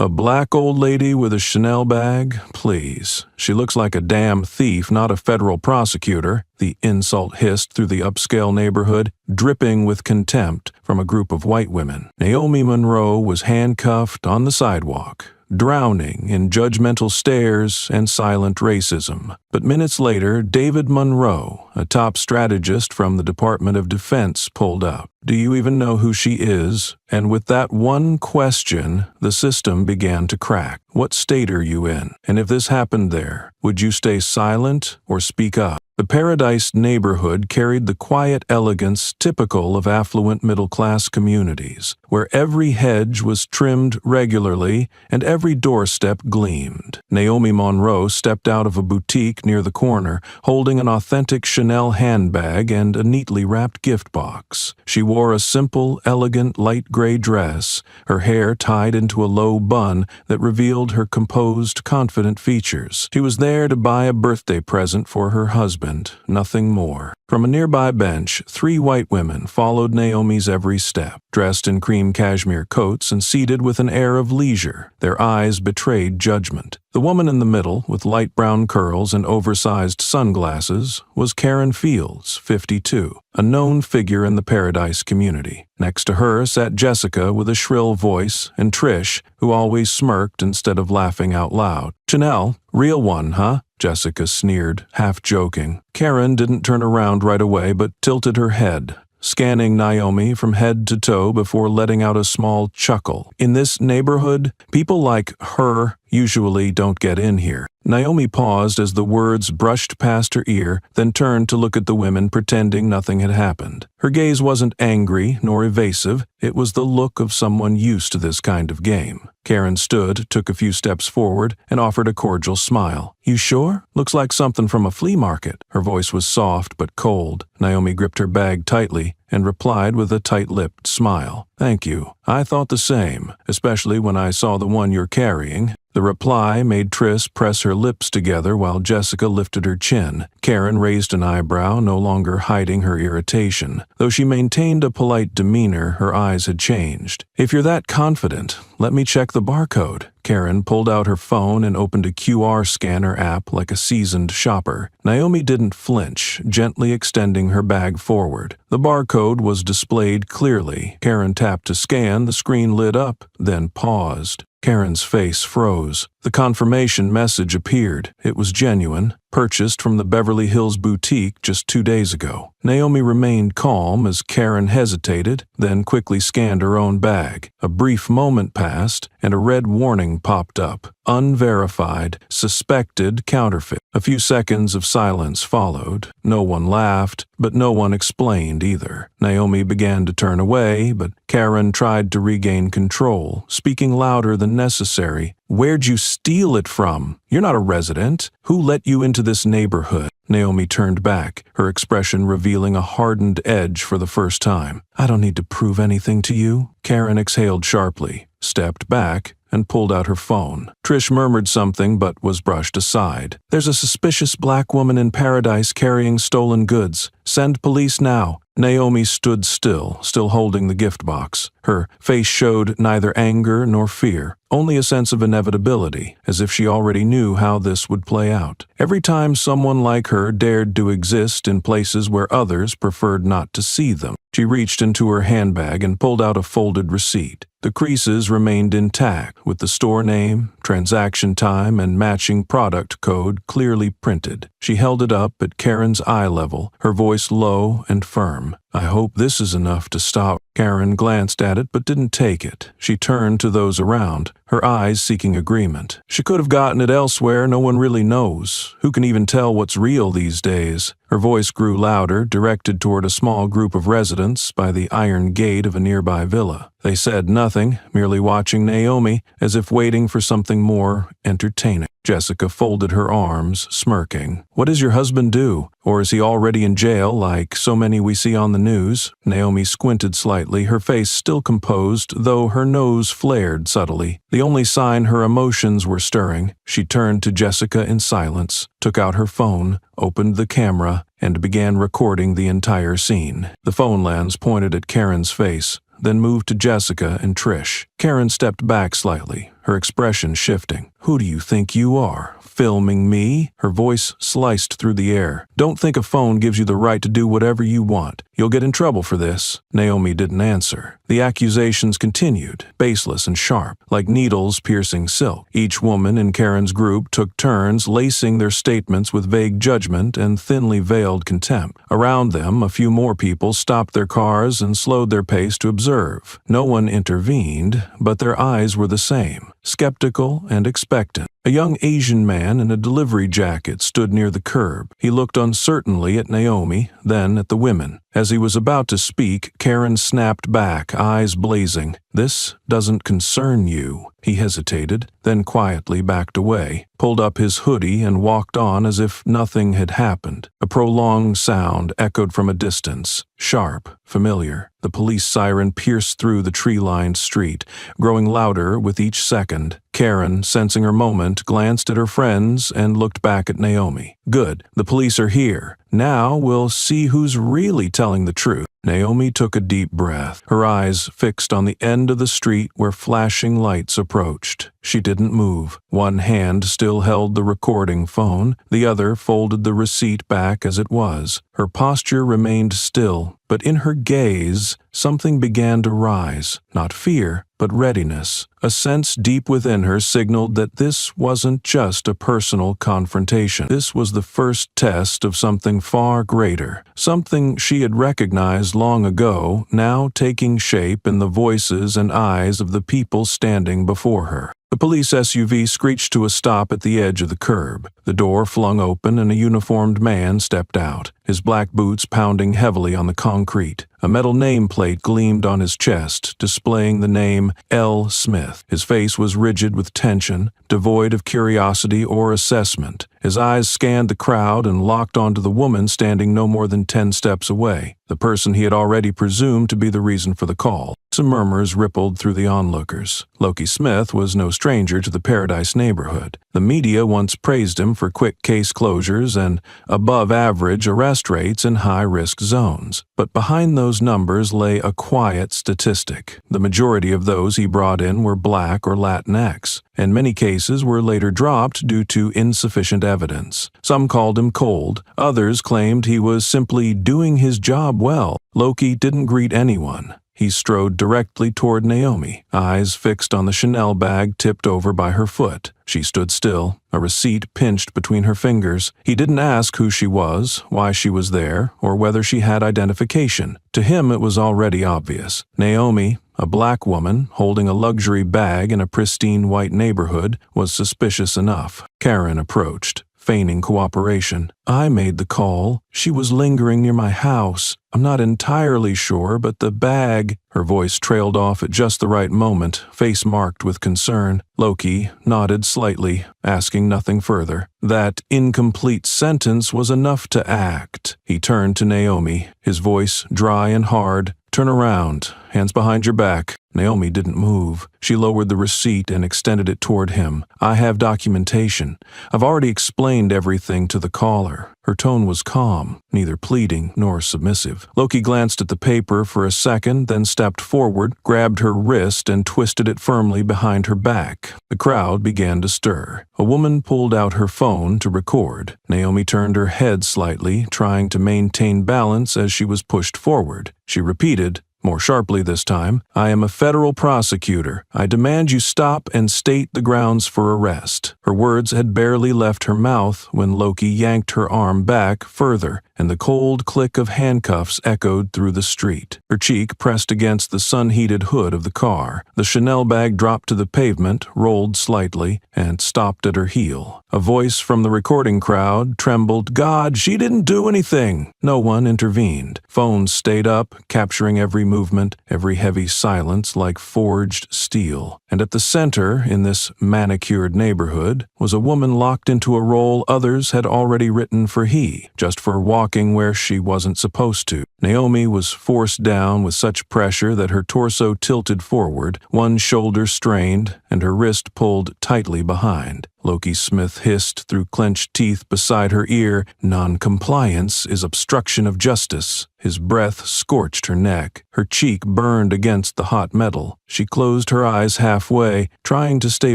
A black old lady with a Chanel bag? Please. She looks like a damn thief, not a federal prosecutor, the insult hissed through the upscale neighborhood, dripping with contempt from a group of white women. Naomi Monroe was handcuffed on the sidewalk, drowning in judgmental stares and silent racism. But minutes later, David Monroe, a top strategist from the Department of Defense, pulled up. Do you even know who she is? And with that one question, the system began to crack. What state are you in? And if this happened there, would you stay silent or speak up? The Paradise neighborhood carried the quiet elegance typical of affluent middle-class communities, where every hedge was trimmed regularly and every doorstep gleamed. Naomi Monroe stepped out of a boutique near the corner, holding an authentic Chanel handbag and a neatly wrapped gift box. She wore a simple, elegant light gray dress, her hair tied into a low bun that revealed her composed, confident features. She was there to buy a birthday present for her husband. Nothing more. From a nearby bench, 3 white women followed Naomi's every step, dressed in cream cashmere coats and seated with an air of leisure. Their eyes betrayed judgment. The woman in the middle, with light brown curls and oversized sunglasses, was Karen Fields, 52, a known figure in the Paradise community. Next to her sat Jessica with a shrill voice, and Trish, who always smirked instead of laughing out loud. Chanel, real one, huh? Jessica sneered, half joking. Karen didn't turn around right away but tilted her head, scanning Naomi from head to toe before letting out a small chuckle. In this neighborhood, people like her usually don't get in here. Naomi paused as the words brushed past her ear, then turned to look at the women, pretending nothing had happened. Her gaze wasn't angry nor evasive. It was the look of someone used to this kind of game. Karen stood, took a few steps forward, and offered a cordial smile. You sure? Looks like something from a flea market. Her voice was soft but cold. Naomi gripped her bag tightly and replied with a tight-lipped smile. Thank you. I thought the same, especially when I saw the one you're carrying. The reply made Trish press her lips together while Jessica lifted her chin. Karen raised an eyebrow, no longer hiding her irritation. Though she maintained a polite demeanor, her eyes had changed. If you're that confident, let me check the barcode. Karen pulled out her phone and opened a QR scanner app like a seasoned shopper. Naomi didn't flinch, gently extending her bag forward. The barcode was displayed clearly. Karen tapped to scan, the screen lit up, then paused. Karen's face froze. The confirmation message appeared. It was genuine, purchased from the Beverly Hills boutique just 2 days ago. Naomi remained calm as Karen hesitated, then quickly scanned her own bag. A brief moment passed, and a red warning popped up. Unverified, suspected counterfeit. A few seconds of silence followed. No one laughed, but no one explained either. Naomi began to turn away, but Karen tried to regain control, speaking louder than necessary. Where'd you steal it from? You're not a resident. Who let you into this neighborhood? Naomi turned back, her expression revealing a hardened edge for the first time. I don't need to prove anything to you. Karen exhaled sharply, stepped back, and pulled out her phone. Trish murmured something but was brushed aside. There's a suspicious black woman in Paradise carrying stolen goods. Send police now. Naomi stood still holding the gift box. Her face showed neither anger nor fear, only a sense of inevitability, as if she already knew how this would play out. Every time someone like her dared to exist in places where others preferred not to see them, she reached into her handbag and pulled out a folded receipt. The creases remained intact, with the store name, transaction time, and matching product code clearly printed. She held it up at Karen's eye level, her voice low and firm. I hope this is enough to stop. Karen glanced at it but didn't take it. She turned to those around, her eyes seeking agreement. She could have gotten it elsewhere, no one really knows. Who can even tell what's real these days? Her voice grew louder, directed toward a small group of residents by the iron gate of a nearby villa. They said nothing, merely watching Naomi, as if waiting for something more entertaining. Jessica folded her arms, smirking. What does your husband do? Or is he already in jail like so many we see on the news? Naomi squinted slightly, her face still composed, though her nose flared subtly. The only sign her emotions were stirring. She turned to Jessica in silence, took out her phone, opened the camera, and began recording the entire scene. The phone lens pointed at Karen's face, then moved to Jessica and Trish. Karen stepped back slightly, her expression shifting. "Who do you think you are? Filming me?" Her voice sliced through the air. "Don't think a phone gives you the right to do whatever you want. You'll get in trouble for this." Naomi didn't answer. The accusations continued, baseless and sharp, like needles piercing silk. Each woman in Karen's group took turns lacing their statements with vague judgment and thinly veiled contempt. Around them, a few more people stopped their cars and slowed their pace to observe. No one intervened, but their eyes were the same, skeptical and expectant. A young Asian man in a delivery jacket stood near the curb. He looked uncertainly at Naomi, then at the women. As he was about to speak, Karen snapped back, eyes blazing. "This doesn't concern you." He hesitated, then quietly backed away, pulled up his hoodie and walked on as if nothing had happened. A prolonged sound echoed from a distance, sharp, familiar. The police siren pierced through the tree-lined street, growing louder with each second. Karen, sensing her moment, glanced at her friends and looked back at Naomi. "Good, the police are here. Now we'll see who's really telling the truth." Naomi took a deep breath, her eyes fixed on the end of the street where flashing lights approached. She didn't move. One hand still held the recording phone, the other folded the receipt back as it was. Her posture remained still, but in her gaze, something began to rise. Not fear, but readiness. A sense deep within her signaled that this wasn't just a personal confrontation. This was the first test of something far greater, something she had recognized long ago, now taking shape in the voices and eyes of the people standing before her. The police SUV screeched to a stop at the edge of the curb. The door flung open and a uniformed man stepped out, his black boots pounding heavily on the concrete. A metal nameplate gleamed on his chest, displaying the name L. Smith. His face was rigid with tension, devoid of curiosity or assessment. His eyes scanned the crowd and locked onto the woman standing no more than 10 steps away, the person he had already presumed to be the reason for the call. Some murmurs rippled through the onlookers. Loki Smith was no stranger to the Paradise neighborhood. The media once praised him for quick case closures and above-average arrest rates in high-risk zones. But behind those numbers lay a quiet statistic. The majority of those he brought in were Black or Latinx, and many cases were later dropped due to insufficient evidence. Some called him cold, others claimed he was simply doing his job well. Loki didn't greet anyone. He strode directly toward Naomi, eyes fixed on the Chanel bag tipped over by her foot. She stood still, a receipt pinched between her fingers. He didn't ask who she was, why she was there, or whether she had identification. To him it was already obvious. Naomi, a black woman holding a luxury bag in a pristine white neighborhood, was suspicious enough. Karen approached, feigning cooperation. "I made the call. She was lingering near my house. I'm not entirely sure, but the bag—" Her voice trailed off at just the right moment, face marked with concern. Loki nodded slightly, asking nothing further. That incomplete sentence was enough to act. He turned to Naomi, his voice dry and hard. "Turn around, hands behind your back." Naomi didn't move. She lowered the receipt and extended it toward him. "I have documentation. I've already explained everything to the caller." Her tone was calm, neither pleading nor submissive. Loki glanced at the paper for a second, then stepped forward, grabbed her wrist and twisted it firmly behind her back. The crowd began to stir. A woman pulled out her phone to record. Naomi turned her head slightly, trying to maintain balance as she was pushed forward. She repeated, more sharply this time, "I am a federal prosecutor. I demand you stop and state the grounds for arrest." Her words had barely left her mouth when Loki yanked her arm back further, and the cold click of handcuffs echoed through the street. Her cheek pressed against the sun-heated hood of the car. The Chanel bag dropped to the pavement, rolled slightly, and stopped at her heel. A voice from the recording crowd trembled, "God, she didn't do anything!" No one intervened. Phones stayed up, capturing every movement, every heavy silence like forged steel. And at the center, in this manicured neighborhood, was a woman locked into a role others had already written for he, just for walking where she wasn't supposed to. Naomi was forced down with such pressure that her torso tilted forward, one shoulder strained, and her wrist pulled tightly behind. Loki Smith hissed through clenched teeth beside her ear. "Non-compliance is obstruction of justice." His breath scorched her neck. Her cheek burned against the hot metal. She closed her eyes halfway, trying to stay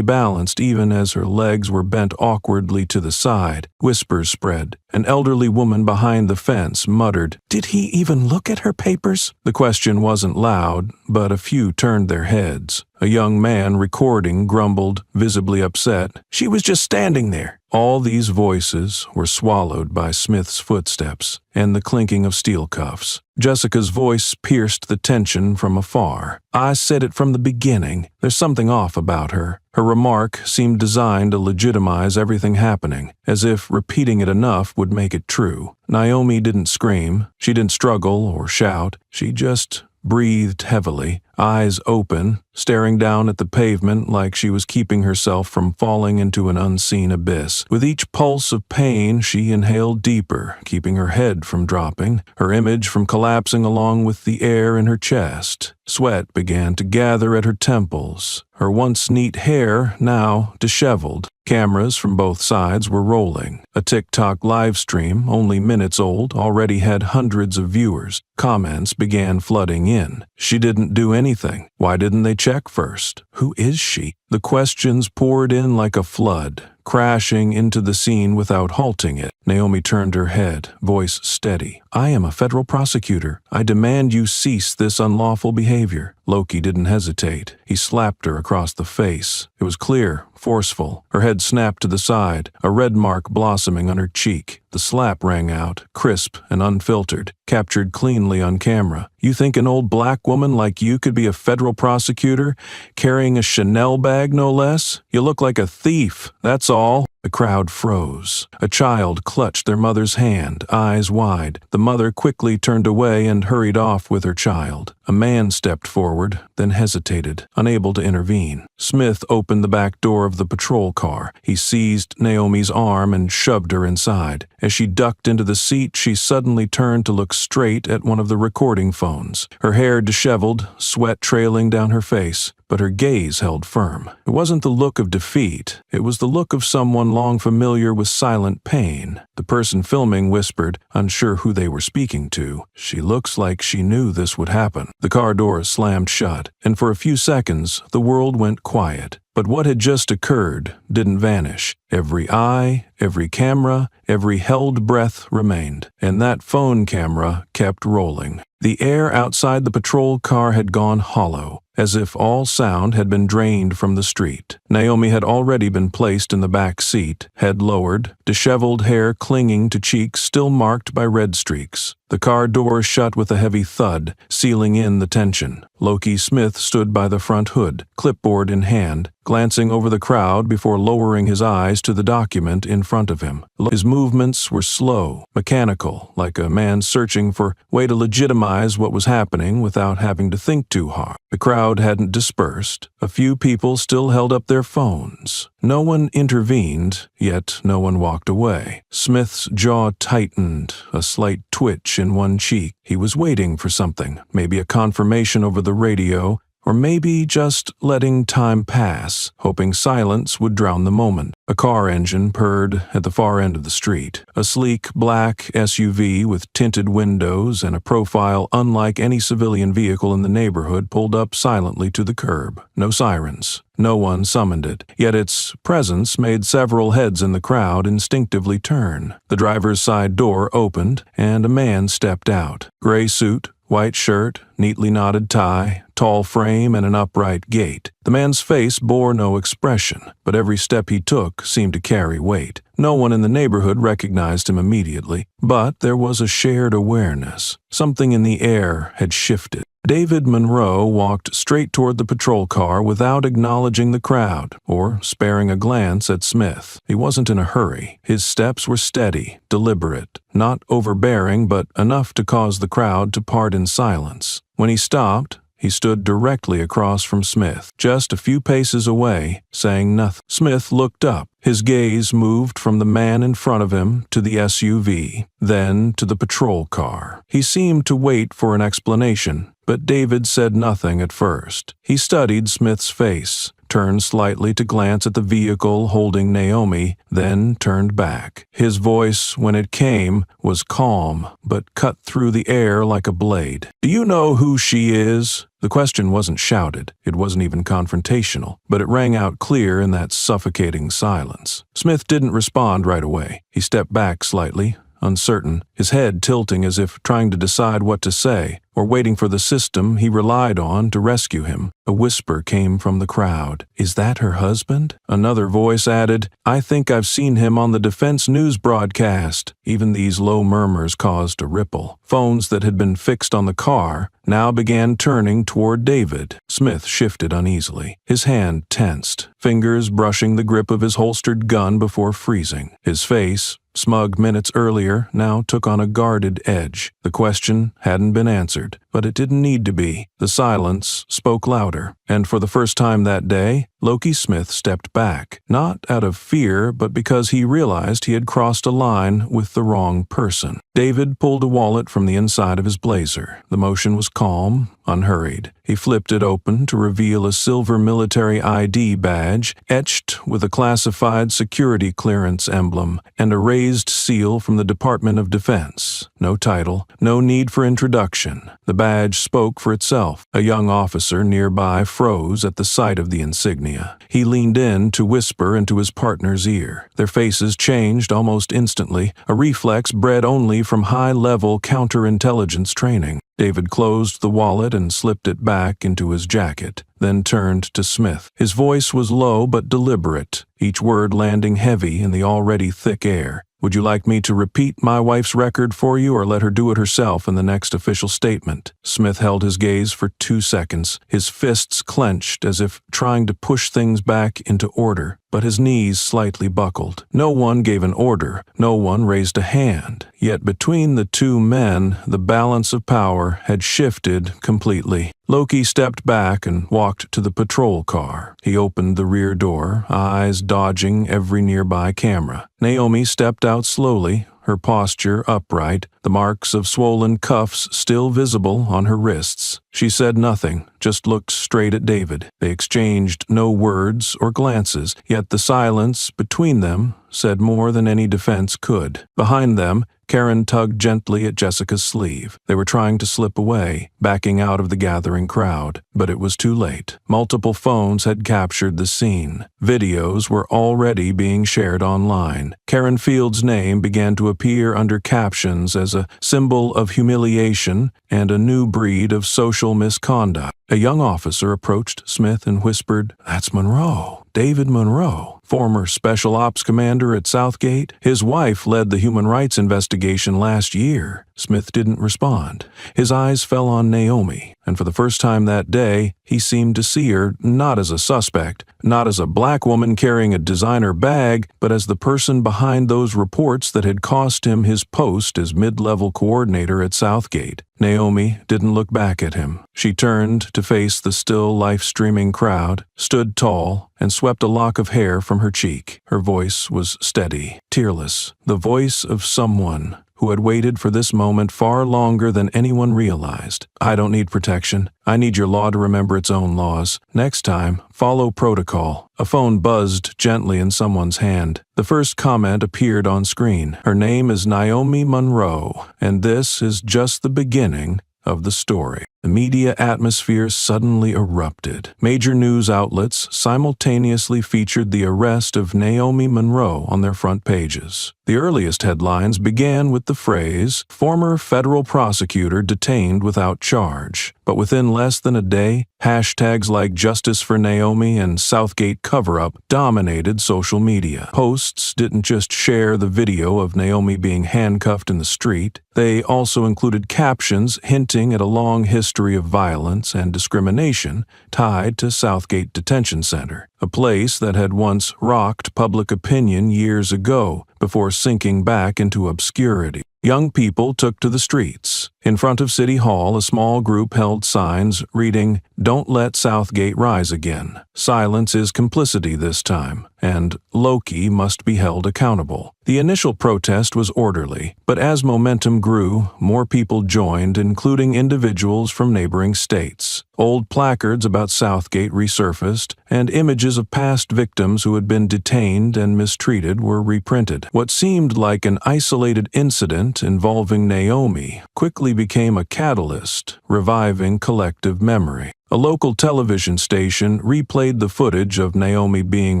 balanced even as her legs were bent awkwardly to the side. Whispers spread. An elderly woman behind the fence muttered, "Did he even look at her papers?" The question wasn't loud, but a few turned their heads. A young man recording grumbled, visibly upset, "She was just standing there." All these voices were swallowed by Smith's footsteps and the clinking of steel cuffs. Jessica's voice pierced the tension from afar. "I said it from the beginning. There's something off about her." Her remark seemed designed to legitimize everything happening, as if repeating it enough would make it true. Naomi didn't scream. She didn't struggle or shout. She just breathed heavily, eyes open, staring down at the pavement like she was keeping herself from falling into an unseen abyss. With each pulse of pain, she inhaled deeper, keeping her head from dropping, her image from collapsing along with the air in her chest. Sweat began to gather at her temples, her once neat hair now disheveled. Cameras from both sides were rolling. A TikTok live stream, only minutes old, already had hundreds of viewers. Comments began flooding in. She didn't do anything. Why didn't they check first? Who is she? The questions poured in like a flood, crashing into the scene without halting it. Naomi turned her head, voice steady. "I am a federal prosecutor. I demand you cease this unlawful behavior." Loki didn't hesitate. He slapped her across the face. It was clear, forceful. Her head snapped to the side, a red mark blossoming on her cheek. The slap rang out, crisp and unfiltered, captured cleanly on camera. "You think an old black woman like you could be a federal prosecutor, carrying a Chanel bag no less? You look like a thief, that's all." The crowd froze. A child clutched their mother's hand, eyes wide. The mother quickly turned away and hurried off with her child. A man stepped forward, then hesitated, unable to intervene. Smith opened the back door of the patrol car. He seized Naomi's arm and shoved her inside. As she ducked into the seat, she suddenly turned to look straight at one of the recording phones. Her hair disheveled, sweat trailing down her face, but her gaze held firm. It wasn't the look of defeat. It was the look of someone long familiar with silent pain. The person filming whispered, unsure who they were speaking to, "She looks like she knew this would happen." The car doors slammed shut, and for a few seconds, the world went quiet. But what had just occurred didn't vanish. Every eye, every camera, every held breath remained, and that phone camera kept rolling. The air outside the patrol car had gone hollow, as if all sound had been drained from the street. Naomi had already been placed in the back seat, head lowered, disheveled hair clinging to cheeks still marked by red streaks. The car door shut with a heavy thud, sealing in the tension. Loki Smith stood by the front hood, clipboard in hand, glancing over the crowd before lowering his eyes to the document in front of him. His movements were slow, mechanical, like a man searching for a way to legitimize what was happening without having to think too hard. The crowd hadn't dispersed. A few people still held up their phones. No one intervened, yet no one walked away. Smith's jaw tightened, a slight twitch in one cheek. He was waiting for something, maybe a confirmation over the radio, or maybe just letting time pass, hoping silence would drown the moment. A car engine purred at the far end of the street. A sleek black SUV with tinted windows and a profile unlike any civilian vehicle in the neighborhood pulled up silently to the curb. No sirens. No one summoned it, yet its presence made several heads in the crowd instinctively turn. The driver's side door opened, and a man stepped out. Gray suit, white shirt, neatly knotted tie, tall frame, and an upright gait. The man's face bore no expression, but every step he took seemed to carry weight. No one in the neighborhood recognized him immediately, but there was a shared awareness. Something in the air had shifted. David Monroe walked straight toward the patrol car without acknowledging the crowd or sparing a glance at Smith. He wasn't in a hurry. His steps were steady, deliberate, not overbearing, but enough to cause the crowd to part in silence. When he stopped, he stood directly across from Smith, just a few paces away, saying nothing. Smith looked up. His gaze moved from the man in front of him to the SUV, then to the patrol car. He seemed to wait for an explanation, but David said nothing at first. He studied Smith's face, turned slightly to glance at the vehicle holding Naomi, then turned back. His voice, when it came, was calm, but cut through the air like a blade. "Do you know who she is?" The question wasn't shouted, it wasn't even confrontational, but it rang out clear in that suffocating silence. Smith didn't respond right away. He stepped back slightly, uncertain, his head tilting as if trying to decide what to say, or waiting for the system he relied on to rescue him. A whisper came from the crowd. "Is that her husband?" Another voice added, "I think I've seen him on the defense news broadcast." Even these low murmurs caused a ripple. Phones that had been fixed on the car now began turning toward David. Smith shifted uneasily. His hand tensed, fingers brushing the grip of his holstered gun before freezing. His face, smug minutes earlier, now took on a guarded edge. The question hadn't been answered, but it didn't need to be. The silence spoke louder, and for the first time that day, Loki Smith stepped back, not out of fear, but because he realized he had crossed a line with the wrong person. David pulled a wallet from the inside of his blazer. The motion was calm, unhurried. He flipped it open to reveal a silver military ID badge etched with a classified security clearance emblem and a raised seal from the Department of Defense. No title, no need for introduction. The badge spoke for itself. A young officer nearby froze at the sight of the insignia. He leaned in to whisper into his partner's ear. Their faces changed almost instantly, a reflex bred only from high-level counterintelligence training. David closed the wallet and slipped it back into his jacket, then turned to Smith. His voice was low but deliberate, each word landing heavy in the already thick air. "Would you like me to repeat my wife's record for you or let her do it herself in the next official statement?" Smith held his gaze for 2 seconds, his fists clenched as if trying to push things back into order, but his knees slightly buckled. No one gave an order, no one raised a hand, yet between the two men, the balance of power had shifted completely. Loki stepped back and walked to the patrol car. He opened the rear door, eyes dodging every nearby camera. Naomi stepped out slowly, her posture upright, the marks of swollen cuffs still visible on her wrists. She said nothing, just looked straight at David. They exchanged no words or glances, yet the silence between them said more than any defense could. Behind them, Karen tugged gently at Jessica's sleeve. They were trying to slip away, backing out of the gathering crowd, but it was too late. Multiple phones had captured the scene. Videos were already being shared online. Karen Field's name began to appear under captions as a symbol of humiliation and a new breed of social misconduct. A young officer approached Smith and whispered, "That's Monroe. David Monroe, former Special Ops Commander at Southgate. His wife led the human rights investigation last year." Smith didn't respond. His eyes fell on Naomi, and for the first time that day, he seemed to see her not as a suspect, not as a black woman carrying a designer bag, but as the person behind those reports that had cost him his post as mid-level coordinator at Southgate. Naomi didn't look back at him. She turned to face the still live-streaming crowd, stood tall, and swept a lock of hair from her cheek. Her voice was steady, tearless, the voice of someone who had waited for this moment far longer than anyone realized. "I don't need protection. I need your law to remember its own laws. Next time, follow protocol." A phone buzzed gently in someone's hand. The first comment appeared on screen. "Her name is Naomi Monroe, and this is just the beginning of the story." The media atmosphere suddenly erupted. Major news outlets simultaneously featured the arrest of Naomi Monroe on their front pages. The earliest headlines began with the phrase, "Former federal prosecutor detained without charge." But within less than a day, hashtags like Justice for Naomi and Southgate Cover-Up dominated social media. Posts didn't just share the video of Naomi being handcuffed in the street. They also included captions hinting at a long history of violence and discrimination tied to Southgate Detention Center, a place that had once rocked public opinion years ago before sinking back into obscurity. Young people took to the streets, In front of City Hall, a small group held signs reading, "Don't let Southgate rise again. Silence is complicity this time," and "Loki must be held accountable." The initial protest was orderly, but as momentum grew, more people joined, including individuals from neighboring states. Old placards about Southgate resurfaced, and images of past victims who had been detained and mistreated were reprinted. What seemed like an isolated incident involving Naomi quickly became a catalyst, reviving collective memory. A local television station replayed the footage of Naomi being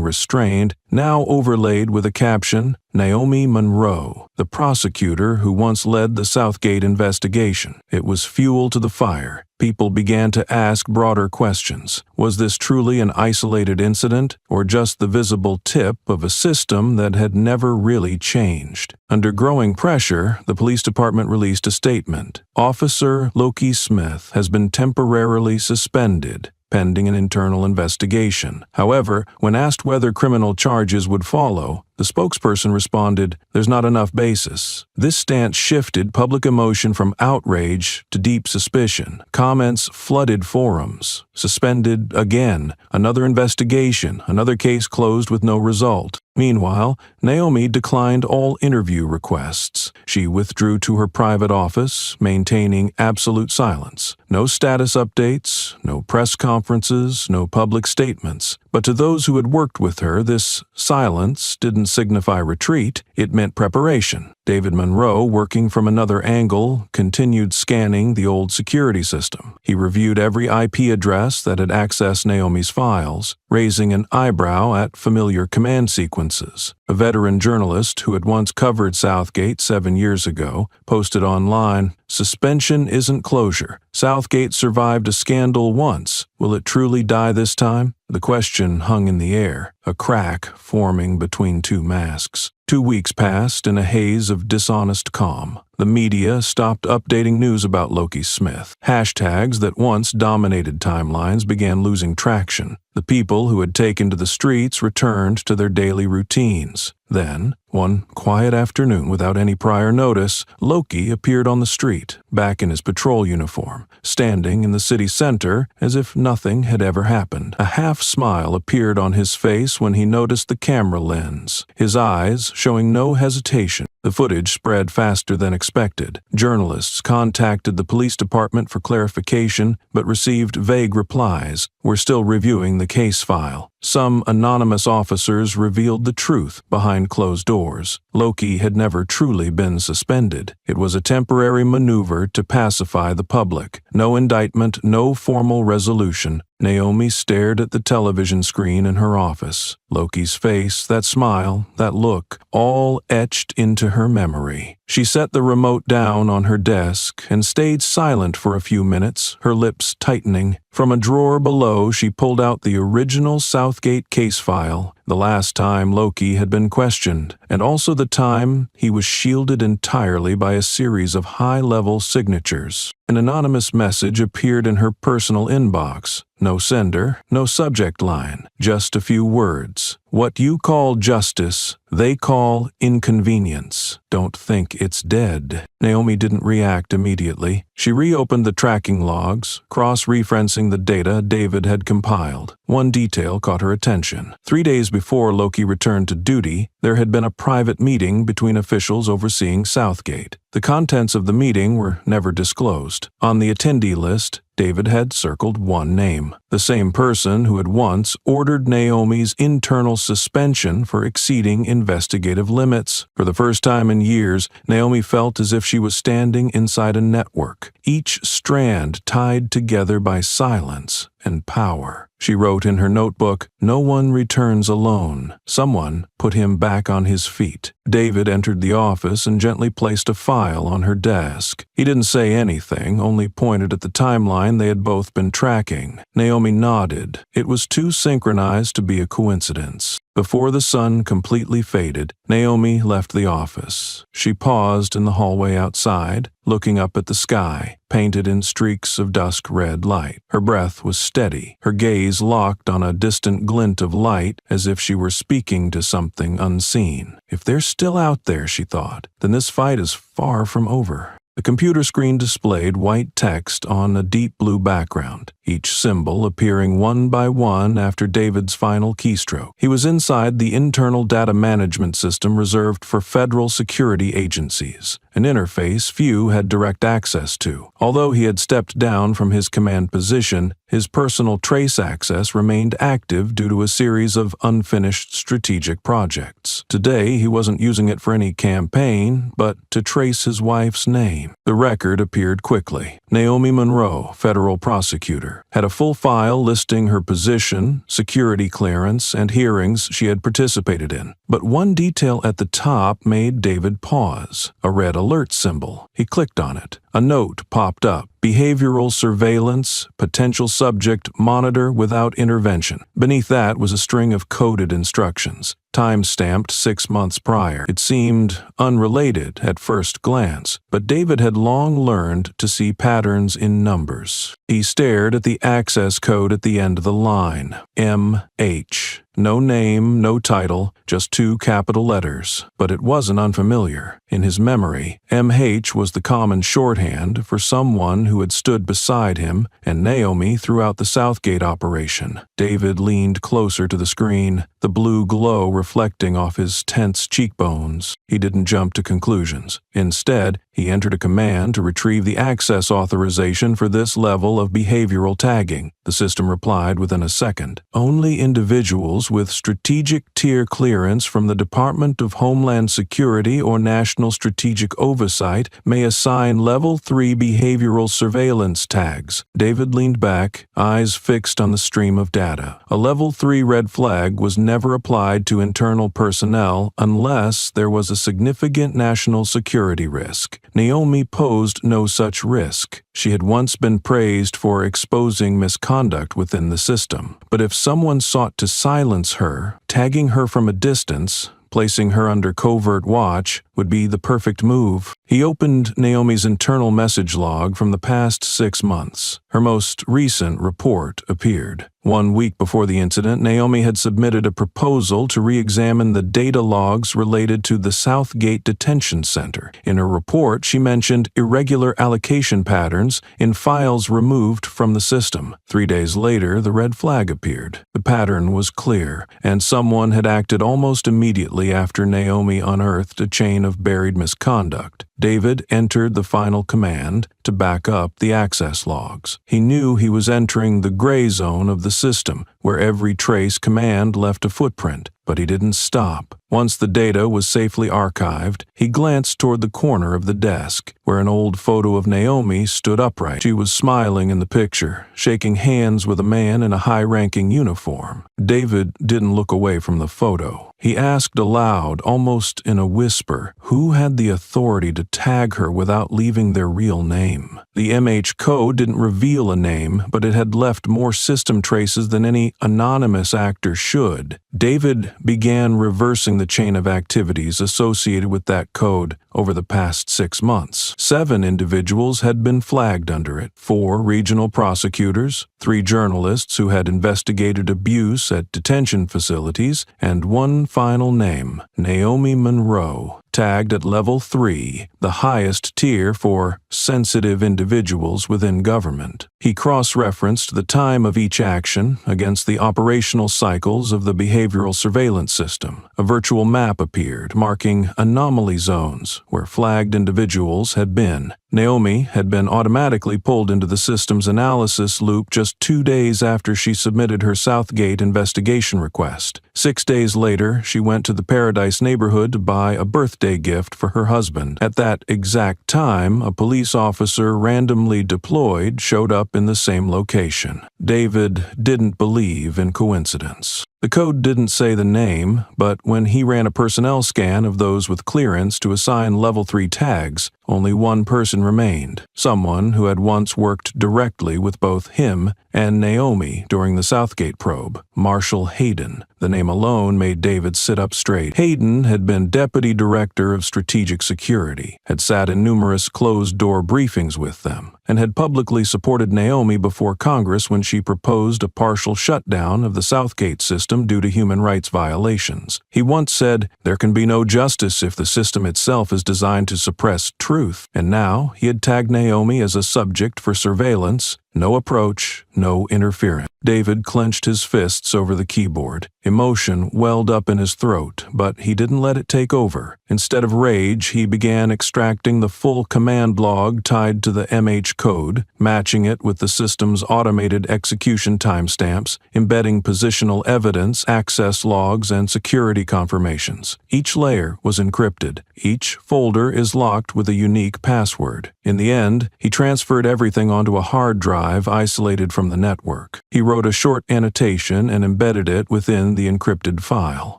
restrained, now overlaid with a caption, "Naomi Monroe, the prosecutor who once led the Southgate investigation." It was fuel to the fire. People began to ask broader questions. Was this truly an isolated incident, or just the visible tip of a system that had never really changed? Under growing pressure, the police department released a statement. Officer Loki Smith has been temporarily suspended, pending an internal investigation. However, when asked whether criminal charges would follow, the spokesperson responded, "There's not enough basis." This stance shifted public emotion from outrage to deep suspicion. Comments flooded forums. Suspended again, another investigation, another case closed with no result. Meanwhile, Naomi declined all interview requests. She withdrew to her private office, maintaining absolute silence. No status updates, no press conferences, no public statements. But to those who had worked with her, this silence didn't signify retreat, it meant preparation. David Monroe, working from another angle, continued scanning the old security system. He reviewed every IP address that had accessed Naomi's files, raising an eyebrow at familiar command sequences. A veteran journalist who had once covered Southgate 7 years ago posted online, "Suspension isn't closure. Southgate survived a scandal once. Will it truly die this time?" The question hung in the air, a crack forming between two masks. 2 weeks passed in a haze of dishonest calm. The media stopped updating news about Loki Smith. Hashtags that once dominated timelines began losing traction. The people who had taken to the streets returned to their daily routines. Then, one quiet afternoon without any prior notice, Loki appeared on the street, back in his patrol uniform, standing in the city center as if nothing had ever happened. A half-smile appeared on his face when he noticed the camera lens, his eyes showing no hesitation. The footage spread faster than expected. Journalists contacted the police department for clarification, but received vague replies. "We're still reviewing the case file." Some anonymous officers revealed the truth behind closed doors. Loki had never truly been suspended. It was a temporary maneuver to pacify the public. No indictment, no formal resolution. Naomi stared at the television screen in her office. Loki's face, that smile, that look, all etched into her memory. She set the remote down on her desk and stayed silent for a few minutes, her lips tightening. From a drawer below, she pulled out the original Southgate case file, the last time Loki had been questioned, and also the time he was shielded entirely by a series of high-level signatures. An anonymous message appeared in her personal inbox. No sender, no subject line, just a few words. "What you call justice, they call inconvenience. Don't think it's dead." Naomi didn't react immediately. She reopened the tracking logs, cross-referencing the data David had compiled. One detail caught her attention. 3 days before Loki returned to duty, there had been a private meeting between officials overseeing Southgate. The contents of the meeting were never disclosed. On the attendee list, David had circled one name, the same person who had once ordered Naomi's internal suspension for exceeding investigative limits. For the first time in years, Naomi felt as if she was standing inside a network, each strand tied together by silence and power. She wrote in her notebook, "No one returns alone. Someone put him back on his feet." David entered the office and gently placed a file on her desk. He didn't say anything, only pointed at the timeline they had both been tracking. Naomi nodded. It was too synchronized to be a coincidence. Before the sun completely faded, Naomi left the office. She paused in the hallway outside, looking up at the sky, painted in streaks of dusk-red light. Her breath was steady, her gaze locked on a distant glint of light as if she were speaking to something unseen. If they're still out there, she thought, then this fight is far from over. The computer screen displayed white text on a deep blue background, each symbol appearing one by one after David's final keystroke. He was inside the internal data management system reserved for federal security agencies, an interface few had direct access to. Although he had stepped down from his command position, his personal trace access remained active due to a series of unfinished strategic projects. Today, he wasn't using it for any campaign, but to trace his wife's name. The record appeared quickly. Naomi Monroe, federal prosecutor, had a full file listing her position, security clearance, and hearings she had participated in. But one detail at the top made David pause, a red alert symbol. He clicked on it. A note popped up. Behavioral surveillance, potential subject monitor without intervention. Beneath that was a string of coded instructions, time-stamped 6 months prior. It seemed unrelated at first glance, but David had long learned to see patterns in numbers. He stared at the access code at the end of the line, MH. No name, no title, just 2 capital letters. But it wasn't unfamiliar. In his memory, MH was the common shorthand for someone who had stood beside him and Naomi throughout the Southgate operation. David leaned closer to the screen, the blue glow reflecting off his tense cheekbones. He didn't jump to conclusions. Instead, he entered a command to retrieve the access authorization for this level of behavioral tagging. The system replied within a second. Only individuals with strategic tier clearance from the Department of Homeland Security or National Strategic Oversight may assign Level 3 behavioral surveillance tags. David leaned back, eyes fixed on the stream of data. A Level 3 red flag was never applied to internal personnel unless there was a significant national security risk. Naomi posed no such risk. She had once been praised for exposing misconduct within the system. But if someone sought to silence her, tagging her from a distance, placing her under covert watch, would be the perfect move. He opened Naomi's internal message log from the past 6 months. Her most recent report appeared. 1 week before the incident, Naomi had submitted a proposal to re-examine the data logs related to the Southgate Detention Center. In her report, she mentioned irregular allocation patterns in files removed from the system. 3 days later, the red flag appeared. The pattern was clear, and someone had acted almost immediately after Naomi unearthed a chain of buried misconduct. David entered the final command to back up the access logs. He knew he was entering the gray zone of the system, where every trace command left a footprint, but he didn't stop. Once the data was safely archived, he glanced toward the corner of the desk, where an old photo of Naomi stood upright. She was smiling in the picture, shaking hands with a man in a high-ranking uniform. David didn't look away from the photo. He asked aloud, almost in a whisper, who had the authority to tag her without leaving their real name? The MH code didn't reveal a name, but it had left more system traces than any anonymous actor should. David began reversing the chain of activities associated with that code over the past 6 months. 7 individuals had been flagged under it. 4 regional prosecutors, 3 journalists who had investigated abuse at detention facilities, and 1 final name, Naomi Monroe, tagged at Level 3, the highest tier for sensitive individuals within government. He cross-referenced the time of each action against the operational cycles of the behavioral surveillance system. A virtual map appeared, marking anomaly zones where flagged individuals had been. Naomi had been automatically pulled into the system's analysis loop just 2 days after she submitted her Southgate investigation request. 6 days later, she went to the Paradise neighborhood to buy a birthday gift for her husband. At that exact time, a police officer randomly deployed showed up in the same location. David didn't believe in coincidence. The code didn't say the name, but when he ran a personnel scan of those with clearance to assign Level 3 tags, only one person remained, someone who had once worked directly with both him and Naomi during the Southgate probe, Marshall Hayden. The name alone made David sit up straight. Hayden had been Deputy Director of Strategic Security, had sat in numerous closed-door briefings with them, and had publicly supported Naomi before Congress when she proposed a partial shutdown of the Southgate system system due to human rights violations. He once said, "There can be no justice if the system itself is designed to suppress truth," and now he had tagged Naomi as a subject for surveillance. No approach, no interference. David clenched his fists over the keyboard. Emotion welled up in his throat, but he didn't let it take over. Instead of rage, he began extracting the full command log tied to the MH code, matching it with the system's automated execution timestamps, embedding positional evidence, access logs, and security confirmations. Each layer was encrypted. Each folder is locked with a unique password. In the end, he transferred everything onto a hard drive isolated from the network. He wrote a short annotation and embedded it within the encrypted file.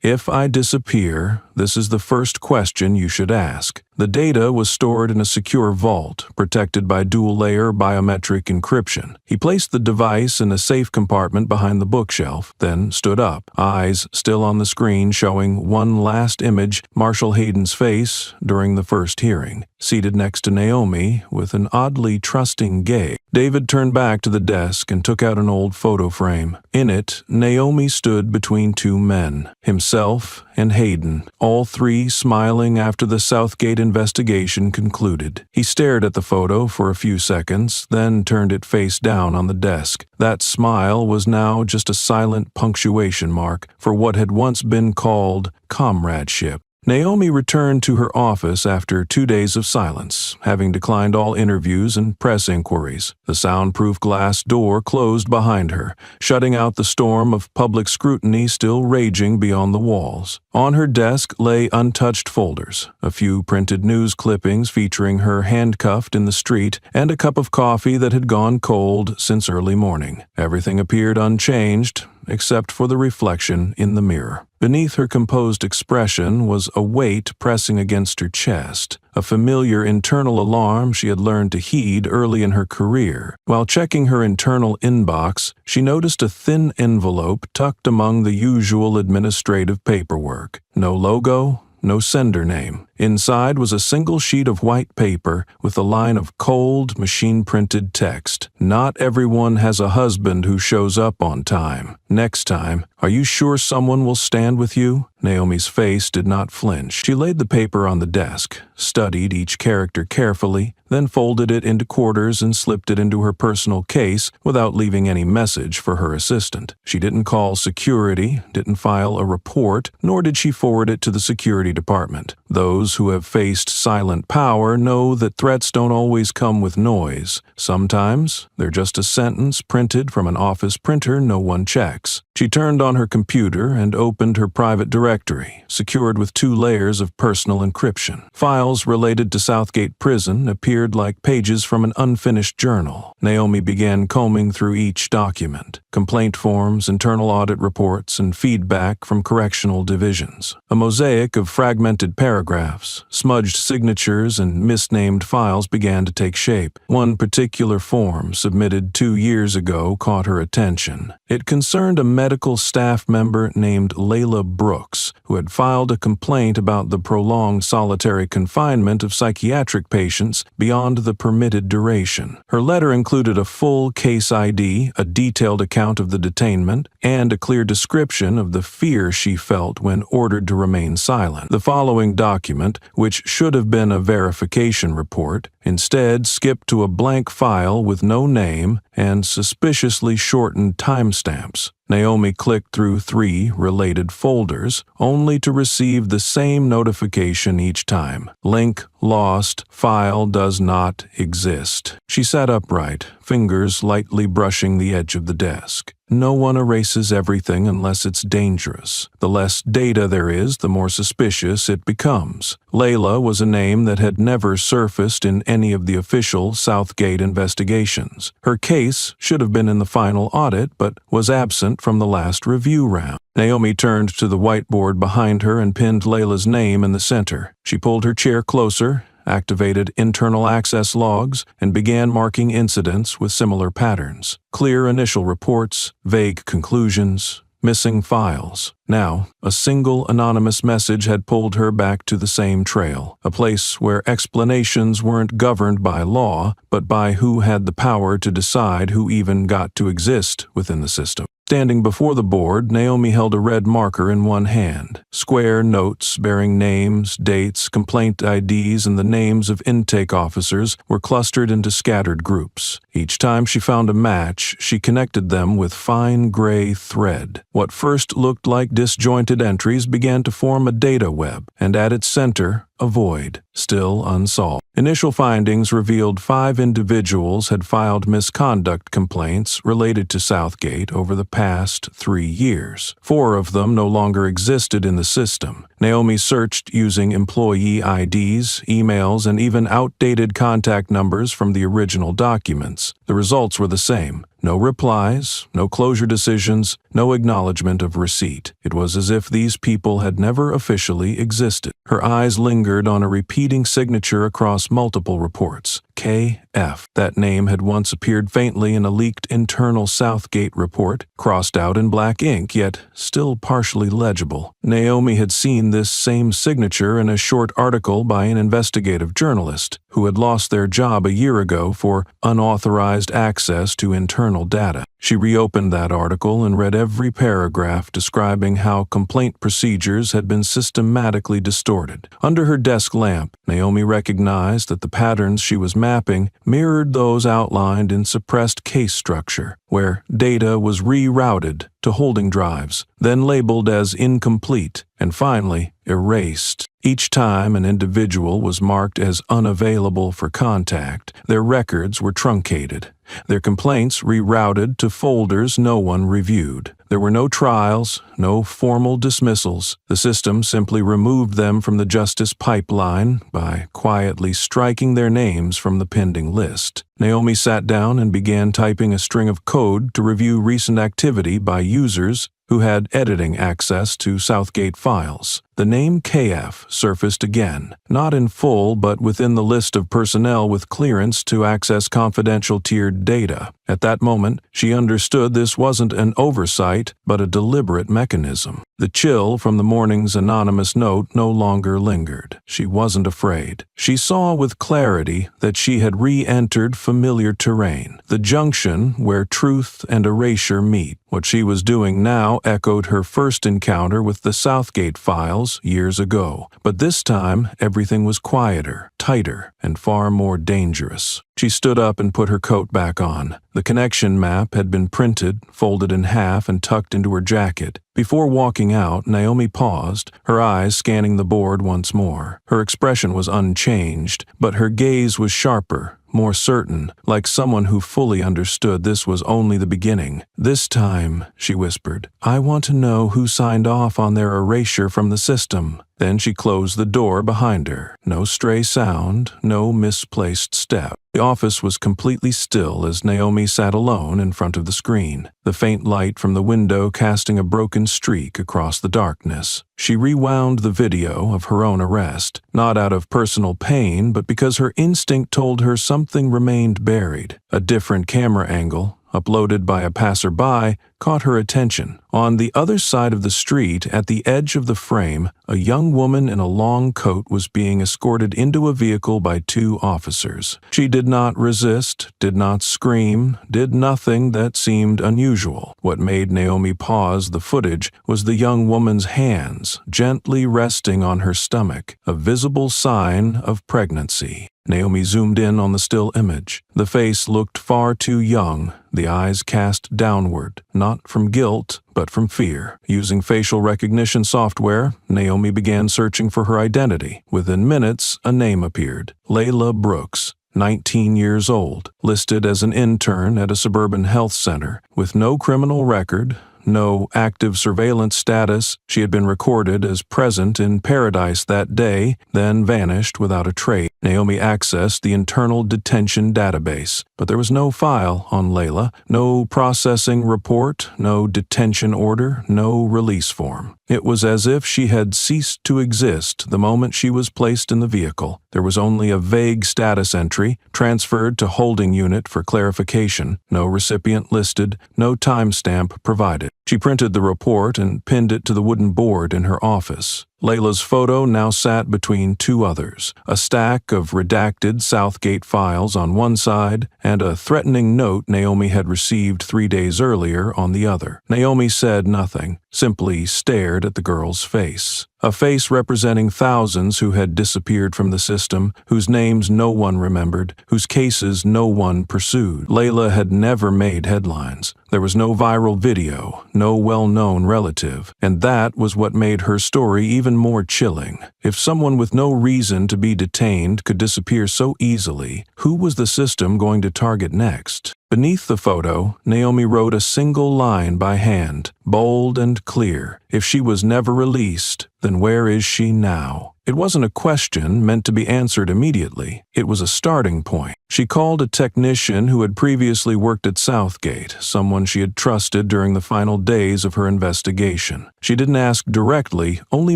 "If I disappear, this is the first question you should ask." The data was stored in a secure vault, protected by dual-layer biometric encryption. He placed the device in a safe compartment behind the bookshelf, then stood up, eyes still on the screen showing one last image, Marshall Hayden's face during the first hearing, seated next to Naomi with an oddly trusting gaze. David turned back to the desk and took out an old photo frame. In it, Naomi stood between two men, himself and Hayden, all three smiling after the Southgate investigation concluded. He stared at the photo for a few seconds, then turned it face down on the desk. That smile was now just a silent punctuation mark for what had once been called comradeship. Naomi returned to her office after 2 days of silence, having declined all interviews and press inquiries. The soundproof glass door closed behind her, shutting out the storm of public scrutiny still raging beyond the walls. On her desk lay untouched folders, a few printed news clippings featuring her handcuffed in the street, and a cup of coffee that had gone cold since early morning. Everything appeared unchanged, except for the reflection in the mirror. Beneath her composed expression was a weight pressing against her chest, a familiar internal alarm she had learned to heed early in her career. While checking her internal inbox, she noticed a thin envelope tucked among the usual administrative paperwork. No logo, no sender name. Inside was a single sheet of white paper with a line of cold, machine-printed text. "Not everyone has a husband who shows up on time. Next time, are you sure someone will stand with you?" Naomi's face did not flinch. She laid the paper on the desk, studied each character carefully, then folded it into quarters and slipped it into her personal case without leaving any message for her assistant. She didn't call security, didn't file a report, nor did she forward it to the security department. Those who have faced silent power know that threats don't always come with noise. Sometimes they're just a sentence printed from an office printer no one checks. She turned on her computer and opened her private directory, secured with 2 layers of personal encryption. Files related to Southgate Prison appeared like pages from an unfinished journal. Naomi began combing through each document: complaint forms, internal audit reports, and feedback from correctional divisions. A mosaic of fragmented paragraphs, smudged signatures, and misnamed files began to take shape. One particular form, submitted 2 years ago, caught her attention. It concerned a medical staff member named Layla Brooks, who had filed a complaint about the prolonged solitary confinement of psychiatric patients beyond the permitted duration. Her letter included a full case ID, a detailed account of the detainment, and a clear description of the fear she felt when ordered to remain silent. The following document, which should have been a verification report, instead skipped to a blank file with no name and suspiciously shortened timestamps. Naomi clicked through 3 related folders, only to receive the same notification each time. Link lost, file does not exist. She sat upright, fingers lightly brushing the edge of the desk. No one erases everything unless it's dangerous. The less data there is, the more suspicious it becomes. Layla was a name that had never surfaced in any of the official Southgate investigations. Her case should have been in the final audit, but was absent from the last review round. Naomi turned to the whiteboard behind her and pinned Layla's name in the center. She pulled her chair closer, activated internal access logs, and began marking incidents with similar patterns. Clear initial reports, vague conclusions, missing files. Now, a single anonymous message had pulled her back to the same trail, a place where explanations weren't governed by law, but by who had the power to decide who even got to exist within the system. Standing before the board, Naomi held a red marker in one hand. Square notes bearing names, dates, complaint IDs, and the names of intake officers were clustered into scattered groups. Each time she found a match, she connected them with fine gray thread. What first looked like disjointed entries began to form a data web, and at its center, a void, still unsolved. Initial findings revealed 5 individuals had filed misconduct complaints related to Southgate over the past 3 years. 4 of them no longer existed in the system. Naomi searched using employee IDs, emails, and even outdated contact numbers from the original documents. The results were the same. No replies, no closure decisions, no acknowledgement of receipt. It was as if these people had never officially existed. Her eyes lingered on a repeating signature across multiple reports. KF. That name had once appeared faintly in a leaked internal Southgate report, crossed out in black ink, yet still partially legible. Naomi had seen this same signature in a short article by an investigative journalist who had lost their job a year ago for unauthorized access to internal data. She reopened that article and read every paragraph describing how complaint procedures had been systematically distorted. Under her desk lamp, Naomi recognized that the patterns she was mapping mirrored those outlined in suppressed case structure, where data was rerouted to holding drives, then labeled as incomplete, and finally erased. Each time an individual was marked as unavailable for contact, their records were truncated. Their complaints rerouted to folders no one reviewed. There were no trials, no formal dismissals. The system simply removed them from the justice pipeline by quietly striking their names from the pending list. Naomi sat down and began typing a string of code to review recent activity by users who had editing access to Southgate files. The name KF surfaced again, not in full but within the list of personnel with clearance to access confidential tiered data. At that moment, she understood this wasn't an oversight but a deliberate mechanism. The chill from the morning's anonymous note no longer lingered. She wasn't afraid. She saw with clarity that she had re-entered familiar terrain, the junction where truth and erasure meet. What she was doing now echoed her first encounter with the Southgate files years ago, but this time everything was quieter, tighter, and far more dangerous. She stood up and put her coat back on. The connection map had been printed, folded in half, and tucked into her jacket. Before walking out, Naomi paused, her eyes scanning the board once more. Her expression was unchanged, but her gaze was sharper, more certain, like someone who fully understood this was only the beginning. "This time," she whispered, "I want to know who signed off on their erasure from the system." Then she closed the door behind her. No stray sound, no misplaced step. The office was completely still as Naomi sat alone in front of the screen, the faint light from the window casting a broken streak across the darkness. She rewound the video of her own arrest, not out of personal pain, but because her instinct told her something remained buried. A different camera angle, uploaded by a passerby, caught her attention. On the other side of the street, at the edge of the frame, a young woman in a long coat was being escorted into a vehicle by 2 officers. She did not resist, did not scream, did nothing that seemed unusual. What made Naomi pause the footage was the young woman's hands gently resting on her stomach, a visible sign of pregnancy. Naomi zoomed in on the still image. The face looked far too young, the eyes cast downward, not from guilt, but from fear. Using facial recognition software, Naomi began searching for her identity. Within minutes, a name appeared: Layla Brooks, 19 years old, listed as an intern at a suburban health center, with no criminal record, no active surveillance status. She had been recorded as present in Paradise that day, then vanished without a trace. Naomi accessed the internal detention database, but there was no file on Layla, no processing report, no detention order, no release form. It was as if she had ceased to exist the moment she was placed in the vehicle. There was only a vague status entry, transferred to holding unit for clarification, no recipient listed, no timestamp provided. She printed the report and pinned it to the wooden board in her office. Layla's photo now sat between two others, a stack of redacted Southgate files on one side and a threatening note Naomi had received 3 days earlier on the other. Naomi said nothing, simply stared at the girl's face. A face representing thousands who had disappeared from the system, whose names no one remembered, whose cases no one pursued. Layla had never made headlines. There was no viral video, no well-known relative, and that was what made her story even more chilling. If someone with no reason to be detained could disappear so easily, who was the system going to target next? Beneath the photo, Naomi wrote a single line by hand, bold and clear. If she was never released, then where is she now? It wasn't a question meant to be answered immediately. It was a starting point. She called a technician who had previously worked at Southgate, someone she had trusted during the final days of her investigation. She didn't ask directly, only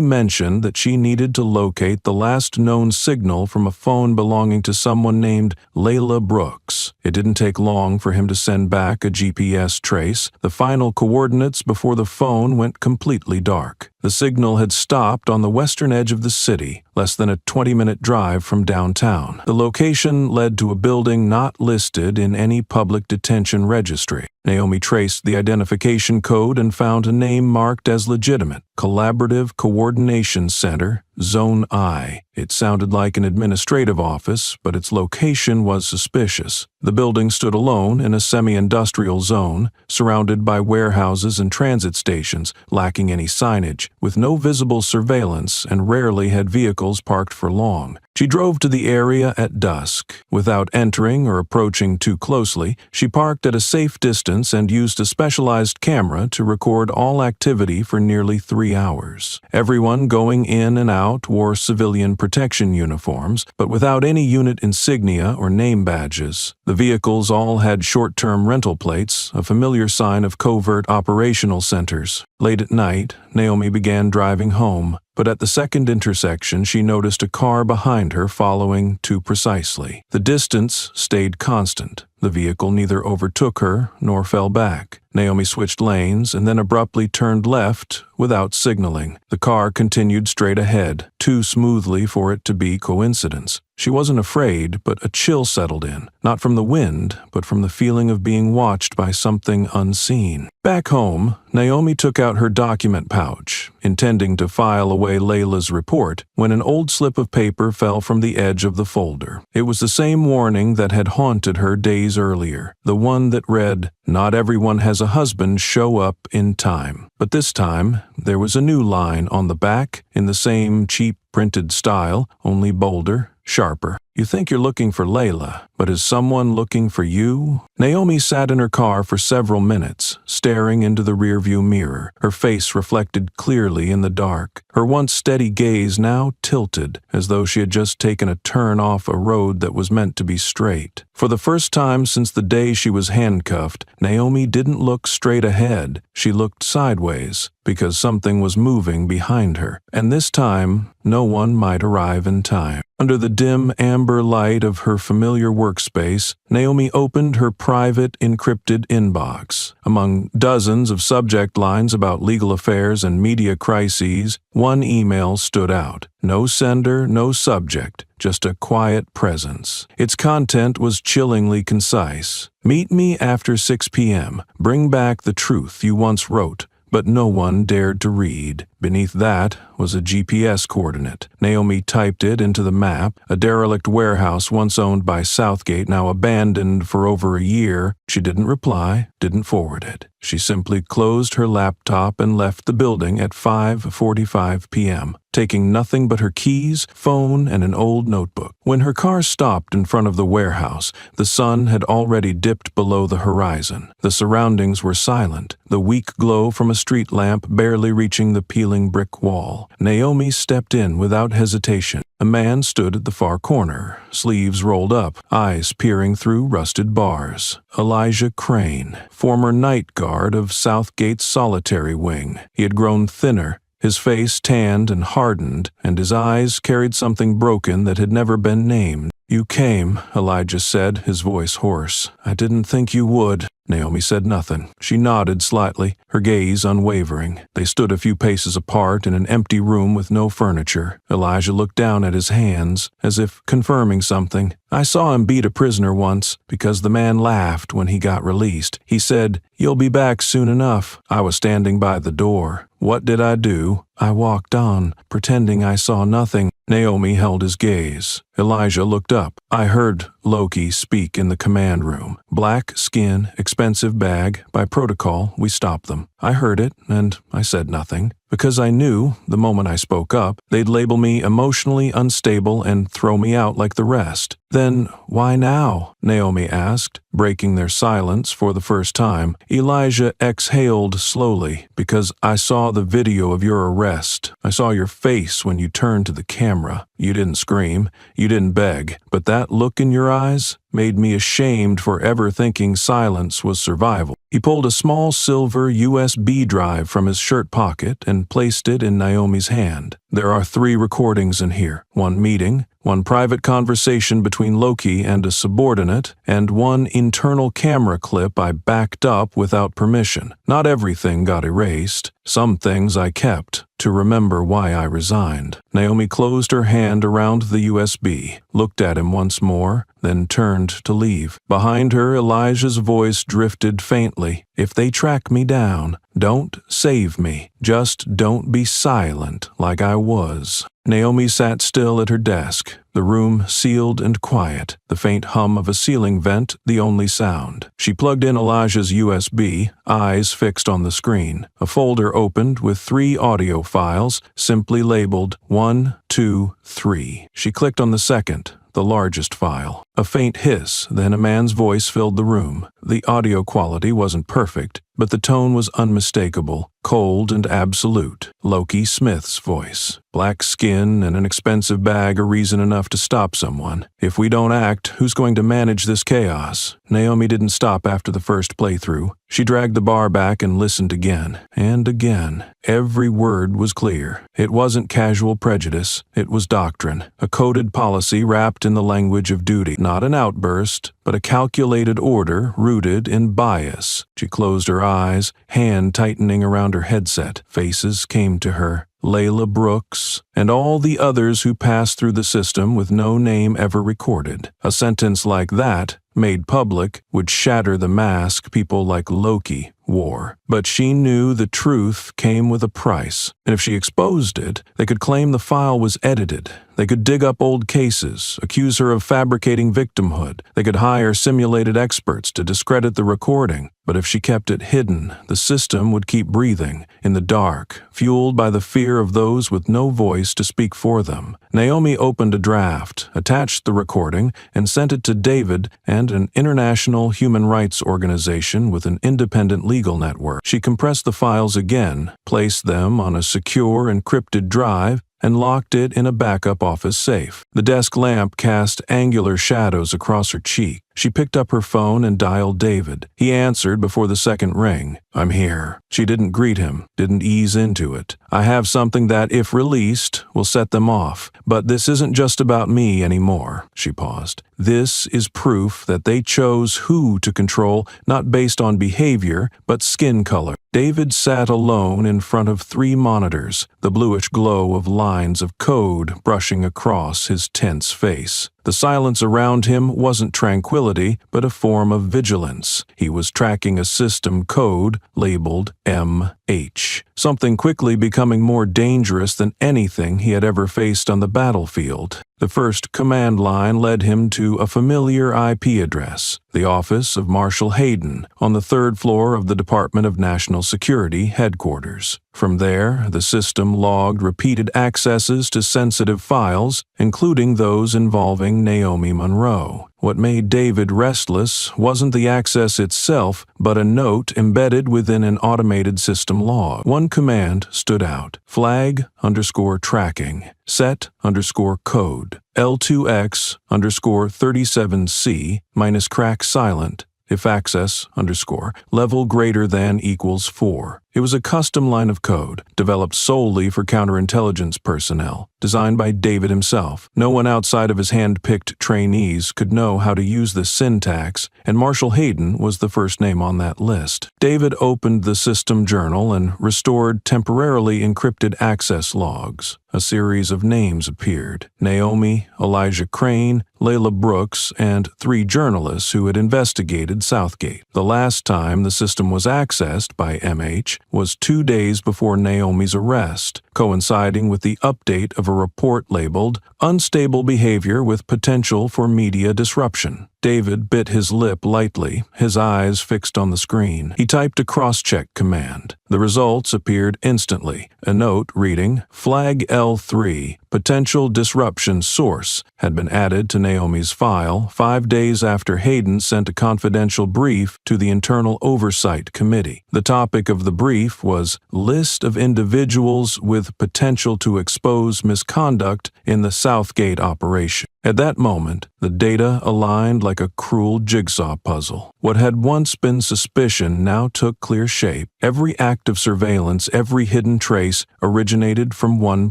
mentioned that she needed to locate the last known signal from a phone belonging to someone named Layla Brooks. It didn't take long for him to send back a GPS trace, the final coordinates before the phone went completely dark. The signal had stopped on the western edge of the city, less than a 20-minute drive from downtown. The location led to a building not listed in any public detention registry. Naomi traced the identification code and found a name marked as legitimate: Collaborative Coordination Center, Zone I. It sounded like an administrative office, but its location was suspicious. The building stood alone in a semi-industrial zone, surrounded by warehouses and transit stations, lacking any signage, with no visible surveillance, and rarely had vehicles parked for long. She drove to the area at dusk. Without entering or approaching too closely, she parked at a safe distance and used a specialized camera to record all activity for nearly 3 hours. Everyone going in and out wore civilian protection uniforms, but without any unit insignia or name badges. The vehicles all had short-term rental plates, a familiar sign of covert operational centers. Late at night, Naomi began driving home, but at the second intersection she noticed a car behind her following too precisely. The distance stayed constant. The vehicle neither overtook her nor fell back. Naomi switched lanes and then abruptly turned left without signaling. The car continued straight ahead, too smoothly for it to be coincidence. She wasn't afraid, but a chill settled in, not from the wind, but from the feeling of being watched by something unseen. Back home, Naomi took out her document pouch, intending to file away Layla's report, when an old slip of paper fell from the edge of the folder. It was the same warning that had haunted her days earlier, the one that read, "Not everyone has a husband show up in time." But this time, there was a new line on the back, in the same cheap printed style, only bolder, sharper. "You think you're looking for Layla, but is someone looking for you?" Naomi sat in her car for several minutes, staring into the rearview mirror, her face reflected clearly in the dark, her once steady gaze now tilted, as though she had just taken a turn off a road that was meant to be straight. For the first time since the day she was handcuffed, Naomi didn't look straight ahead, she looked sideways, because something was moving behind her, and this time, no one might arrive in time. Under the dim amber light of her familiar workspace, Naomi opened her private, encrypted inbox. Among dozens of subject lines about legal affairs and media crises, one email stood out. No sender, no subject, just a quiet presence. Its content was chillingly concise. "Meet me after 6 p.m. Bring back the truth you once wrote, but no one dared to read." Beneath that was a GPS coordinate. Naomi typed it into the map, a derelict warehouse once owned by Southgate, now abandoned for over a year. She didn't reply, didn't forward it. She simply closed her laptop and left the building at 5:45 p.m., taking nothing but her keys, phone, and an old notebook. When her car stopped in front of the warehouse, the sun had already dipped below the horizon. The surroundings were silent, the weak glow from a street lamp barely reaching the peeling brick wall. Naomi stepped in without hesitation. A man stood at the far corner, sleeves rolled up, eyes peering through rusted bars. Elijah Crane, former night guard of Southgate's solitary wing. He had grown thinner, his face tanned and hardened, and his eyes carried something broken that had never been named. "You came," Elijah said, his voice hoarse. "I didn't think you would." Naomi said nothing. She nodded slightly, her gaze unwavering. They stood a few paces apart in an empty room with no furniture. Elijah looked down at his hands, as if confirming something. "I saw him beat a prisoner once, because the man laughed when he got released. He said, 'You'll be back soon enough.' I was standing by the door. What did I do? I walked on, pretending I saw nothing." Naomi held his gaze. Elijah looked up. "I heard Loki speak in the command room. Black skin, expensive bag. By protocol, we stopped them. I heard it, and I said nothing. Because I knew, the moment I spoke up, they'd label me emotionally unstable and throw me out like the rest." "Then why now?" Naomi asked, breaking their silence for the first time. Elijah exhaled slowly. "Because I saw the video of your arrest. I saw your face when you turned to the camera. You didn't scream, you didn't beg, but that look in your eyes made me ashamed for ever thinking silence was survival." He pulled a small silver USB drive from his shirt pocket and placed it in Naomi's hand. "There are 3 recordings in here. 1 meeting, 1 private conversation between Loki and a subordinate, and 1 internal camera clip I backed up without permission. Not everything got erased. Some things I kept, to remember why I resigned." Naomi closed her hand around the USB, looked at him once more, then turned to leave. Behind her, Elijah's voice drifted faintly. "If they track me down, don't save me. Just don't be silent like I was." Naomi sat still at her desk, the room sealed and quiet, the faint hum of a ceiling vent the only sound. She plugged in Elijah's USB, eyes fixed on the screen. A folder opened with 3 audio files, simply labeled 1, 2, 3. She clicked on the second, the largest file. A faint hiss, then a man's voice filled the room. The audio quality wasn't perfect, but the tone was unmistakable, cold and absolute. Loki Smith's voice. "Black skin and an expensive bag are reason enough to stop someone. If we don't act, who's going to manage this chaos?" Naomi didn't stop after the first playthrough. She dragged the bar back and listened again, and again. Every word was clear. It wasn't casual prejudice, it was doctrine, a coded policy wrapped in the language of duty. Not an outburst, but a calculated order rooted in bias. She closed her eyes, hand tightening around her headset. Faces came to her. Layla Brooks, and all the others who passed through the system with no name ever recorded. A sentence like that, made public, would shatter the mask people like Loki wore. But she knew the truth came with a price, and if she exposed it, they could claim the file was edited. They could dig up old cases, accuse her of fabricating victimhood. They could hire simulated experts to discredit the recording. But if she kept it hidden, the system would keep breathing, in the dark, fueled by the fear of those with no voice to speak for them. Naomi opened a draft, attached the recording, and sent it to David and an international human rights organization with an independent legal network. She compressed the files again, placed them on a secure encrypted drive, and locked it in a backup office safe. The desk lamp cast angular shadows across her cheek. She picked up her phone and dialed David. He answered before the second ring. "I'm here." She didn't greet him, didn't ease into it. "I have something that, if released, will set them off. But this isn't just about me anymore." She paused. "This is proof that they chose who to control, not based on behavior, but skin color." David sat alone in front of 3 monitors, the bluish glow of lines of code brushing across his tense face. The silence around him wasn't tranquility, but a form of vigilance. He was tracking a system code labeled MH, something quickly becoming more dangerous than anything he had ever faced on the battlefield. The first command line led him to a familiar IP address, the office of Marshal Hayden, on the 3rd floor of the Department of National Security headquarters. From there, the system logged repeated accesses to sensitive files, including those involving Naomi Monroe. What made David restless wasn't the access itself, but a note embedded within an automated system log. One command stood out: flag_tracking, set_code, L2X_37C -crack silent. If access_level greater than equals 4. It was a custom line of code, developed solely for counterintelligence personnel, designed by David himself. No one outside of his hand-picked trainees could know how to use this syntax, and Marshall Hayden was the first name on that list. David opened the system journal and restored temporarily encrypted access logs. A series of names appeared: Naomi, Elijah Crane, Layla Brooks, and 3 journalists who had investigated Southgate. The last time the system was accessed by MH was 2 days before Naomi's arrest, coinciding with the update of a report labeled "Unstable Behavior with Potential for Media Disruption." David bit his lip lightly, his eyes fixed on the screen. He typed a cross-check command. The results appeared instantly. A note reading, "Flag L3, Potential Disruption Source," had been added to Naomi's file 5 days after Hayden sent a confidential brief to the Internal Oversight Committee. The topic of the brief was "List of Individuals with Potential to Expose Misconduct in the Southgate Operation." At that moment, the data aligned like a cruel jigsaw puzzle. What had once been suspicion now took clear shape. Every act of surveillance, every hidden trace, originated from one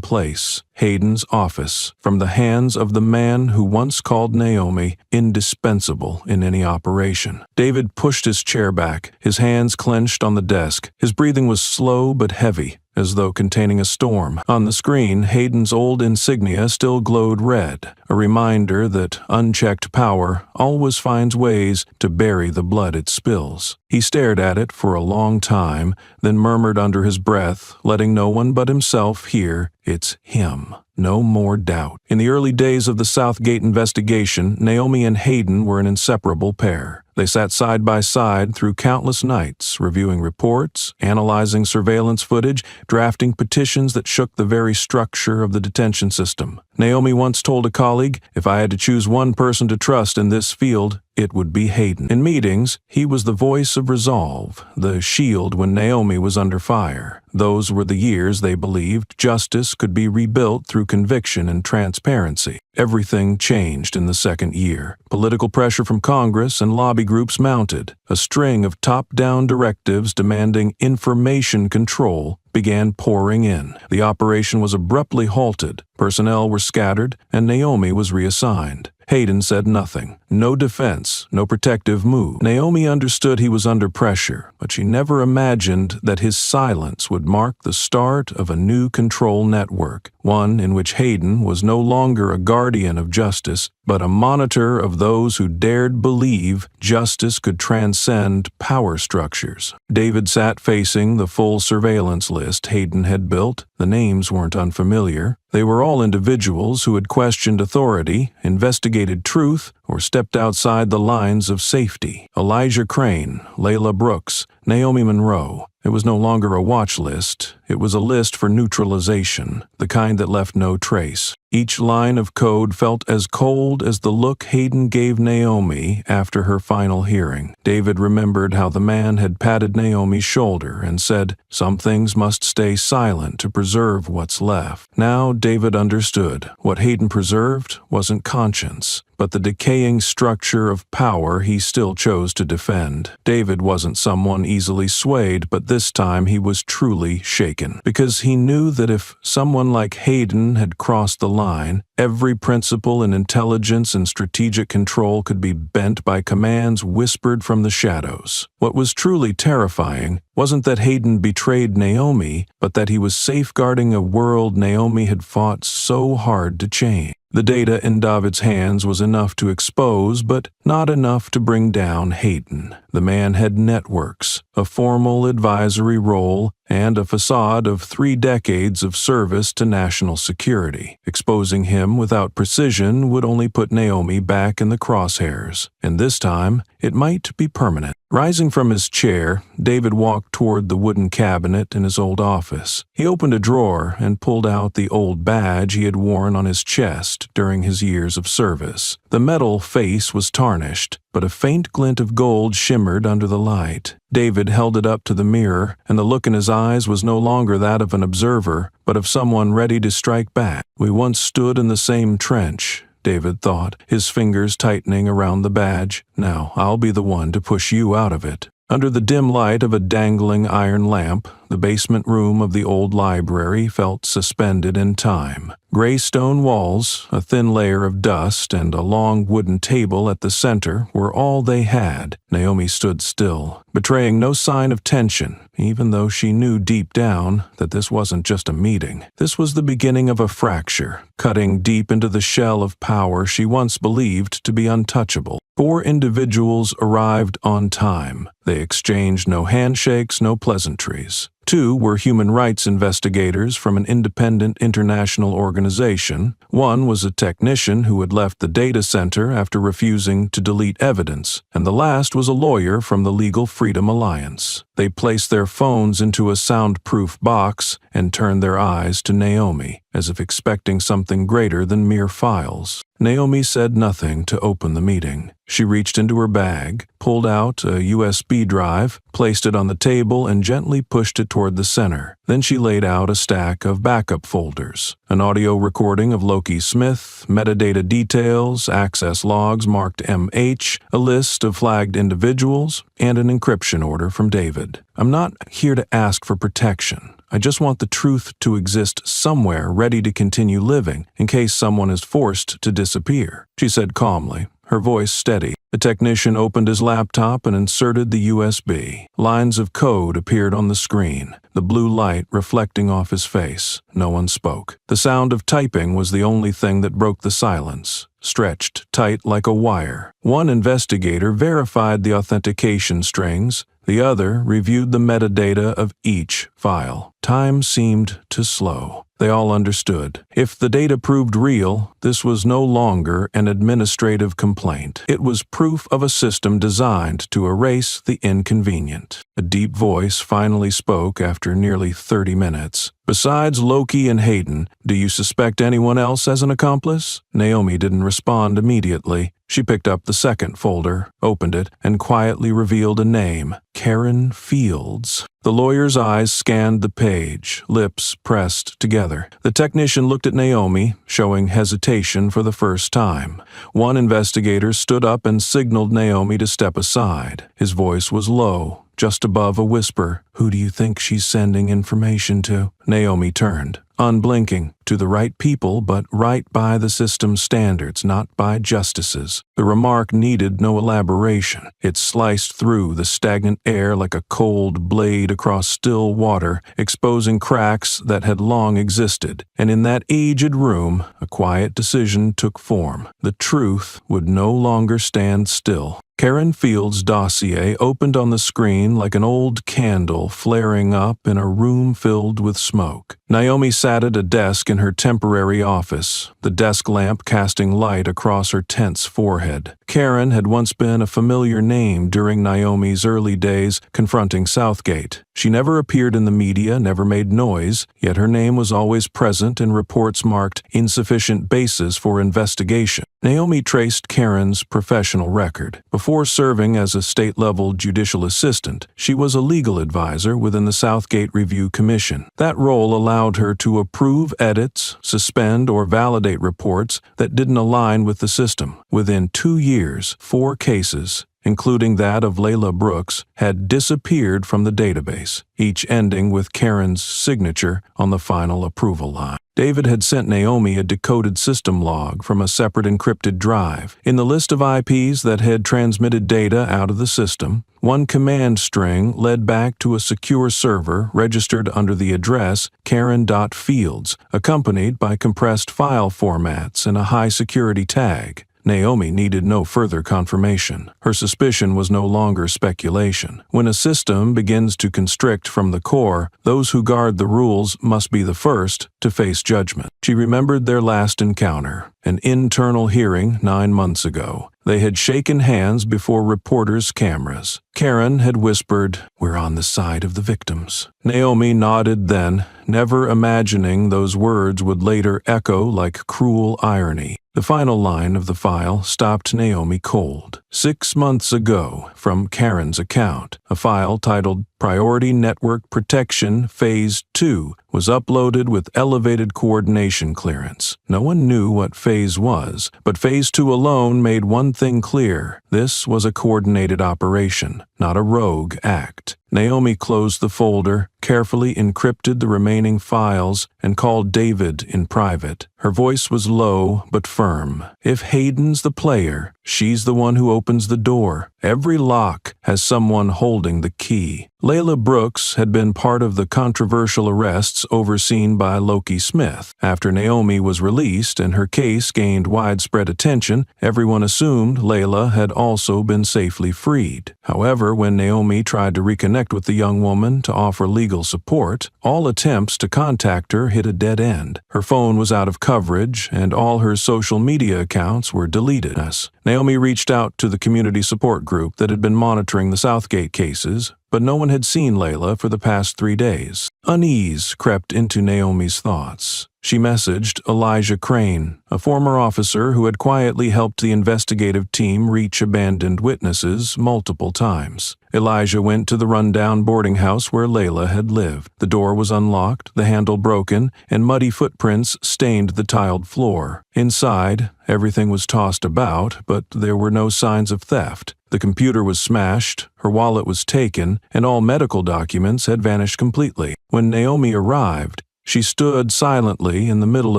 place: Hayden's office, from the hands of the man who once called Naomi indispensable in any operation. David pushed his chair back, his hands clenched on the desk. His breathing was slow but heavy, as though containing a storm. On the screen, Hayden's old insignia still glowed red, a reminder that unchecked power always finds ways to bury the blood it spills. He stared at it for a long time, then murmured under his breath, letting no one but himself hear, "It's him." No more doubt. In the early days of the Southgate investigation, Naomi and Hayden were an inseparable pair. They sat side by side through countless nights, reviewing reports, analyzing surveillance footage, drafting petitions that shook the very structure of the detention system. Naomi once told a colleague, "If I had to choose one person to trust in this field, it would be Hayden." In meetings, he was the voice of resolve, the shield when Naomi was under fire. Those were the years they believed justice could be rebuilt through conviction and transparency. Everything changed in the second year. Political pressure from Congress and lobby groups mounted. A string of top-down directives demanding information control began pouring in. The operation was abruptly halted, personnel were scattered, and Naomi was reassigned. Hayden said nothing. No defense, no protective move. Naomi understood he was under pressure, but she never imagined that his silence would mark the start of a new control network, one in which Hayden was no longer a guardian of justice, but a monitor of those who dared believe justice could transcend power structures. David sat facing the full surveillance list Hayden had built. The names weren't unfamiliar. They were all individuals who had questioned authority, investigated truth, or stepped outside the lines of safety. Elijah Crane, Layla Brooks, Naomi Monroe. It was no longer a watch list. It was a list for neutralization, the kind that left no trace. Each line of code felt as cold as the look Hayden gave Naomi after her final hearing. David remembered how the man had patted Naomi's shoulder and said, "Some things must stay silent to preserve what's left." Now David understood. What Hayden preserved wasn't conscience, but the decaying structure of power he still chose to defend. David wasn't someone easily swayed, but this time he was truly shaken, because he knew that if someone like Hayden had crossed the line, every principle in intelligence and strategic control could be bent by commands whispered from the shadows. What was truly terrifying wasn't that Hayden betrayed Naomi, but that he was safeguarding a world Naomi had fought so hard to change. The data in David's hands was enough to expose, but not enough to bring down Hayden. The man had networks, a formal advisory role, and a facade of 3 decades of service to national security. Exposing him without precision would only put Naomi back in the crosshairs, and this time it might be permanent. Rising from his chair, David walked toward the wooden cabinet in his old office. He opened a drawer and pulled out the old badge he had worn on his chest during his years of service. The metal face was tarnished, but a faint glint of gold shimmered under the light. David held it up to the mirror, and the look in his eyes was no longer that of an observer, but of someone ready to strike back. "We once stood in the same trench," David thought, his fingers tightening around the badge. "Now I'll be the one to push you out of it." Under the dim light of a dangling iron lamp, The basement room of the old library felt suspended in time. Gray stone walls, a thin layer of dust, and a long wooden table at the center were all they had. Naomi stood still, betraying no sign of tension, even though she knew deep down that this wasn't just a meeting. This was the beginning of a fracture, cutting deep into the shell of power she once believed to be untouchable. 4 individuals arrived on time. They exchanged no handshakes, no pleasantries. 2 were human rights investigators from an independent international organization. 1 was a technician who had left the data center after refusing to delete evidence, and the last was a lawyer from the Legal Freedom Alliance. They placed their phones into a soundproof box and turned their eyes to Naomi, as if expecting something greater than mere files. Naomi said nothing to open the meeting. She reached into her bag, pulled out a USB drive, placed it on the table, and gently pushed it toward the center. Then she laid out a stack of backup folders. An audio recording of Loki Smith, metadata details, access logs marked MH, a list of flagged individuals, and an encryption order from David. "I'm not here to ask for protection. I just want the truth to exist somewhere ready to continue living in case someone is forced to disappear," she said calmly, her voice steady. The technician opened his laptop and inserted the USB. Lines of code appeared on the screen, the blue light reflecting off his face. No one spoke. The sound of typing was the only thing that broke the silence, stretched tight like a wire. One investigator verified the authentication strings. The other reviewed the metadata of each file. Time seemed to slow. They all understood. If the data proved real, this was no longer an administrative complaint. It was proof of a system designed to erase the inconvenient. A deep voice finally spoke after nearly 30 minutes. "Besides Loki and Hayden, do you suspect anyone else as an accomplice?" Naomi didn't respond immediately. She picked up the second folder, opened it, and quietly revealed a name: Karen Fields. The lawyer's eyes scanned the page, lips pressed together. The technician looked at Naomi, showing hesitation for the first time. One investigator stood up and signaled Naomi to step aside. His voice was low, just above a whisper. "Who do you think she's sending information to?" Naomi turned, unblinking, to the right people, but right by the system's standards, not by justices. The remark needed no elaboration. It sliced through the stagnant air like a cold blade across still water, exposing cracks that had long existed. And in that aged room, a quiet decision took form. The truth would no longer stand still. Karen Fields' dossier opened on the screen like an old candle flaring up in a room filled with smoke. Naomi sat at a desk in her temporary office, the desk lamp casting light across her tense forehead. Karen had once been a familiar name during Naomi's early days confronting Southgate. She never appeared in the media, never made noise, yet her name was always present in reports marked insufficient basis for investigation. Naomi traced Karen's professional record. Before serving as a state-level judicial assistant, she was a legal advisor within the Southgate Review Commission. That role allowed her to approve edits, suspend or validate reports that didn't align with the system. Within 2 years, 4 cases, including that of Layla Brooks, had disappeared from the database, each ending with Karen's signature on the final approval line. David had sent Naomi a decoded system log from a separate encrypted drive. In the list of IPs that had transmitted data out of the system, one command string led back to a secure server registered under the address Karen.Fields, accompanied by compressed file formats and a high-security tag. Naomi needed no further confirmation. Her suspicion was no longer speculation. When a system begins to constrict from the core, those who guard the rules must be the first to face judgment. She remembered their last encounter, an internal hearing 9 months ago. They had shaken hands before reporters' cameras. Karen had whispered, "We're on the side of the victims." Naomi nodded then, never imagining those words would later echo like cruel irony. The final line of the file stopped Naomi cold. 6 months ago, from Karen's account, a file titled Priority Network Protection Phase 2 was uploaded with elevated coordination clearance. No one knew what Phase was, but Phase 2 alone made one thing clear. This was a coordinated operation, not a rogue act. Naomi closed the folder, carefully encrypted the remaining files, and called David in private. Her voice was low but firm. If Hayden's the player, she's the one who opens the door. Every lock has someone holding the key. Layla Brooks had been part of the controversial arrests overseen by Loki Smith. After Naomi was released and her case gained widespread attention, everyone assumed Layla had also been safely freed. However, when Naomi tried to reconnect with the young woman to offer legal support, all attempts to contact her hit a dead end. Her phone was out of coverage, and all her social media accounts were deleted. Naomi reached out to the community support group that had been monitoring the Southgate cases, but no one had seen Layla for the past 3 days. Unease crept into Naomi's thoughts. She messaged Elijah Crane, a former officer who had quietly helped the investigative team reach abandoned witnesses multiple times. Elijah went to the rundown boarding house where Layla had lived. The door was unlocked, the handle broken, and muddy footprints stained the tiled floor. Inside, everything was tossed about, but there were no signs of theft. The computer was smashed, her wallet was taken, and all medical documents had vanished completely. When Naomi arrived, she stood silently in the middle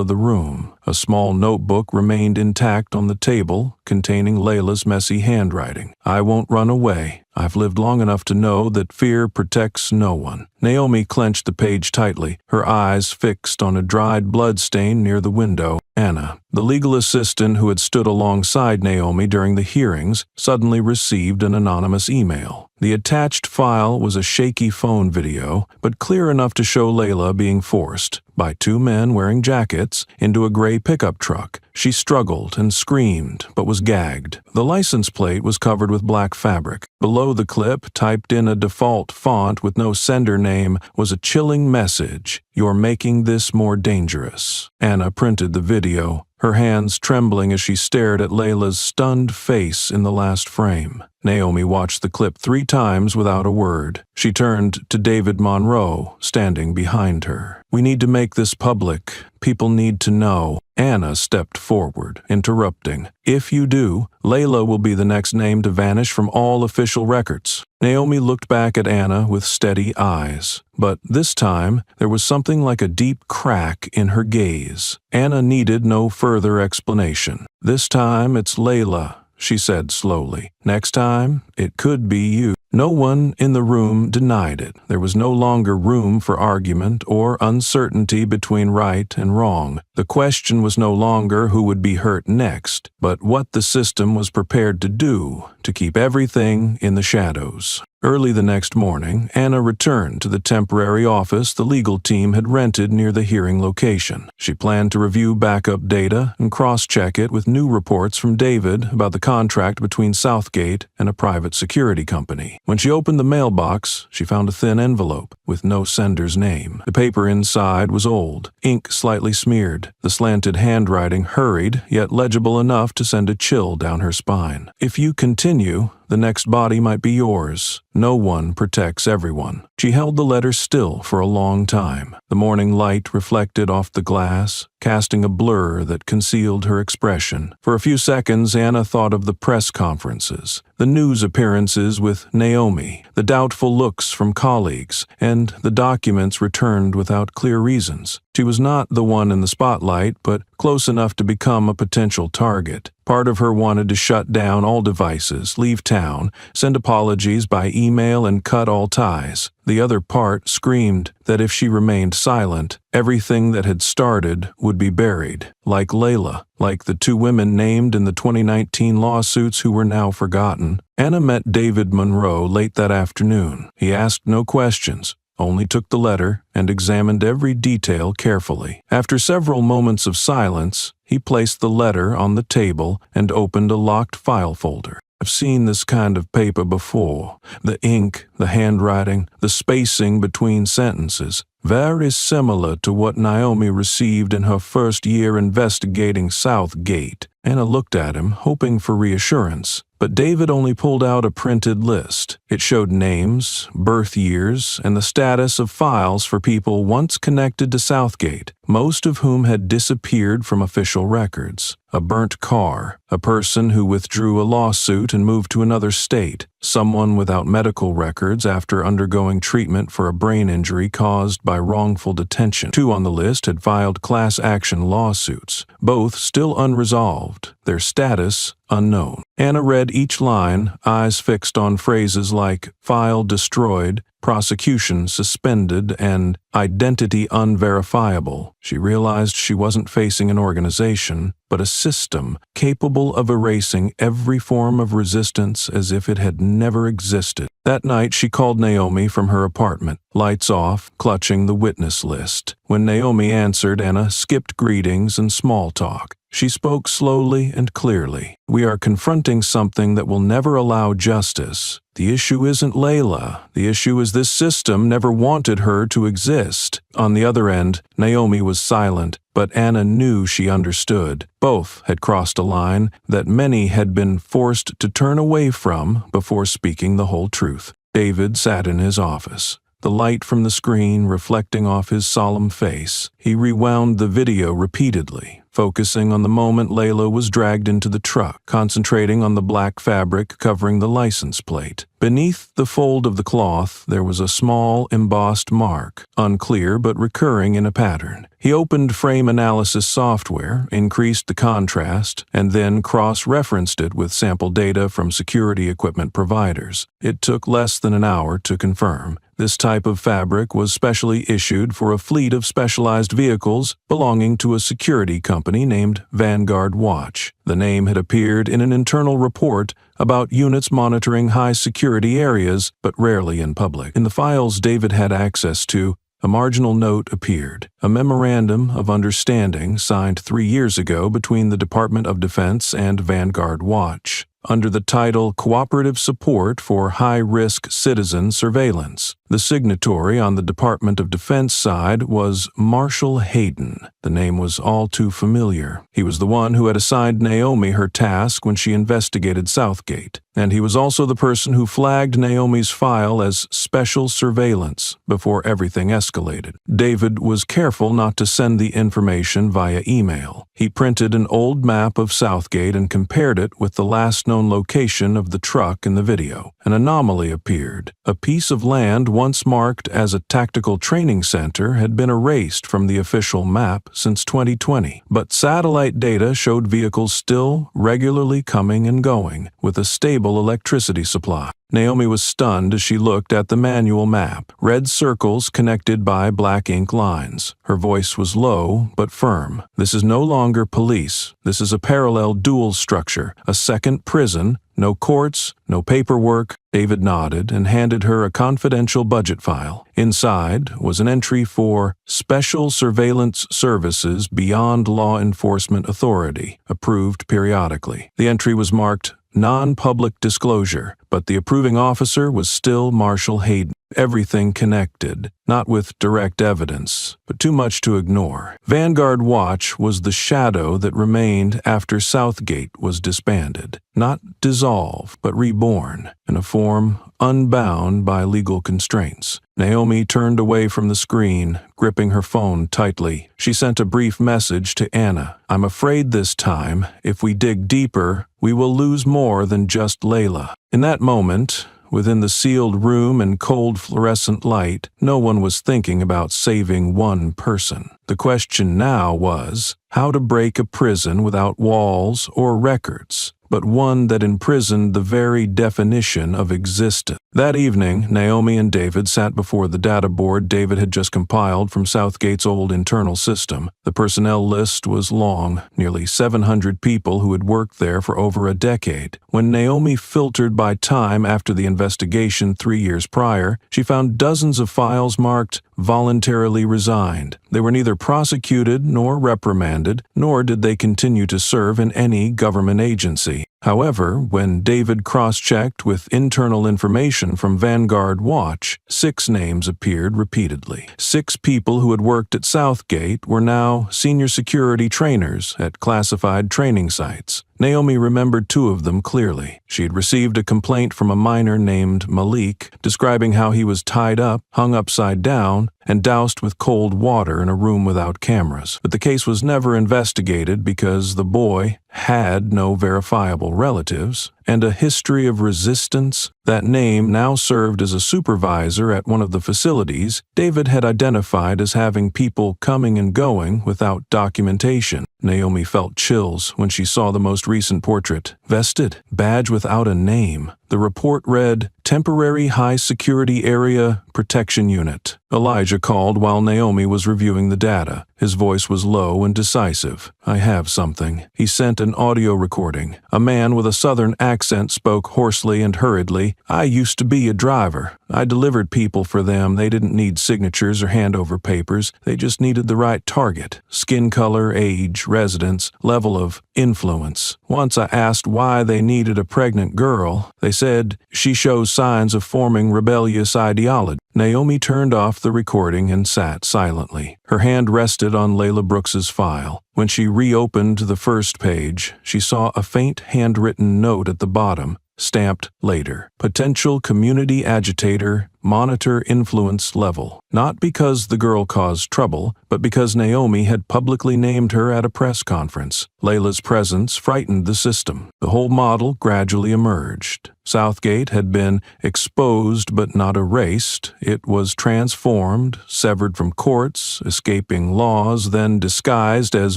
of the room. A small notebook remained intact on the table, containing Layla's messy handwriting. "I won't run away. I've lived long enough to know that fear protects no one." Naomi clenched the page tightly, her eyes fixed on a dried blood stain near the window. Anna, the legal assistant who had stood alongside Naomi during the hearings, suddenly received an anonymous email. The attached file was a shaky phone video, but clear enough to show Layla being forced, by 2 men wearing jackets, into a gray pickup truck. She struggled and screamed, but was gagged. The license plate was covered with black fabric. Below the clip, typed in a default font with no sender name, was a chilling message: "You're making this more dangerous." Anna printed the video, her hands trembling as she stared at Layla's stunned face in the last frame. Naomi watched the clip 3 times without a word. She turned to David Monroe, standing behind her. "We need to make this public. People need to know." Anna stepped forward, interrupting. "If you do, Layla will be the next name to vanish from all official records." Naomi looked back at Anna with steady eyes, but this time there was something like a deep crack in her gaze. Anna needed no further explanation. "This time it's Layla," she said slowly. "Next time, it could be you." No one in the room denied it. There was no longer room for argument or uncertainty between right and wrong. The question was no longer who would be hurt next, but what the system was prepared to do to keep everything in the shadows. Early the next morning, Anna returned to the temporary office the legal team had rented near the hearing location. She planned to review backup data and cross-check it with new reports from David about the contract between Southgate and a private security company. When she opened the mailbox, she found a thin envelope with no sender's name. The paper inside was old, ink slightly smeared. The slanted handwriting hurried, yet legible enough to send a chill down her spine. "If you continue, the next body might be yours. No one protects everyone." She held the letter still for a long time. The morning light reflected off the glass, casting a blur that concealed her expression. For a few seconds, Anna thought of the press conferences, the news appearances with Naomi, the doubtful looks from colleagues, and the documents returned without clear reasons. She was not the one in the spotlight, but close enough to become a potential target. Part of her wanted to shut down all devices, leave town, send apologies by email, and cut all ties. The other part screamed that if she remained silent, everything that had started would be buried. Like Layla, like the 2 women named in the 2019 lawsuits who were now forgotten. Anna met David Monroe late that afternoon. He asked no questions, only took the letter and examined every detail carefully. After several moments of silence, he placed the letter on the table and opened a locked file folder. "I've seen this kind of paper before. The ink, the handwriting, the spacing between sentences. Very similar to what Naomi received in her first year investigating Southgate. Anna looked at him, hoping for reassurance, but David only pulled out a printed list. It showed names, birth years, and the status of files for people once connected to Southgate, most of whom had disappeared from official records. A burnt car, a person who withdrew a lawsuit and moved to another state, someone without medical records after undergoing treatment for a brain injury caused by wrongful detention. 2 on the list had filed class action lawsuits, both still unresolved, their status unknown. Anna read each line, eyes fixed on phrases like file destroyed, prosecution suspended, and identity unverifiable. She realized she wasn't facing an organization, but a system capable of erasing every form of resistance as if it had never existed. That night, she called Naomi from her apartment, lights off, clutching the witness list. When Naomi answered, Anna skipped greetings and small talk. She spoke slowly and clearly. We are confronting something that will never allow justice. The issue isn't Layla. The issue is this system never wanted her to exist. On the other end, Naomi was silent, but Anna knew she understood. Both had crossed a line that many had been forced to turn away from before speaking the whole truth. David sat in his office, the light from the screen reflecting off his solemn face. He rewound the video repeatedly, focusing on the moment Layla was dragged into the truck, concentrating on the black fabric covering the license plate. Beneath the fold of the cloth, there was a small, embossed mark, unclear but recurring in a pattern. He opened frame analysis software, increased the contrast, and then cross-referenced it with sample data from security equipment providers. It took less than an hour to confirm. This type of fabric was specially issued for a fleet of specialized vehicles belonging to a security company named Vanguard Watch. The name had appeared in an internal report about units monitoring high-security areas, but rarely in public. In the files David had access to, a marginal note appeared, a memorandum of understanding signed 3 years ago between the Department of Defense and Vanguard Watch, under the title Cooperative Support for High-Risk Citizen Surveillance. The signatory on the Department of Defense side was Marshall Hayden. The name was all too familiar. He was the one who had assigned Naomi her task when she investigated Southgate, and he was also the person who flagged Naomi's file as special surveillance before everything escalated. David was careful not to send the information via email. He printed an old map of Southgate and compared it with the last known location of the truck in the video. An anomaly appeared. A piece of land once marked as a tactical training center had been erased from the official map since 2020, but satellite data showed vehicles still regularly coming and going, with a stable electricity supply. Naomi was stunned as she looked at the manual map, red circles connected by black ink lines. Her voice was low but firm. This is no longer police. This is a parallel dual structure, a second prison. No courts, no paperwork. David nodded and handed her a confidential budget file. Inside was an entry for Special Surveillance Services Beyond Law Enforcement Authority, approved periodically. The entry was marked non-public disclosure, but the approving officer was still Marshall Hayden. Everything connected, not with direct evidence, but too much to ignore. Vanguard Watch was the shadow that remained after Southgate was disbanded. Not dissolved, but reborn, in a form unbound by legal constraints. Naomi turned away from the screen, gripping her phone tightly. She sent a brief message to Anna. I'm afraid this time, if we dig deeper, we will lose more than just Layla. In that moment, within the sealed room and cold fluorescent light, no one was thinking about saving one person. The question now was how to break a prison without walls or records, but one that imprisoned the very definition of existence. That evening, Naomi and David sat before the data board David had just compiled from Southgate's old internal system. The personnel list was long, nearly 700 people who had worked there for over a decade. When Naomi filtered by time after the investigation 3 years prior, she found dozens of files marked voluntarily resigned. They were neither prosecuted nor reprimanded, nor did they continue to serve in any government agency. However, when David cross-checked with internal information from Vanguard Watch, 6 names appeared repeatedly. 6 people who had worked at Southgate were now senior security trainers at classified training sites. Naomi remembered 2 of them clearly. She had received a complaint from a miner named Malik, describing how he was tied up, hung upside down, and doused with cold water in a room without cameras. But the case was never investigated because the boy had no verifiable relatives and a history of resistance. That name now served as a supervisor at one of the facilities David had identified as having people coming and going without documentation. Naomi felt chills when she saw the most recent portrait. Vested, badge without a name. The report read, Temporary High Security Area Protection Unit. Elijah called while Naomi was reviewing the data. His voice was low and decisive. I have something. He sent an audio recording. A man with a southern accent spoke hoarsely and hurriedly. I used to be a driver. I delivered people for them. They didn't need signatures or handover papers. They just needed the right target. Skin color, age, residence, level of influence. Once I asked why they needed a pregnant girl. They said she shows signs of forming rebellious ideology. Naomi turned off the recording and sat silently. Her hand rested on Layla Brooks's file. When she reopened the first page, she saw a faint handwritten note at the bottom, stamped later. Potential community agitator, monitor influence level. Not because the girl caused trouble, but because Naomi had publicly named her at a press conference. Layla's presence frightened the system. The whole model gradually emerged. Southgate had been exposed but not erased. It was transformed, severed from courts, escaping laws, then disguised as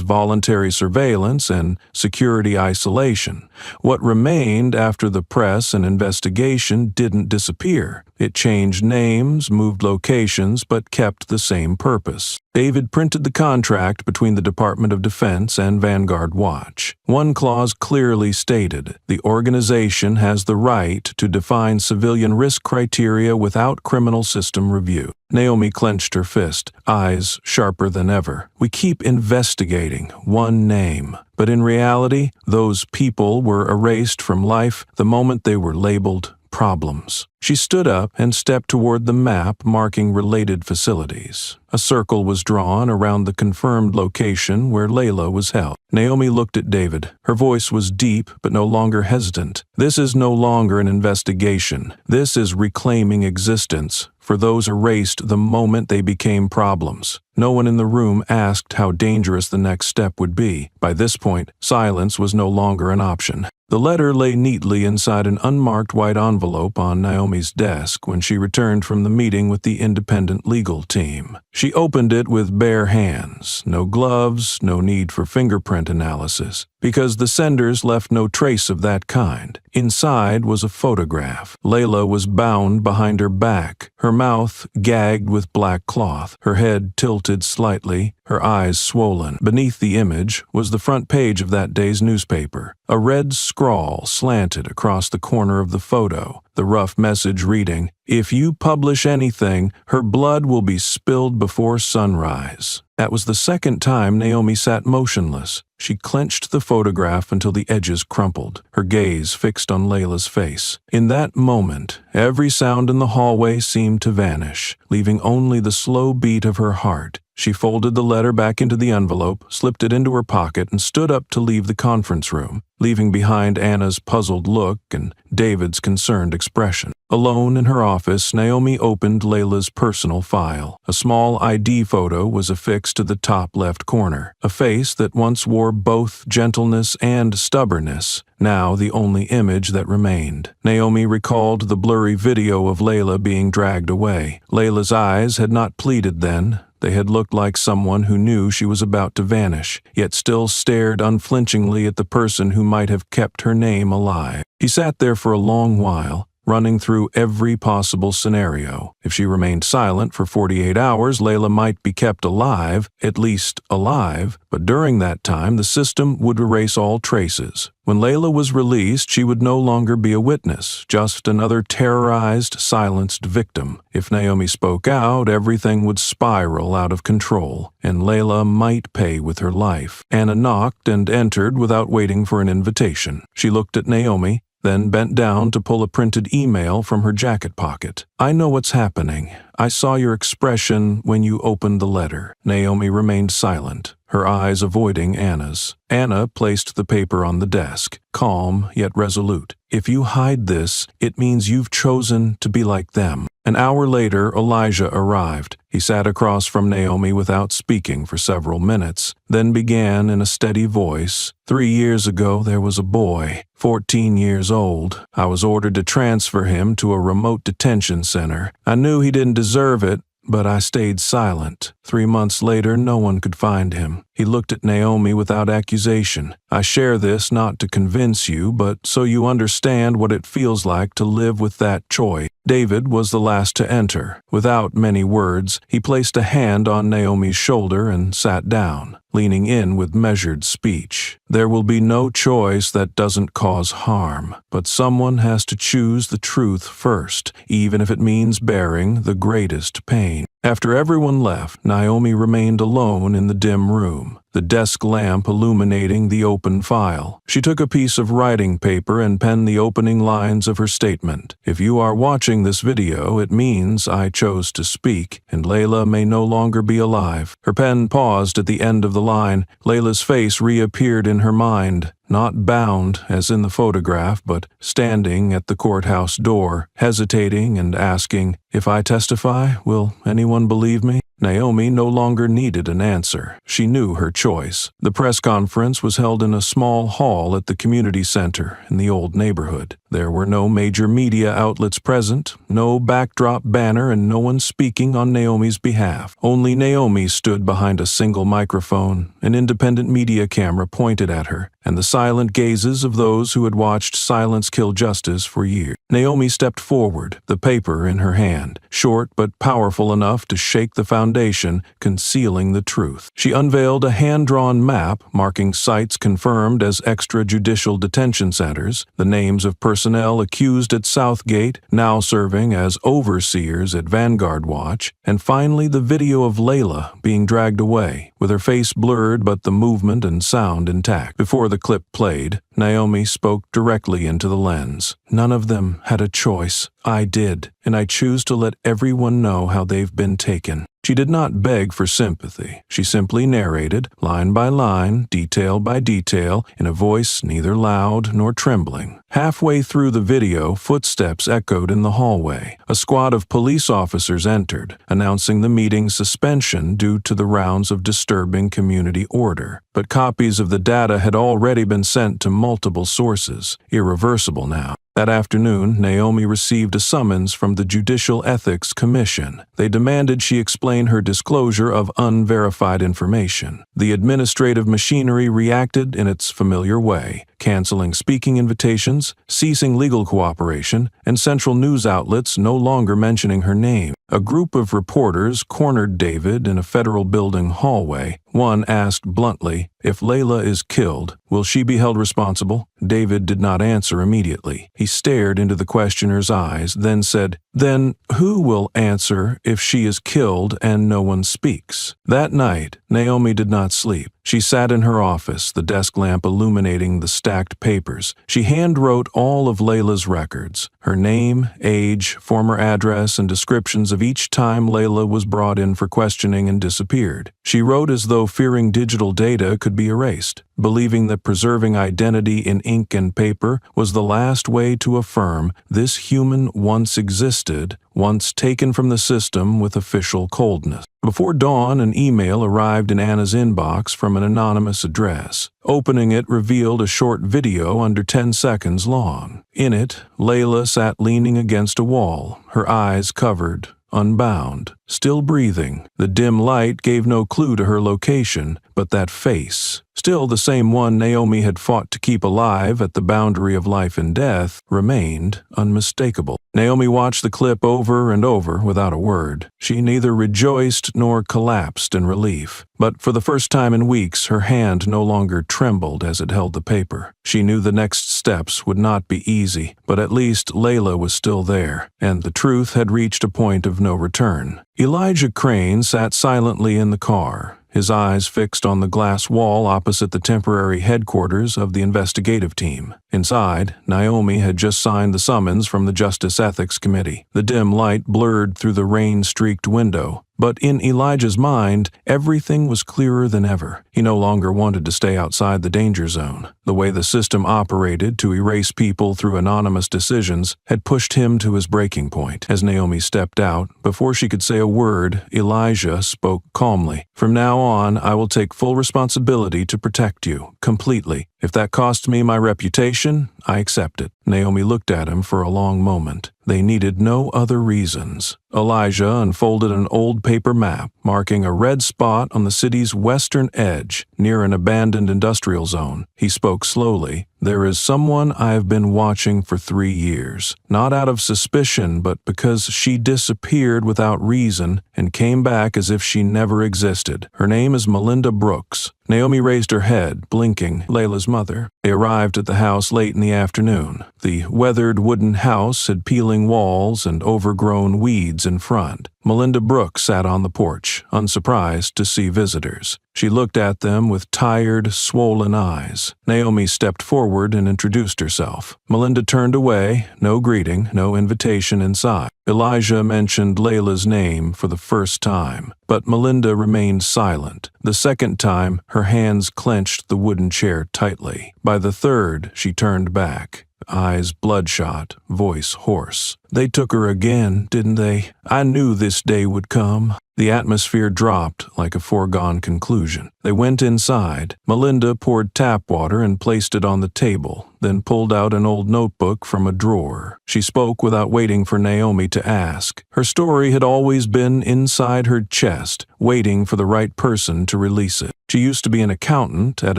voluntary surveillance and security isolation. What remained after the press and investigation didn't disappear. It changed names, moved locations, but kept the same purpose. David printed the contract between the Department of Defense and Vanguard Watch. One clause clearly stated, the organization has the right to define civilian risk criteria without criminal system review. Naomi clenched her fist, eyes sharper than ever. We keep investigating one name, but in reality, those people were erased from life the moment they were labeled problems. She stood up and stepped toward the map marking related facilities. A circle was drawn around the confirmed location where Layla was held. Naomi looked at David. Her voice was deep but no longer hesitant. This is no longer an investigation. This is reclaiming existence for those erased the moment they became problems. No one in the room asked how dangerous the next step would be. By this point, silence was no longer an option. The letter lay neatly inside an unmarked white envelope on Naomi's desk when she returned from the meeting with the independent legal team. She opened it with bare hands, no gloves, no need for fingerprint analysis, because the senders left no trace of that kind. Inside was a photograph. Layla was bound behind her back, her mouth gagged with black cloth, her head tilted slightly, her eyes swollen. Beneath the image was the front page of that day's newspaper. A red scrawl slanted across the corner of the photo, the rough message reading, "If you publish anything, her blood will be spilled before sunrise." That was the second time Naomi sat motionless. She clenched the photograph until the edges crumpled, her gaze fixed on Layla's face. In that moment, every sound in the hallway seemed to vanish, leaving only the slow beat of her heart. She folded the letter back into the envelope, slipped it into her pocket, and stood up to leave the conference room, leaving behind Anna's puzzled look and David's concerned expression. Alone in her office, Naomi opened Layla's personal file. A small ID photo was affixed to the top left corner, a face that once wore both gentleness and stubbornness, now the only image that remained. Naomi recalled the blurry video of Layla being dragged away. Layla's eyes had not pleaded then. They had looked like someone who knew she was about to vanish, yet still stared unflinchingly at the person who might have kept her name alive. He sat there for a long while, running through every possible scenario. If she remained silent for 48 hours, Layla might be kept alive, at least alive, but during that time the system would erase all traces. When Layla was released, she would no longer be a witness, just another terrorized, silenced victim. If Naomi spoke out, everything would spiral out of control, and Layla might pay with her life. Anna knocked and entered without waiting for an invitation. She looked at Naomi, then bent down to pull a printed email from her jacket pocket. "I know what's happening. I saw your expression when you opened the letter." Naomi remained silent, her eyes avoiding Anna's. Anna placed the paper on the desk, calm yet resolute. "If you hide this, it means you've chosen to be like them." An hour later, Elijah arrived. He sat across from Naomi without speaking for several minutes, then began in a steady voice, 3 years ago there was a boy, 14 years old. I was ordered to transfer him to a remote detention center. I knew he didn't deserve it, but I stayed silent. 3 months later, no one could find him." He looked at Naomi without accusation. "I share this not to convince you, but so you understand what it feels like to live with that choice." David was the last to enter. Without many words, he placed a hand on Naomi's shoulder and sat down, leaning in with measured speech. "There will be no choice that doesn't cause harm, but someone has to choose the truth first, even if it means bearing the greatest pain." After everyone left, Naomi remained alone in the dim room, the desk lamp illuminating the open file. She took a piece of writing paper and penned the opening lines of her statement. "If you are watching this video, it means I chose to speak, and Layla may no longer be alive." Her pen paused at the end of the line. Layla's face reappeared in her mind, not bound as in the photograph, but standing at the courthouse door, hesitating and asking, "If I testify, will anyone believe me?" Naomi no longer needed an answer. She knew her choice. The press conference was held in a small hall at the community center in the old neighborhood. There were no major media outlets present, no backdrop banner, and no one speaking on Naomi's behalf. Only Naomi stood behind a single microphone, an independent media camera pointed at her, and the silent gazes of those who had watched silence kill justice for years. Naomi stepped forward, the paper in her hand, short but powerful enough to shake the foundation, concealing the truth. She unveiled a hand-drawn map marking sites confirmed as extrajudicial detention centers, the names of personnel accused at Southgate, now serving as overseers at Vanguard Watch, and finally the video of Layla being dragged away, with her face blurred but the movement and sound intact. Before the clip played, Naomi spoke directly into the lens. "None of them had a choice. I did, and I choose to let everyone know how they've been taken." She did not beg for sympathy. She simply narrated, line by line, detail by detail, in a voice neither loud nor trembling. Halfway through the video, footsteps echoed in the hallway. A squad of police officers entered, announcing the meeting's suspension due to the rounds of disturbing community order. But copies of the data had already been sent to multiple sources, irreversible now. That afternoon, Naomi received a summons from the Judicial Ethics Commission. They demanded she explain her disclosure of unverified information. The administrative machinery reacted in its familiar way, canceling speaking invitations, ceasing legal cooperation, and central news outlets no longer mentioning her name. A group of reporters cornered David in a federal building hallway. One asked bluntly, "If Layla is killed, will she be held responsible?" David did not answer immediately. He stared into the questioner's eyes, then said, "Then who will answer if she is killed and no one speaks?" That night, Naomi did not sleep. She sat in her office, the desk lamp illuminating the stacked papers. She hand-wrote all of Layla's records, her name, age, former address, and descriptions of each time Layla was brought in for questioning and disappeared. She wrote as though fearing digital data could be erased, believing that preserving identity in ink and paper was the last way to affirm this human once existed, once taken from the system with official coldness. Before dawn, an email arrived in Anna's inbox from an anonymous address. Opening it revealed a short video under 10 seconds long. In it, Layla sat leaning against a wall, her eyes covered, unbound, still breathing. The dim light gave no clue to her location, but that face, Still, the same one Naomi had fought to keep alive at the boundary of life and death remained unmistakable. Naomi watched the clip over and over without a word. She neither rejoiced nor collapsed in relief. But for the first time in weeks, her hand no longer trembled as it held the paper. She knew the next steps would not be easy, but at least Layla was still there, and the truth had reached a point of no return. Elijah Crane sat silently in the car, his eyes fixed on the glass wall opposite the temporary headquarters of the investigative team. Inside, Naomi had just signed the summons from the Justice Ethics Committee. The dim light blurred through the rain-streaked window. But in Elijah's mind, everything was clearer than ever. He no longer wanted to stay outside the danger zone. The way the system operated to erase people through anonymous decisions had pushed him to his breaking point. As Naomi stepped out, before she could say a word, Elijah spoke calmly. "From now on, I will take full responsibility to protect you, completely. If that costs me my reputation, I accept it." Naomi looked at him for a long moment. They needed no other reasons. Elijah unfolded an old paper map, marking a red spot on the city's western edge, near an abandoned industrial zone. He spoke slowly. "There is someone I have been watching for 3 years. Not out of suspicion, but because she disappeared without reason and came back as if she never existed. Her name is Melinda Brooks." Naomi raised her head, blinking. Layla's mother. They arrived at the house late in the afternoon. The weathered wooden house had peeling walls and overgrown weeds in front. Melinda Brooks sat on the porch, unsurprised to see visitors. She looked at them with tired, swollen eyes. Naomi stepped forward and introduced herself. Melinda turned away, no greeting, no invitation inside. Elijah mentioned Layla's name for the first time, but Melinda remained silent. The second time, her hands clenched the wooden chair tightly. By the third, she turned back. Eyes bloodshot, voice hoarse. "They took her again, didn't they? I knew this day would come." The atmosphere dropped like a foregone conclusion. They went inside. Melinda poured tap water and placed it on the table, then pulled out an old notebook from a drawer. She spoke without waiting for Naomi to ask. Her story had always been inside her chest, waiting for the right person to release it. She used to be an accountant at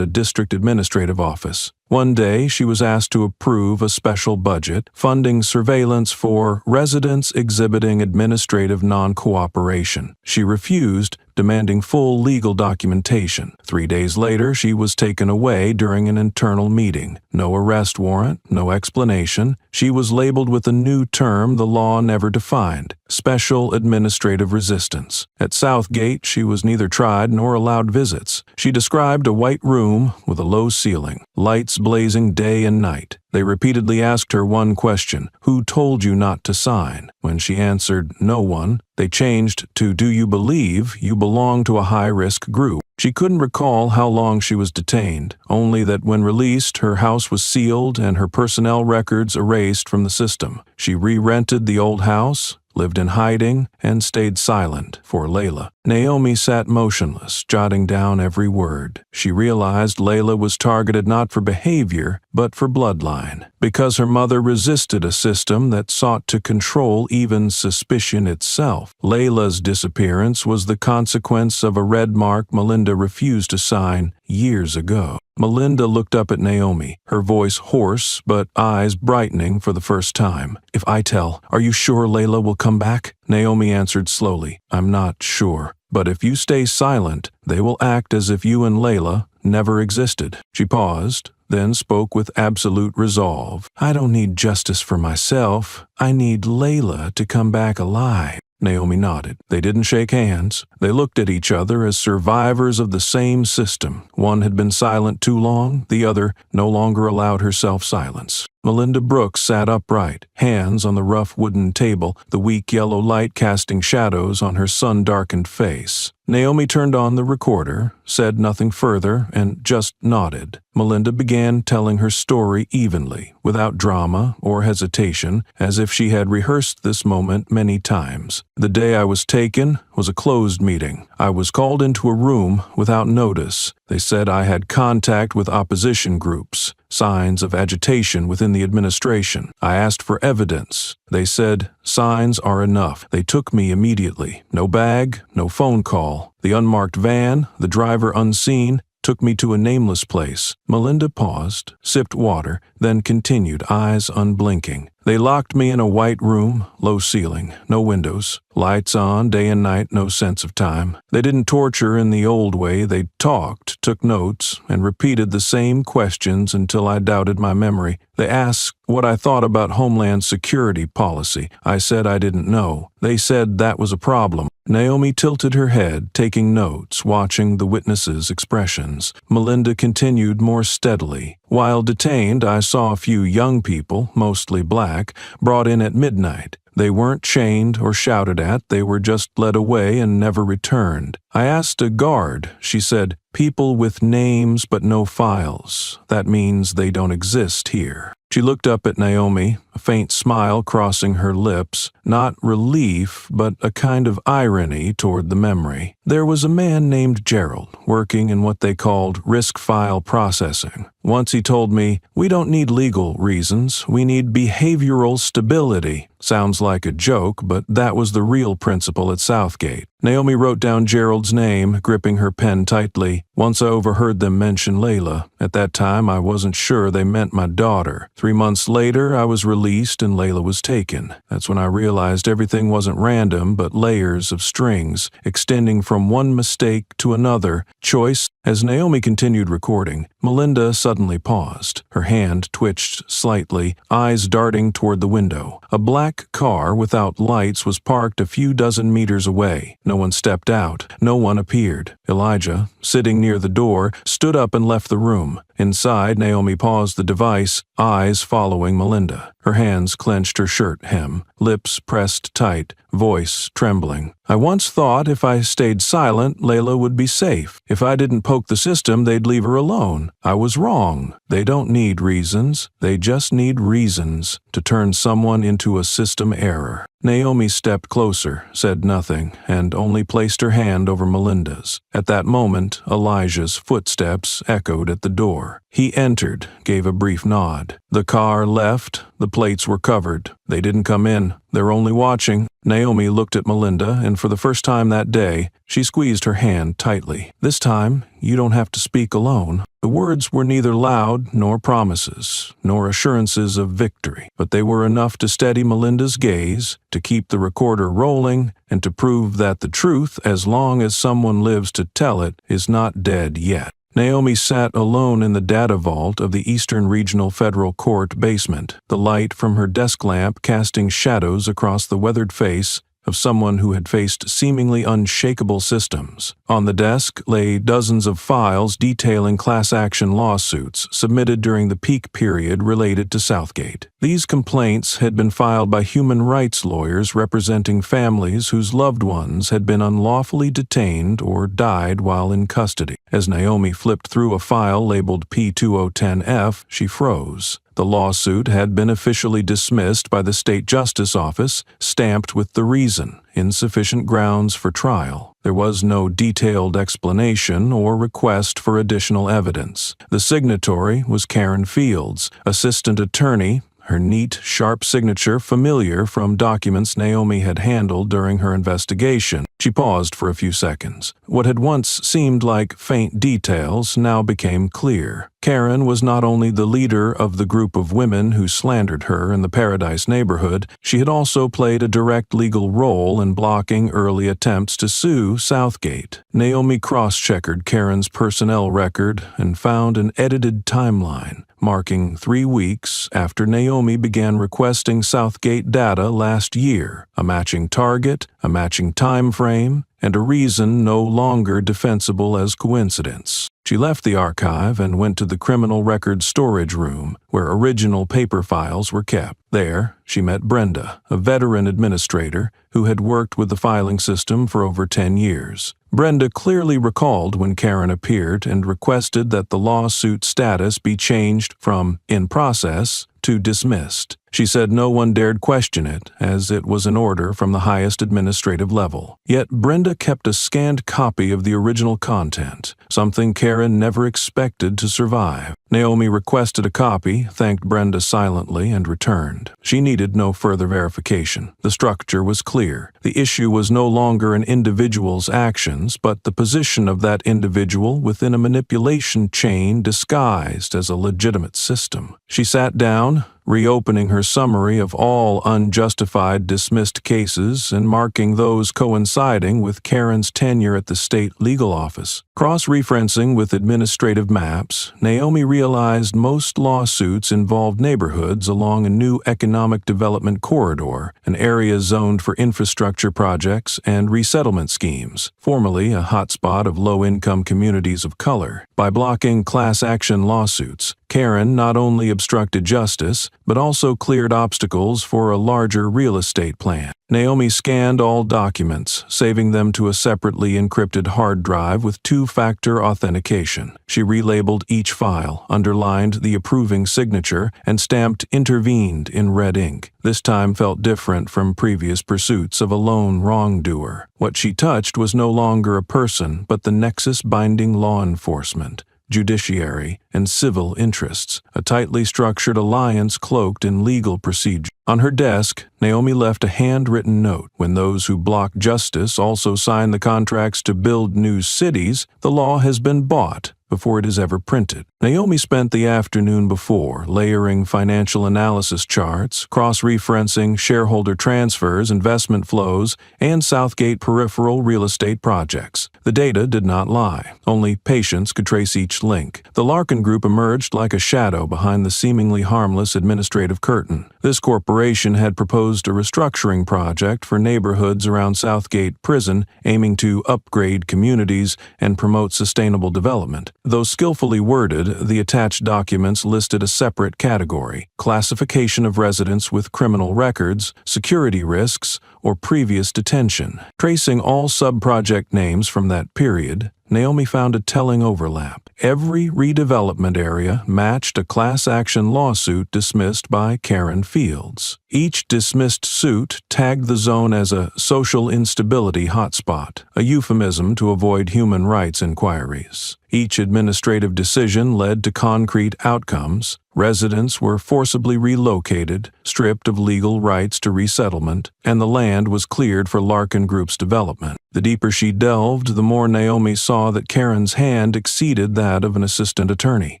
a district administrative office. One day, she was asked to approve a special budget, funding surveillance for residents exhibiting administrative non-cooperation. She refused, demanding full legal documentation. 3 days later, she was taken away during an internal meeting. No arrest warrant, no explanation. She was labeled with a new term the law never defined: special administrative resistance. At Southgate, she was neither tried nor allowed visits. She described a white room with a low ceiling, lights blazing day and night. They repeatedly asked her one question: "Who told you not to sign?" When she answered, "No one," they changed to, "Do you believe you belong to a high-risk group?" She couldn't recall how long she was detained, only that when released, her house was sealed and her personnel records erased from the system. She re-rented the old house, lived in hiding, and stayed silent for Layla. Naomi sat motionless, jotting down every word. She realized Layla was targeted not for behavior, but for bloodline, because her mother resisted a system that sought to control even suspicion itself. Layla's disappearance was the consequence of a red mark Melinda refused to sign years ago. Melinda looked up at Naomi, her voice hoarse but eyes brightening for the first time. "If I tell, are you sure Layla will come back?" Naomi answered slowly, "I'm not sure. But if you stay silent, they will act as if you and Layla never existed." She paused, then spoke with absolute resolve. "I don't need justice for myself. I need Layla to come back alive." Naomi nodded. They didn't shake hands. They looked at each other as survivors of the same system. One had been silent too long, the other no longer allowed herself silence. Melinda Brooks sat upright, hands on the rough wooden table, the weak yellow light casting shadows on her sun-darkened face. Naomi turned on the recorder, said nothing further, and just nodded. Melinda began telling her story evenly, without drama or hesitation, as if she had rehearsed this moment many times. "The day I was taken was a closed meeting. I was called into a room without notice. They said I had contact with opposition groups, signs of agitation within the administration. I asked for evidence. They said, signs are enough. They took me immediately. No bag, no phone call. The unmarked van, the driver unseen, took me to a nameless place. Melinda paused, sipped water, then continued, eyes unblinking. They locked me in a white room, low ceiling, no windows, lights on, day and night, no sense of time. They didn't torture in the old way. They talked, took notes, and repeated the same questions until I doubted my memory. They asked what I thought about Homeland Security policy. I said I didn't know. They said that was a problem. Naomi tilted her head, taking notes, watching the witnesses' expressions. Melinda continued more steadily. While detained, I saw a few young people, mostly black, brought in at midnight. They weren't chained or shouted at, they were just led away and never returned. I asked a guard. She said, "People with names but no files. That means they don't exist here." She looked up at Naomi, a faint smile crossing her lips, not relief, but a kind of irony toward the memory. There was a man named Gerald, working in what they called risk file processing. Once he told me, "We don't need legal reasons, we need behavioral stability." Sounds like a joke, but that was the real principle at Southgate. Naomi wrote down Gerald's name, gripping her pen tightly. Once I overheard them mention Layla. At that time, I wasn't sure they meant my daughter. 3 months later, I was released and Layla was taken. That's when I realized everything wasn't random, but layers of strings, extending from one mistake to another. Choice. As Naomi continued recording, Melinda suddenly paused. Her hand twitched slightly, eyes darting toward the window. A black car without lights was parked a few dozen meters away. No one stepped out. No one appeared. Elijah, sitting near the door, stood up and left the room. Inside, Naomi paused the device, eyes following Melinda. Her hands clenched her shirt hem, lips pressed tight, voice trembling. "I once thought if I stayed silent, Layla would be safe. If I didn't poke the system, they'd leave her alone. I was wrong. They don't need reasons. They just need reasons to turn someone into a system error." Naomi stepped closer, said nothing, and only placed her hand over Melinda's. At that moment, Elijah's footsteps echoed at the door. He entered, gave a brief nod. The car left. The plates were covered. They didn't come in. They're only watching. Naomi looked at Melinda, and for the first time that day, she squeezed her hand tightly. "This time, you don't have to speak alone." The words were neither loud nor promises, nor assurances of victory, but they were enough to steady Melinda's gaze, to keep the recorder rolling, and to prove that the truth, as long as someone lives to tell it, is not dead yet. Naomi sat alone in the data vault of the Eastern Regional Federal Court basement, the light from her desk lamp casting shadows across the weathered face of someone who had faced seemingly unshakable systems. On the desk lay dozens of files detailing class action lawsuits submitted during the peak period related to Southgate. These complaints had been filed by human rights lawyers representing families whose loved ones had been unlawfully detained or died while in custody. As Naomi flipped through a file labeled P2010F, she froze. The lawsuit had been officially dismissed by the State Justice Office, stamped with the reason, insufficient grounds for trial. There was no detailed explanation or request for additional evidence. The signatory was Karen Fields, assistant attorney, her neat, sharp signature familiar from documents Naomi had handled during her investigation. She paused for a few seconds. What had once seemed like faint details now became clear. Karen was not only the leader of the group of women who slandered her in the Paradise neighborhood, she had also played a direct legal role in blocking early attempts to sue Southgate. Naomi cross-checked Karen's personnel record and found an edited timeline, marking 3 weeks after Naomi began requesting Southgate data last year, a matching target, a matching time frame, and a reason no longer defensible as coincidence. She left the archive and went to the criminal records storage room, where original paper files were kept. There, she met Brenda, a veteran administrator who had worked with the filing system for over 10 years. Brenda clearly recalled when Karen appeared and requested that the lawsuit status be changed from "in process" to dismissed. She said no one dared question it, as it was an order from the highest administrative level. Yet Brenda kept a scanned copy of the original content, something Karen never expected to survive. Naomi requested a copy, thanked Brenda silently, and returned. She needed no further verification. The structure was clear. The issue was no longer an individual's actions, but the position of that individual within a manipulation chain disguised as a legitimate system. She sat down, reopening her summary of all unjustified dismissed cases and marking those coinciding with Karen's tenure at the state legal office. Cross-referencing with administrative maps, Naomi realized most lawsuits involved neighborhoods along a new economic development corridor, an area zoned for infrastructure projects and resettlement schemes, formerly a hotspot of low-income communities of color. By blocking class action lawsuits, Karen not only obstructed justice, but also cleared obstacles for a larger real estate plan. Naomi scanned all documents, saving them to a separately encrypted hard drive with two-factor authentication. She relabeled each file, underlined the approving signature, and stamped "intervened" in red ink. This time felt different from previous pursuits of a lone wrongdoer. What she touched was no longer a person, but the nexus binding law enforcement, judiciary, and civil interests, a tightly structured alliance cloaked in legal procedure. On her desk, Naomi left a handwritten note. When those who block justice also sign the contracts to build new cities, the law has been bought before it is ever printed. Naomi spent the afternoon before layering financial analysis charts, cross-referencing shareholder transfers, investment flows, and Southgate peripheral real estate projects. The data did not lie. Only patience could trace each link. The Larkin Group emerged like a shadow behind the seemingly harmless administrative curtain. This corporation had proposed a restructuring project for neighborhoods around Southgate Prison, aiming to upgrade communities and promote sustainable development. Though skillfully worded, the attached documents listed a separate category: classification of residents with criminal records, security risks, or previous detention. Tracing all sub-project names from that period, Naomi found a telling overlap. Every redevelopment area matched a class action lawsuit dismissed by Karen Fields. Each dismissed suit tagged the zone as a social instability hotspot, a euphemism to avoid human rights inquiries. Each administrative decision led to concrete outcomes. Residents were forcibly relocated, stripped of legal rights to resettlement, and the land was cleared for Larkin Group's development. The deeper she delved, the more Naomi saw that Karen's hand exceeded that of an assistant attorney.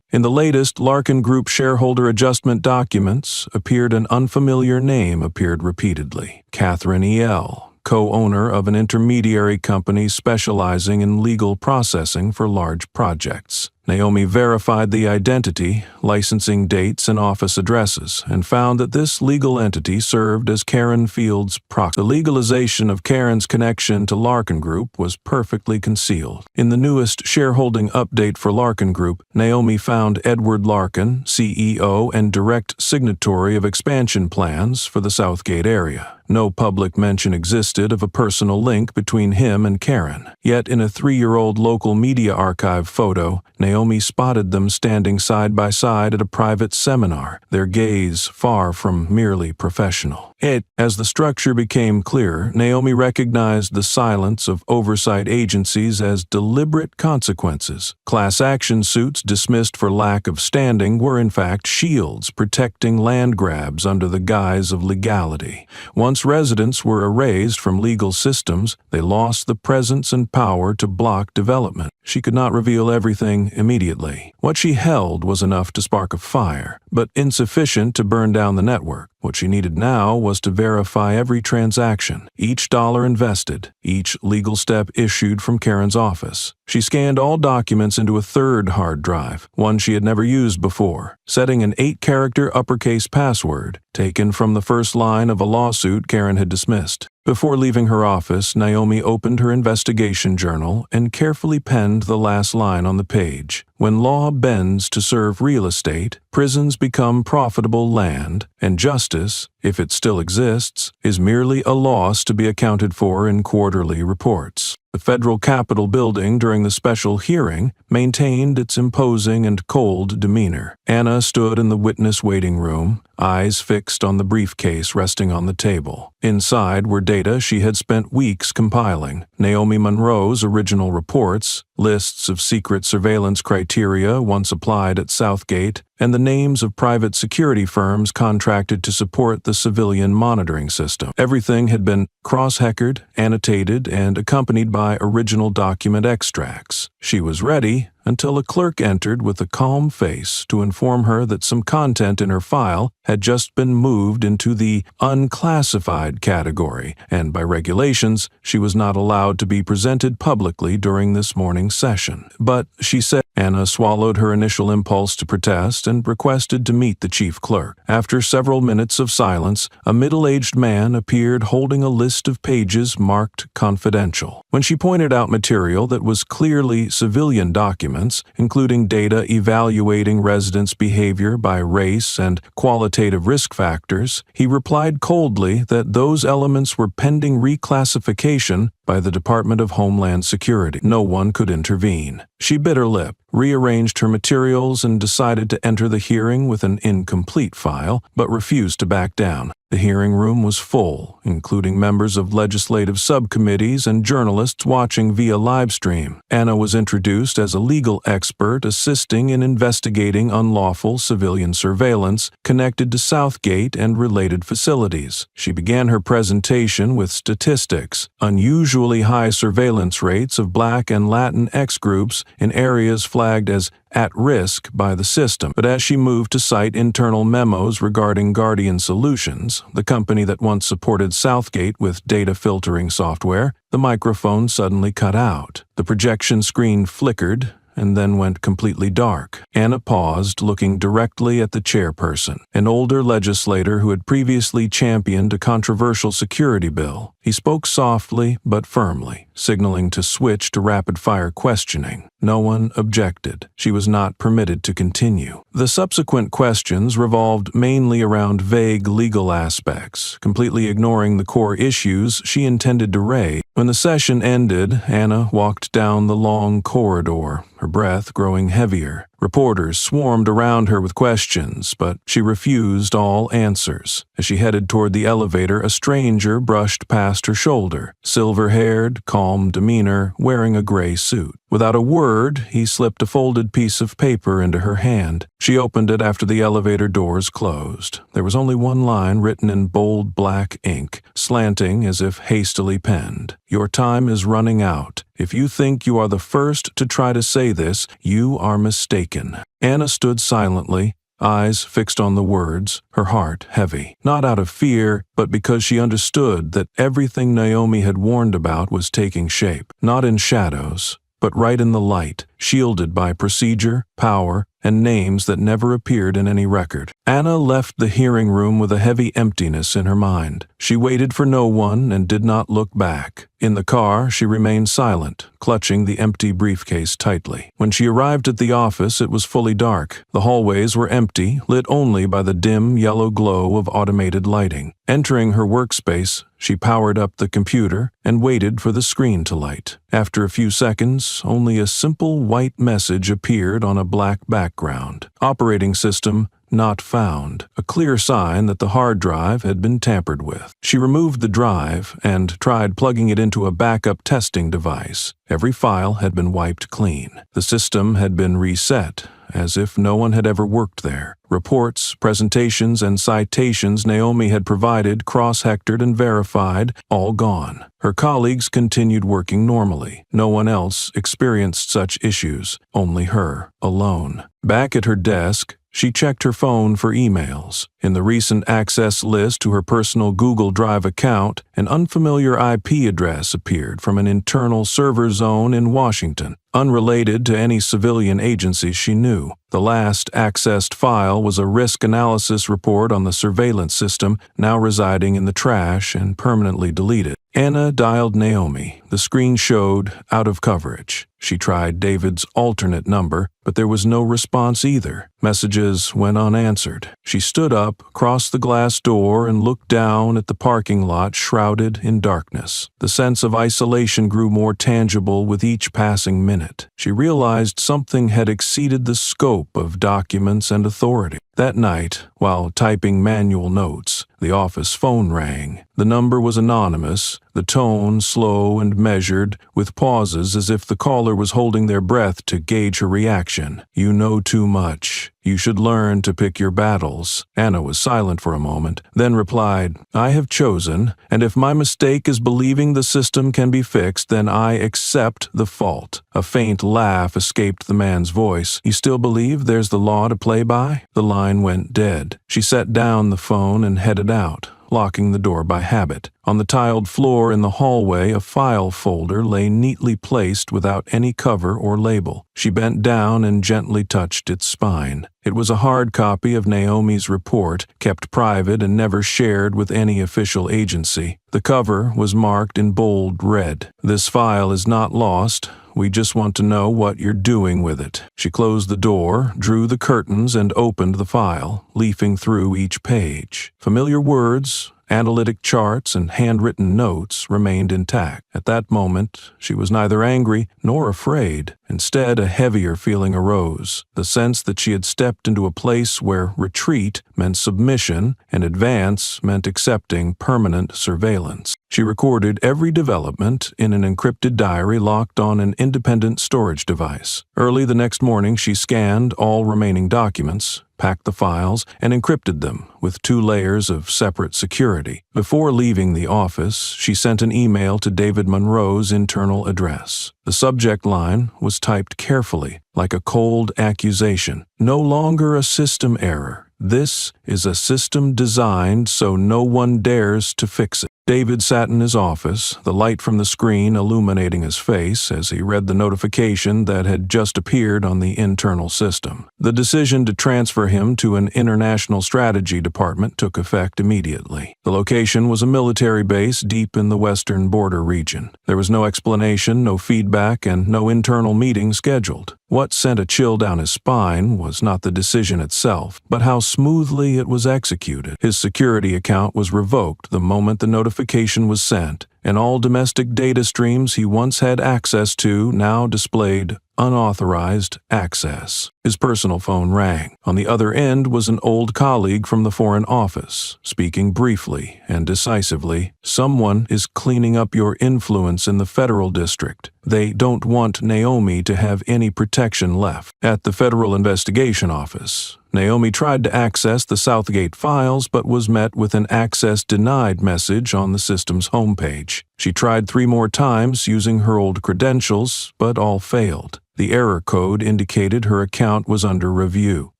In the latest Larkin Group shareholder adjustment documents, an unfamiliar name appeared repeatedly: Catherine E.L., co-owner of an intermediary company specializing in legal processing for large projects. Naomi verified the identity, licensing dates, and office addresses, and found that this legal entity served as Karen Fields' proxy. The legalization of Karen's connection to Larkin Group was perfectly concealed. In the newest shareholding update for Larkin Group, Naomi found Edward Larkin, CEO and direct signatory of expansion plans for the Southgate area. No public mention existed of a personal link between him and Karen. Yet in a 3-year-old local media archive photo, Naomi spotted them standing side by side at a private seminar, their gaze far from merely professional. As the structure became clearer, Naomi recognized the silence of oversight agencies as deliberate consequences. Class action suits dismissed for lack of standing were in fact shields protecting land grabs under the guise of legality. Once residents were erased from legal systems, they lost the presence and power to block development. She could not reveal everything immediately. What she held was enough to spark a fire, but insufficient to burn down the network. What she needed now was to verify every transaction, each dollar invested, each legal step issued from Karen's office. She scanned all documents into a third hard drive, one she had never used before, setting an 8-character uppercase password taken from the first line of a lawsuit Karen had dismissed. Before leaving her office, Naomi opened her investigation journal and carefully penned the last line on the page. When law bends to serve real estate, prisons become profitable land, and justice, if it still exists, is merely a loss to be accounted for in quarterly reports. The federal Capitol building during the special hearing maintained its imposing and cold demeanor. Anna stood in the witness waiting room, eyes fixed on the briefcase resting on the table. Inside were data she had spent weeks compiling: Naomi Monroe's original reports, lists of secret surveillance criteria once applied at Southgate, and the names of private security firms contracted to support the civilian monitoring system. Everything had been cross-heckered, annotated, and accompanied by original document extracts. She was ready until a clerk entered with a calm face to inform her that some content in her file had just been moved into the unclassified category, and by regulations, she was not allowed to be presented publicly during this morning's session. But, she said, Anna swallowed her initial impulse to protest and requested to meet the chief clerk. After several minutes of silence, a middle-aged man appeared holding a list of pages marked confidential. When she pointed out material that was clearly civilian documents, including data evaluating residents' behavior by race and qualitative risk factors, he replied coldly that those elements were pending reclassification by the Department of Homeland Security. No one could intervene. She bit her lip, rearranged her materials, and decided to enter the hearing with an incomplete file, but refused to back down. The hearing room was full, including members of legislative subcommittees and journalists watching via livestream. Anna was introduced as a legal expert assisting in investigating unlawful civilian surveillance connected to Southgate and related facilities. She began her presentation with statistics: unusually high surveillance rates of Black and Latinx groups in areas flagged as at risk by the system. But as she moved to cite internal memos regarding Guardian Solutions, the company that once supported Southgate with data filtering software, the microphone suddenly cut out. The projection screen flickered and then went completely dark. Anna paused, looking directly at the chairperson, an older legislator who had previously championed a controversial security bill. He spoke softly but firmly, signaling to switch to rapid-fire questioning. No one objected. She was not permitted to continue. The subsequent questions revolved mainly around vague legal aspects, completely ignoring the core issues she intended to raise. When the session ended, Anna walked down the long corridor, her breath growing heavier. Reporters swarmed around her with questions, but she refused all answers. As she headed toward the elevator, a stranger brushed past her shoulder, silver-haired, calm demeanor, wearing a gray suit. Without a word, he slipped a folded piece of paper into her hand. She opened it after the elevator doors closed. There was only one line written in bold black ink, slanting as if hastily penned. "Your time is running out. If you think you are the first to try to say this, you are mistaken." Anna stood silently, eyes fixed on the words, her heart heavy. Not out of fear, but because she understood that everything Naomi had warned about was taking shape. Not in shadows, but right in the light, shielded by procedure, power, and names that never appeared in any record. Anna left the hearing room with a heavy emptiness in her mind. She waited for no one and did not look back. In the car, she remained silent, clutching the empty briefcase tightly. When she arrived at the office, it was fully dark. The hallways were empty, lit only by the dim yellow glow of automated lighting. Entering her workspace, she powered up the computer and waited for the screen to light. After a few seconds, only a simple white message appeared on a black background. Operating system not found, a clear sign that the hard drive had been tampered with. She removed the drive and tried plugging it into a backup testing device. Every file had been wiped clean. The system had been reset, as if no one had ever worked there. Reports, presentations, and citations Naomi had provided, cross-hectored and verified, all gone. Her colleagues continued working normally. No one else experienced such issues, only her, alone. Back at her desk, she checked her phone for emails. In the recent access list to her personal Google Drive account, an unfamiliar IP address appeared from an internal server zone in Washington, unrelated to any civilian agencies she knew. The last accessed file was a risk analysis report on the surveillance system, now residing in the trash and permanently deleted. Anna dialed Naomi. The screen showed out of coverage. She tried David's alternate number, but there was no response either. Messages went unanswered. She stood up, crossed the glass door, and looked down at the parking lot shrouded in darkness. The sense of isolation grew more tangible with each passing minute. She realized something had exceeded the scope of documents and authority. That night, while typing manual notes, the office phone rang. The number was anonymous, the tone slow and measured, with pauses as if the caller was holding their breath to gauge her reaction. "You know too much. You should learn to pick your battles." Anna was silent for a moment, then replied, "I have chosen, and if my mistake is believing the system can be fixed, then I accept the fault." A faint laugh escaped the man's voice. "You still believe there's the law to play by?" The line went dead. She set down the phone and headed out, locking the door by habit. On the tiled floor in the hallway, a file folder lay neatly placed without any cover or label. She bent down and gently touched its spine. It was a hard copy of Naomi's report, kept private and never shared with any official agency. The cover was marked in bold red. "This file is not lost. We just want to know what you're doing with it." She closed the door, drew the curtains, and opened the file, leafing through each page. Familiar words, analytic charts, and handwritten notes remained intact. At that moment, she was neither angry nor afraid. Instead, a heavier feeling arose, the sense that she had stepped into a place where retreat meant submission and advance meant accepting permanent surveillance. She recorded every development in an encrypted diary locked on an independent storage device. Early the next morning, she scanned all remaining documents, packed the files, and encrypted them with 2 layers of separate security. Before leaving the office, she sent an email to David Monroe's internal address. The subject line was typed carefully, like a cold accusation. "No longer a system error. This is a system designed so no one dares to fix it." David sat in his office, the light from the screen illuminating his face as he read the notification that had just appeared on the internal system. The decision to transfer him to an international strategy department took effect immediately. The location was a military base deep in the western border region. There was no explanation, no feedback, and no internal meeting scheduled. What sent a chill down his spine was not the decision itself, but how smoothly it was executed. His security account was revoked the moment the notification was sent, and all domestic data streams he once had access to now displayed unauthorized access. His personal phone rang. On the other end was an old colleague from the Foreign Office, speaking briefly and decisively. "Someone is cleaning up your influence in the federal district. They don't want Naomi to have any protection left." At the Federal Investigation Office, Naomi tried to access the Southgate files but was met with an access denied message on the system's homepage. She tried 3 more times using her old credentials, but all failed. The error code indicated her account was under review.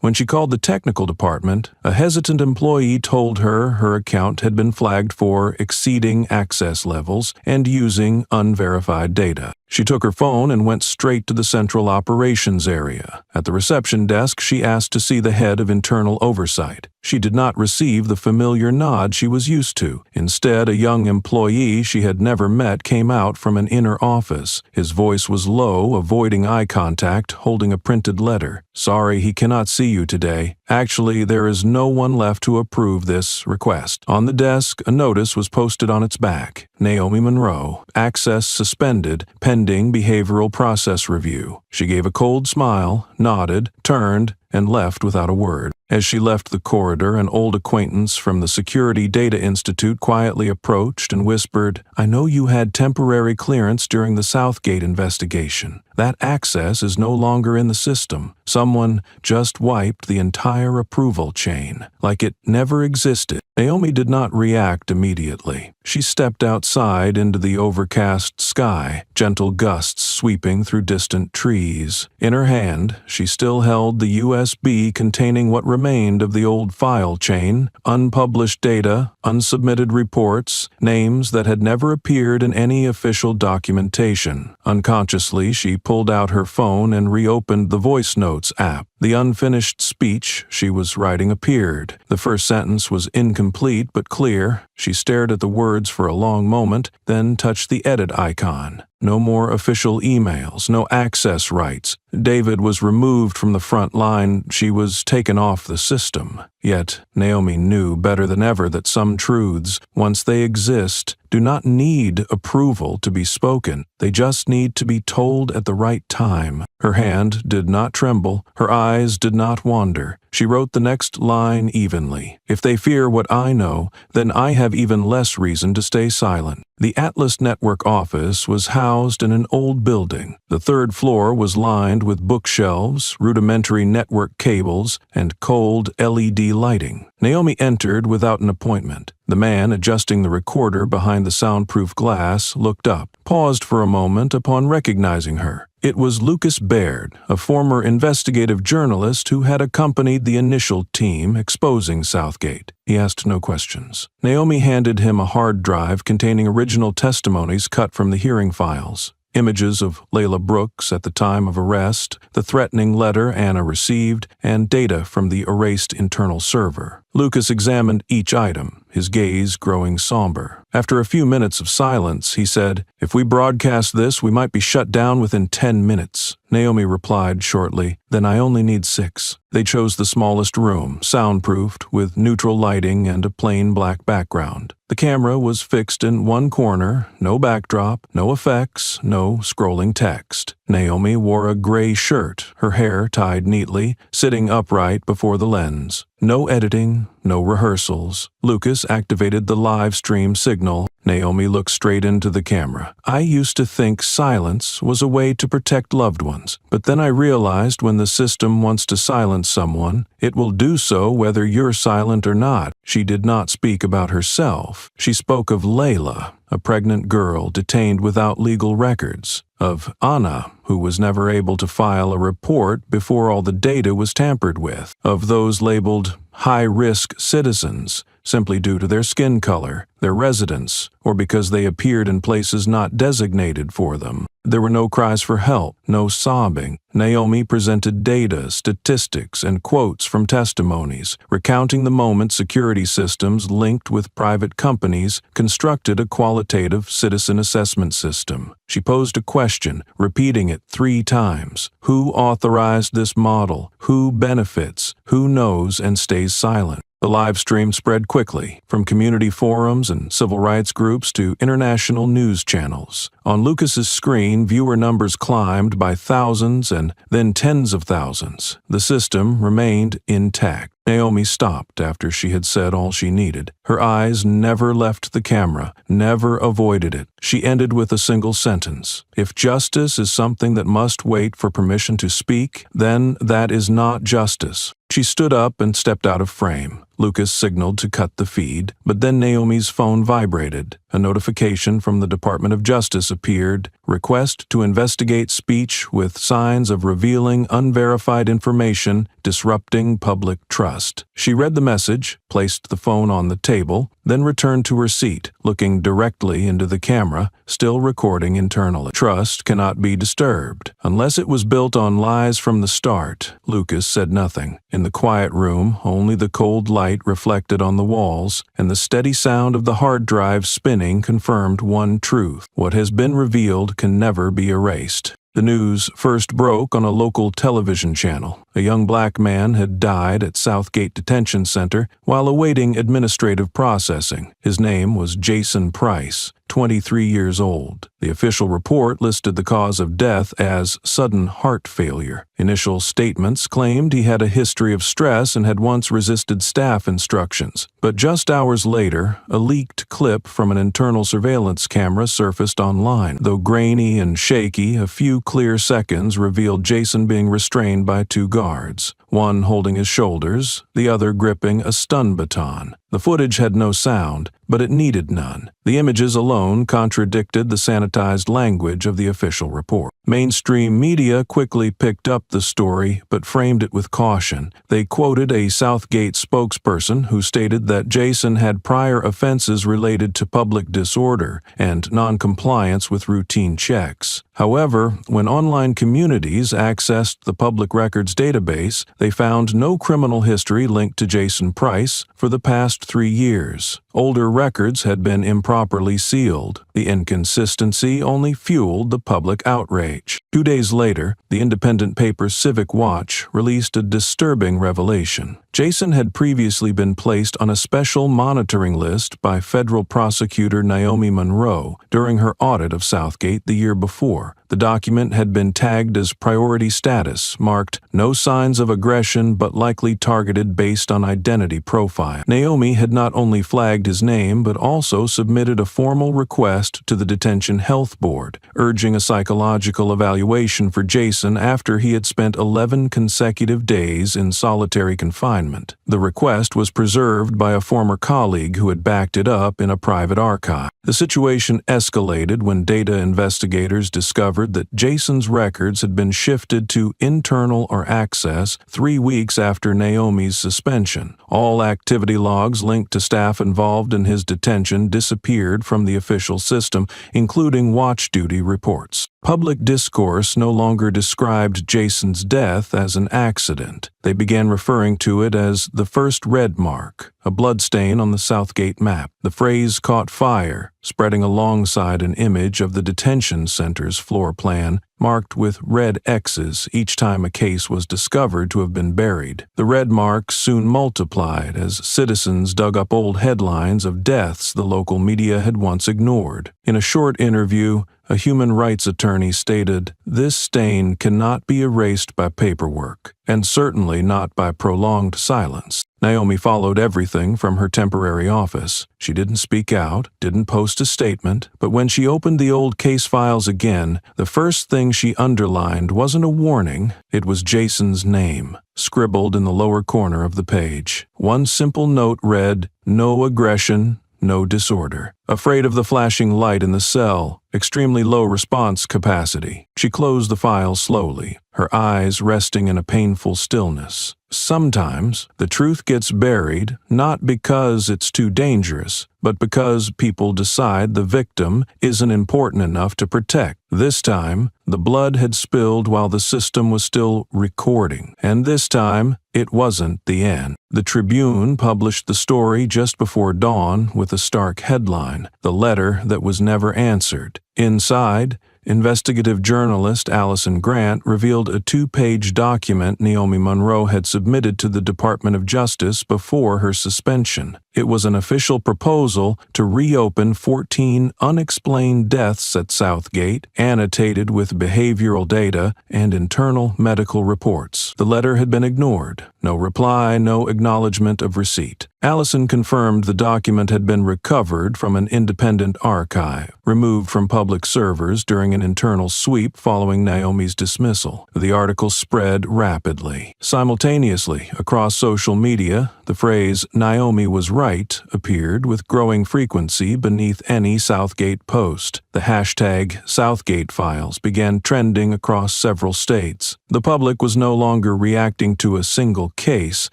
When she called the technical department, a hesitant employee told her her account had been flagged for exceeding access levels and using unverified data. She took her phone and went straight to the central operations area. At the reception desk, she asked to see the head of internal oversight. She did not receive the familiar nod she was used to. Instead, a young employee she had never met came out from an inner office. His voice was low, avoiding eye contact, holding a printed letter. "Sorry, he cannot see you today. Actually, there is no one left to approve this request." On the desk, a notice was posted on its back. "Naomi Monroe, access suspended, pending behavioral process review." She gave a cold smile, nodded, turned, and left without a word. As she left the corridor, an old acquaintance from the Security Data Institute quietly approached and whispered, "I know you had temporary clearance during the Southgate investigation. That access is no longer in the system. Someone just wiped the entire approval chain, like it never existed." Naomi did not react immediately. She stepped outside into the overcast sky, gentle gusts sweeping through distant trees. In her hand, she still held the USB containing what remained of the old file chain, unpublished data, unsubmitted reports, names that had never appeared in any official documentation. Unconsciously, she pulled out her phone and reopened the voice notes app. The unfinished speech she was writing appeared. The first sentence was incomplete but clear. She stared at the words for a long moment, then touched the edit icon. No more official emails, no access rights. David was removed from the front line. She was taken off the system. Yet Naomi knew better than ever that some truths, once they exist, do not need approval to be spoken. They just need to be told at the right time. Her hand did not tremble. Her eyes did not wander. She wrote the next line evenly. If they fear what I know, then I have even less reason to stay silent. The Atlas Network office was housed in an old building. The third floor was lined with bookshelves, rudimentary network cables, and cold LED lighting. Naomi entered without an appointment. The man adjusting the recorder behind the soundproof glass looked up, paused for a moment upon recognizing her. It was Lucas Baird, a former investigative journalist who had accompanied the initial team exposing Southgate. He asked no questions. Naomi handed him a hard drive containing original testimonies cut from the hearing files. Images of Layla Brooks at the time of arrest, the threatening letter Anna received, and data from the erased internal server. Lucas examined each item, his gaze growing somber. After a few minutes of silence, he said, "If we broadcast this, we might be shut down within 10 minutes. Naomi replied shortly, "Then I only need 6. They chose the smallest room, soundproofed, with neutral lighting and a plain black background. The camera was fixed in one corner, no backdrop, no effects, no scrolling text. Naomi wore a gray shirt, her hair tied neatly, sitting upright before the lens. No editing, no rehearsals. Lucas activated the live stream signal. Naomi looked straight into the camera. "I used to think silence was a way to protect loved ones, but then I realized when the system wants to silence someone, it will do so whether you're silent or not." She did not speak about herself. She spoke of Layla, a pregnant girl detained without legal records, of Anna, who was never able to file a report before all the data was tampered with, of those labeled high-risk citizens simply due to their skin color, their residence, or because they appeared in places not designated for them. There were no cries for help, no sobbing. Naomi presented data, statistics, and quotes from testimonies, recounting the moment security systems linked with private companies constructed a qualitative citizen assessment system. She posed a question, repeating it 3 times. Who authorized this model? Who benefits? Who knows and stays silent? The live stream spread quickly, from community forums and civil rights groups to international news channels. On Lucas's screen, viewer numbers climbed by thousands and then tens of thousands. The system remained intact. Naomi stopped after she had said all she needed. Her eyes never left the camera, never avoided it. She ended with a single sentence. If justice is something that must wait for permission to speak, then that is not justice. She stood up and stepped out of frame. Lucas signaled to cut the feed, but then Naomi's phone vibrated. A notification from the Department of Justice appeared. Request to investigate speech with signs of revealing unverified information disrupting public trust. She read the message, placed the phone on the table, then returned to her seat, looking directly into the camera, still recording internally. Trust cannot be disturbed. Unless it was built on lies from the start. Lucas said nothing. In the quiet room, only the cold light reflected on the walls, and the steady sound of the hard drive spinning confirmed one truth. What has been revealed can never be erased. The news first broke on a local television channel. A young black man had died at Southgate Detention Center while awaiting administrative processing. His name was Jason Price, 23 years old. The official report listed the cause of death as sudden heart failure. Initial statements claimed he had a history of stress and had once resisted staff instructions. But just hours later, a leaked clip from an internal surveillance camera surfaced online. Though grainy and shaky, a few clear seconds revealed Jason being restrained by 2 guards. one holding his shoulders, the other gripping a stun baton. The footage had no sound, but it needed none. The images alone contradicted the sanitized language of the official report. Mainstream media quickly picked up the story, but framed it with caution. They quoted a Southgate spokesperson who stated that Jason had prior offenses related to public disorder and non-compliance with routine checks. However, when online communities accessed the public records database, they found no criminal history linked to Jason Price for the past 3 years. Older records had been improperly sealed. The inconsistency only fueled the public outrage. 2 days later, the independent paper Civic Watch released a disturbing revelation. Jason had previously been placed on a special monitoring list by federal prosecutor Naomi Monroe during her audit of Southgate the year before. The document had been tagged as priority status, marked no signs of aggression but likely targeted based on identity profile. Naomi had not only flagged his name but also submitted a formal request to the Detention Health Board, urging a psychological evaluation for Jason after he had spent 11 consecutive days in solitary confinement. The request was preserved by a former colleague who had backed it up in a private archive. The situation escalated when data investigators discovered that Jason's records had been shifted to internal or access 3 weeks after Naomi's suspension. All activity logs linked to staff involved in his detention disappeared from the official system, including watch duty reports. Public discourse no longer described Jason's death as an accident. They began referring to it as the first red mark, a bloodstain on the Southgate map. The phrase caught fire, spreading alongside an image of the detention center's floor plan, marked with red X's each time a case was discovered to have been buried. The red marks soon multiplied as citizens dug up old headlines of deaths the local media had once ignored. In a short interview, a human rights attorney stated, "This stain cannot be erased by paperwork, and certainly not by prolonged silence." Naomi followed everything from her temporary office. She didn't speak out, didn't post a statement, but when she opened the old case files again, the first thing she underlined wasn't a warning, it was Jason's name, scribbled in the lower corner of the page. One simple note read, "No aggression, no disorder." Afraid of the flashing light in the cell, extremely low response capacity, she closed the file slowly, her eyes resting in a painful stillness. Sometimes the truth gets buried not because it's too dangerous, but because people decide the victim isn't important enough to protect. This time, the blood had spilled while the system was still recording, and this time, it wasn't the end. The Tribune published the story just before dawn with a stark headline, "The Letter That Was Never Answered." Inside, investigative journalist Allison Grant revealed a 2-page document Naomi Monroe had submitted to the Department of Justice before her suspension. It was an official proposal to reopen 14 unexplained deaths at Southgate, annotated with behavioral data and internal medical reports. The letter had been ignored. No reply, no acknowledgement of receipt. Allison confirmed the document had been recovered from an independent archive, removed from public servers during an internal sweep following Naomi's dismissal. The article spread rapidly. Simultaneously, across social media, the phrase "Naomi was right" appeared with growing frequency beneath any Southgate post. The hashtag Southgate Files began trending across several states. The public was no longer reacting to a single case.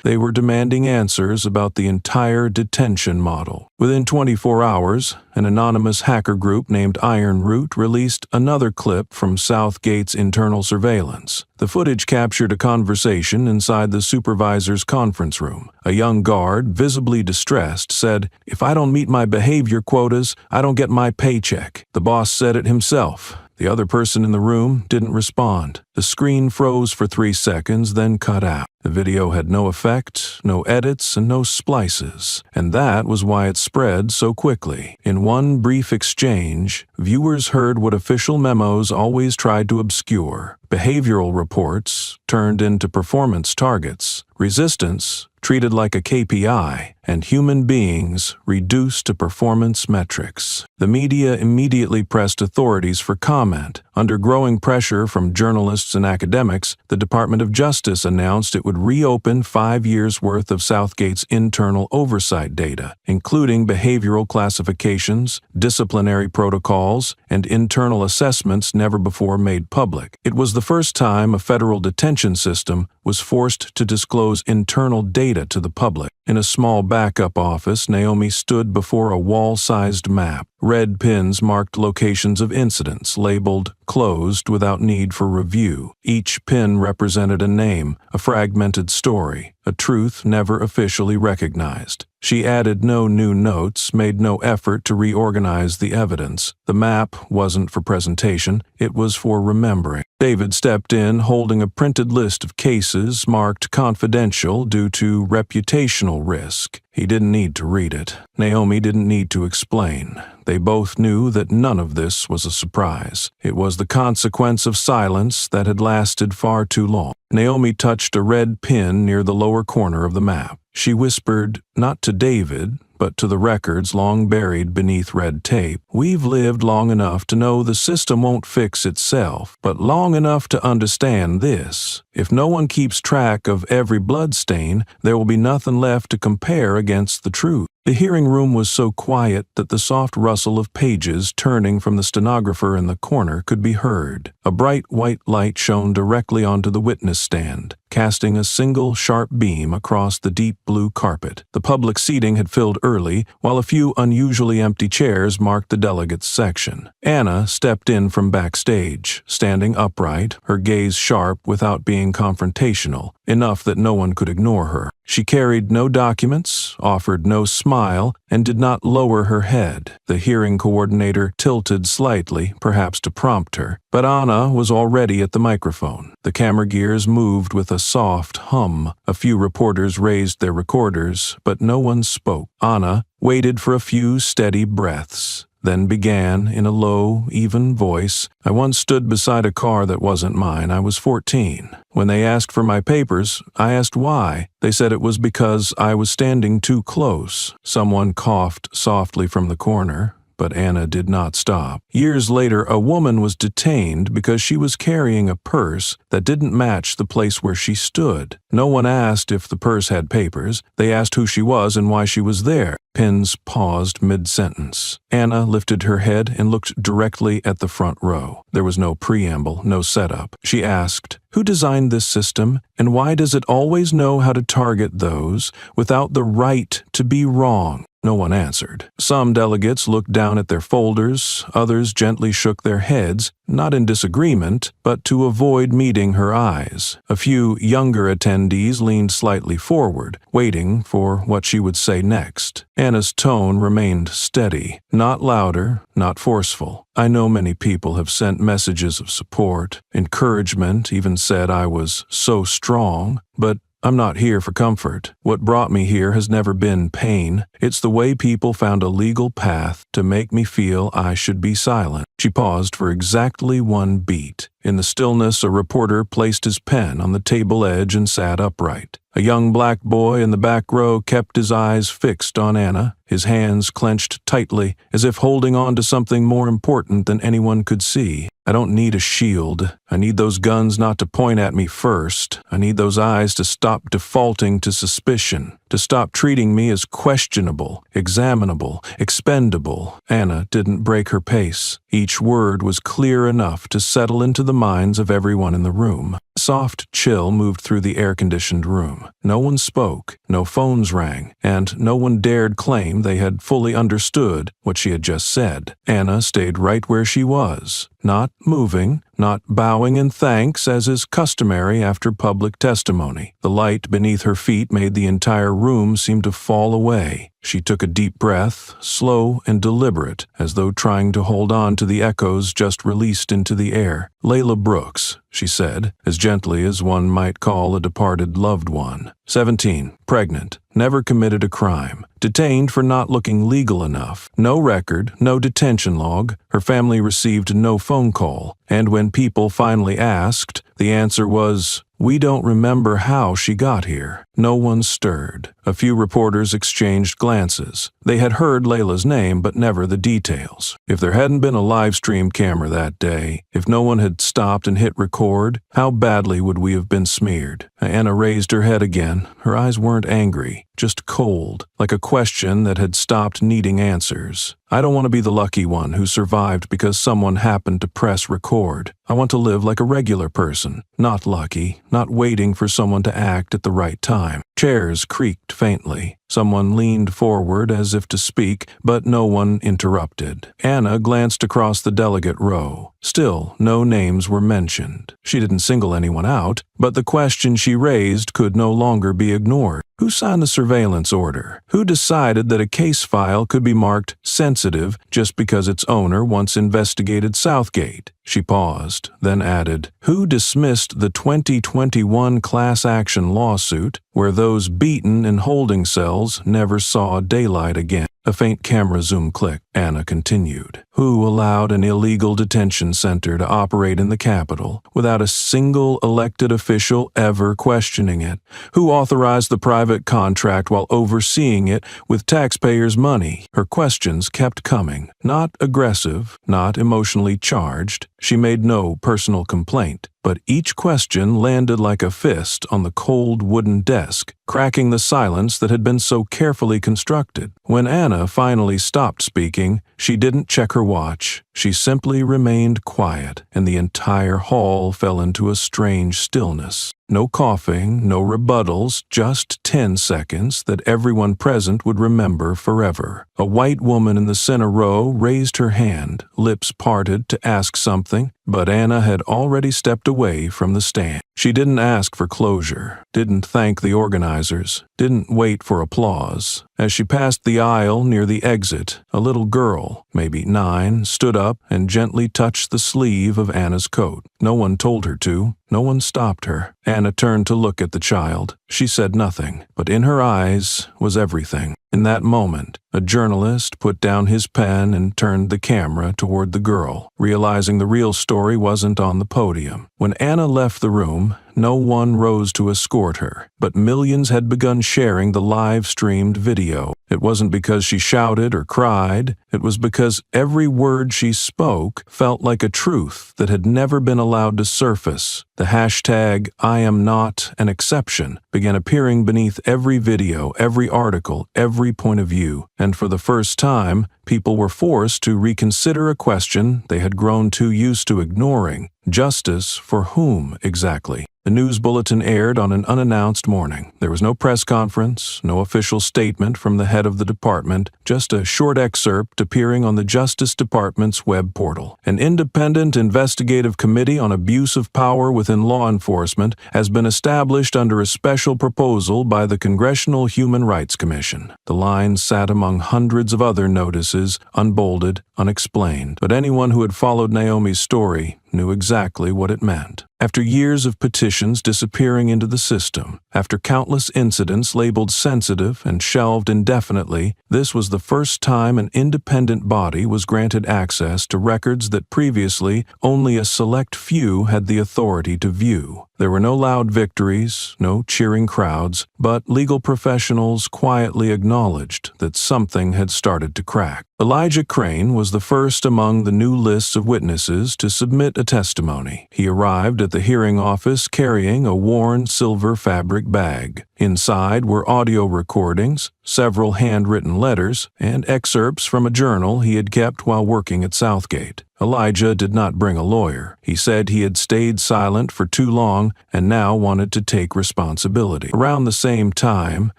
They were demanding answers about the entire detention model. Within 24 hours, an anonymous hacker group named Iron Root released another clip from Southgate's internal surveillance. The footage captured a conversation inside the supervisor's conference room. A young guard, visibly distressed, said, "If I don't meet my behavior quotas, I don't get my paycheck." The boss said it himself. The other person in the room didn't respond. The screen froze for 3 seconds, then cut out. The video had no effect, no edits, and no splices, and that was why it spread so quickly. In one brief exchange, viewers heard what official memos always tried to obscure. Behavioral reports turned into performance targets, resistance treated like a KPI, and human beings reduced to performance metrics. The media immediately pressed authorities for comment. Under growing pressure from journalists and academics, the Department of Justice announced it would reopen 5 years' worth of Southgate's internal oversight data, including behavioral classifications, disciplinary protocols, and internal assessments never before made public. It was the first time a federal detention system was forced to disclose internal data to the public. In a small backup office, Naomi stood before a wall-sized map. Red pins marked locations of incidents, labeled closed without need for review. Each pin represented a name, a fragmented story, a truth never officially recognized. She added no new notes, made no effort to reorganize the evidence. The map wasn't for presentation, it was for remembering. David stepped in, holding a printed list of cases marked confidential due to reputational risk. He didn't need to read it. Naomi didn't need to explain. They both knew that none of this was a surprise. It was the consequence of silence that had lasted far too long. Naomi touched a red pin near the lower corner of the map. She whispered, not to David, but to the records long buried beneath red tape. We've lived long enough to know the system won't fix itself, but long enough to understand this. If no one keeps track of every bloodstain, there will be nothing left to compare against the truth. The hearing room was so quiet that the soft rustle of pages turning from the stenographer in the corner could be heard. A bright white light shone directly onto the witness stand, casting a single sharp beam across the deep blue carpet. The public seating had filled early, while a few unusually empty chairs marked the delegates' section. Anna stepped in from backstage, standing upright, her gaze sharp without being confrontational, enough that no one could ignore her. She carried no documents, offered no smile, and did not lower her head. The hearing coordinator tilted slightly, perhaps to prompt her, but Anna was already at the microphone. The camera gears moved with a soft hum. A few reporters raised their recorders, but no one spoke. Anna waited for a few steady breaths, then began in a low, even voice. I once stood beside a car that wasn't mine. I was 14. When they asked for my papers, I asked why. They said it was because I was standing too close. Someone coughed softly from the corner, but Anna did not stop. Years later, a woman was detained because she was carrying a purse that didn't match the place where she stood. No one asked if the purse had papers. They asked who she was and why she was there. Pins paused mid-sentence. Anna lifted her head and looked directly at the front row. There was no preamble, no setup. She asked, "Who designed this system, and why does it always know how to target those without the right to be wrong?" No one answered. Some delegates looked down at their folders, others gently shook their heads, not in disagreement, but to avoid meeting her eyes. A few younger attendees leaned slightly forward, waiting for what she would say next. Anna's tone remained steady, not louder, not forceful. I know many people have sent messages of support, encouragement, even said I was so strong, but I'm not here for comfort. What brought me here has never been pain. It's the way people found a legal path to make me feel I should be silent. She paused for exactly one beat. In the stillness, a reporter placed his pen on the table edge and sat upright. A young black boy in the back row kept his eyes fixed on Anna, his hands clenched tightly, as if holding on to something more important than anyone could see. I don't need a shield. I need those guns not to point at me first. I need those eyes to stop defaulting to suspicion, to stop treating me as questionable, examinable, expendable. Anna didn't break her pace. Each word was clear enough to settle into the minds of everyone in the room. A soft chill moved through the air-conditioned room. No one spoke, no phones rang, and no one dared claim they had fully understood what she had just said. Anna stayed right where she was, not moving, not bowing in thanks as is customary after public testimony. The light beneath her feet made the entire room seem to fall away. She took a deep breath, slow and deliberate, as though trying to hold on to the echoes just released into the air. "Layla Brooks," she said, as gently as one might call a departed loved one. 17, pregnant, never committed a crime, detained for not looking legal enough, no record, no detention log, her family received no phone call, and when people finally asked, the answer was, "We don't remember how she got here." No one stirred. A few reporters exchanged glances. They had heard Layla's name, but never the details. If there hadn't been a live stream camera that day, if no one had stopped and hit record, how badly would we have been smeared? Anna raised her head again. Her eyes weren't angry, just cold, like a question that had stopped needing answers. I don't want to be the lucky one who survived because someone happened to press record. I want to live like a regular person, not lucky, not waiting for someone to act at the right time. Chairs creaked faintly. Someone leaned forward as if to speak, but no one interrupted. Anna glanced across the delegate row. Still, no names were mentioned. She didn't single anyone out, but the question she raised could no longer be ignored. Who signed the surveillance order? Who decided that a case file could be marked sensitive just because its owner once investigated Southgate? She paused, then added, who dismissed the 2021 class action lawsuit where those beaten in holding cells never saw daylight again? A faint camera zoom clicked. Anna continued. Who allowed an illegal detention center to operate in the Capitol without a single elected official ever questioning it? Who authorized the private contract while overseeing it with taxpayers' money? Her questions kept coming. Not aggressive, not emotionally charged. She made no personal complaint, but each question landed like a fist on the cold wooden desk, cracking the silence that had been so carefully constructed. When Anna finally stopped speaking, she didn't check her watch. She simply remained quiet, and the entire hall fell into a strange stillness. No coughing, no rebuttals, just 10 seconds that everyone present would remember forever. A white woman in the center row raised her hand, lips parted, to ask something, but Anna had already stepped away from the stand. She didn't ask for closure, didn't thank the organizers, didn't wait for applause. As she passed the aisle near the exit, a little girl, maybe 9, stood up and gently touched the sleeve of Anna's coat. No one told her to. No one stopped her. Anna turned to look at the child. She said nothing, but in her eyes was everything. In that moment, a journalist put down his pen and turned the camera toward the girl, realizing the real story wasn't on the podium. When Anna left the room, no one rose to escort her, but millions had begun sharing the live-streamed video. It wasn't because she shouted or cried. It was because every word she spoke felt like a truth that had never been allowed to surface. The hashtag "I am not an exception" began appearing beneath every video, every article, every point of view, and for the first time, people were forced to reconsider a question they had grown too used to ignoring. Justice for whom exactly? The news bulletin aired on an unannounced morning. There was no press conference, no official statement from the head of the department, just a short excerpt appearing on the Justice Department's web portal. An independent investigative committee on abuse of power within law enforcement has been established under a special proposal by the Congressional Human Rights Commission. The line sat among hundreds of other notices, unbolded, unexplained, but anyone who had followed Naomi's story knew exactly what it meant. After years of petitions disappearing into the system, after countless incidents labeled sensitive and shelved indefinitely, this was the first time an independent body was granted access to records that previously only a select few had the authority to view. There were no loud victories, no cheering crowds, but legal professionals quietly acknowledged that something had started to crack. Elijah Crane was the first among the new lists of witnesses to submit a testimony. He arrived at the hearing office carrying a worn silver fabric bag. Inside were audio recordings, several handwritten letters, and excerpts from a journal he had kept while working at Southgate. Elijah did not bring a lawyer. He said he had stayed silent for too long and now wanted to take responsibility. Around the same time,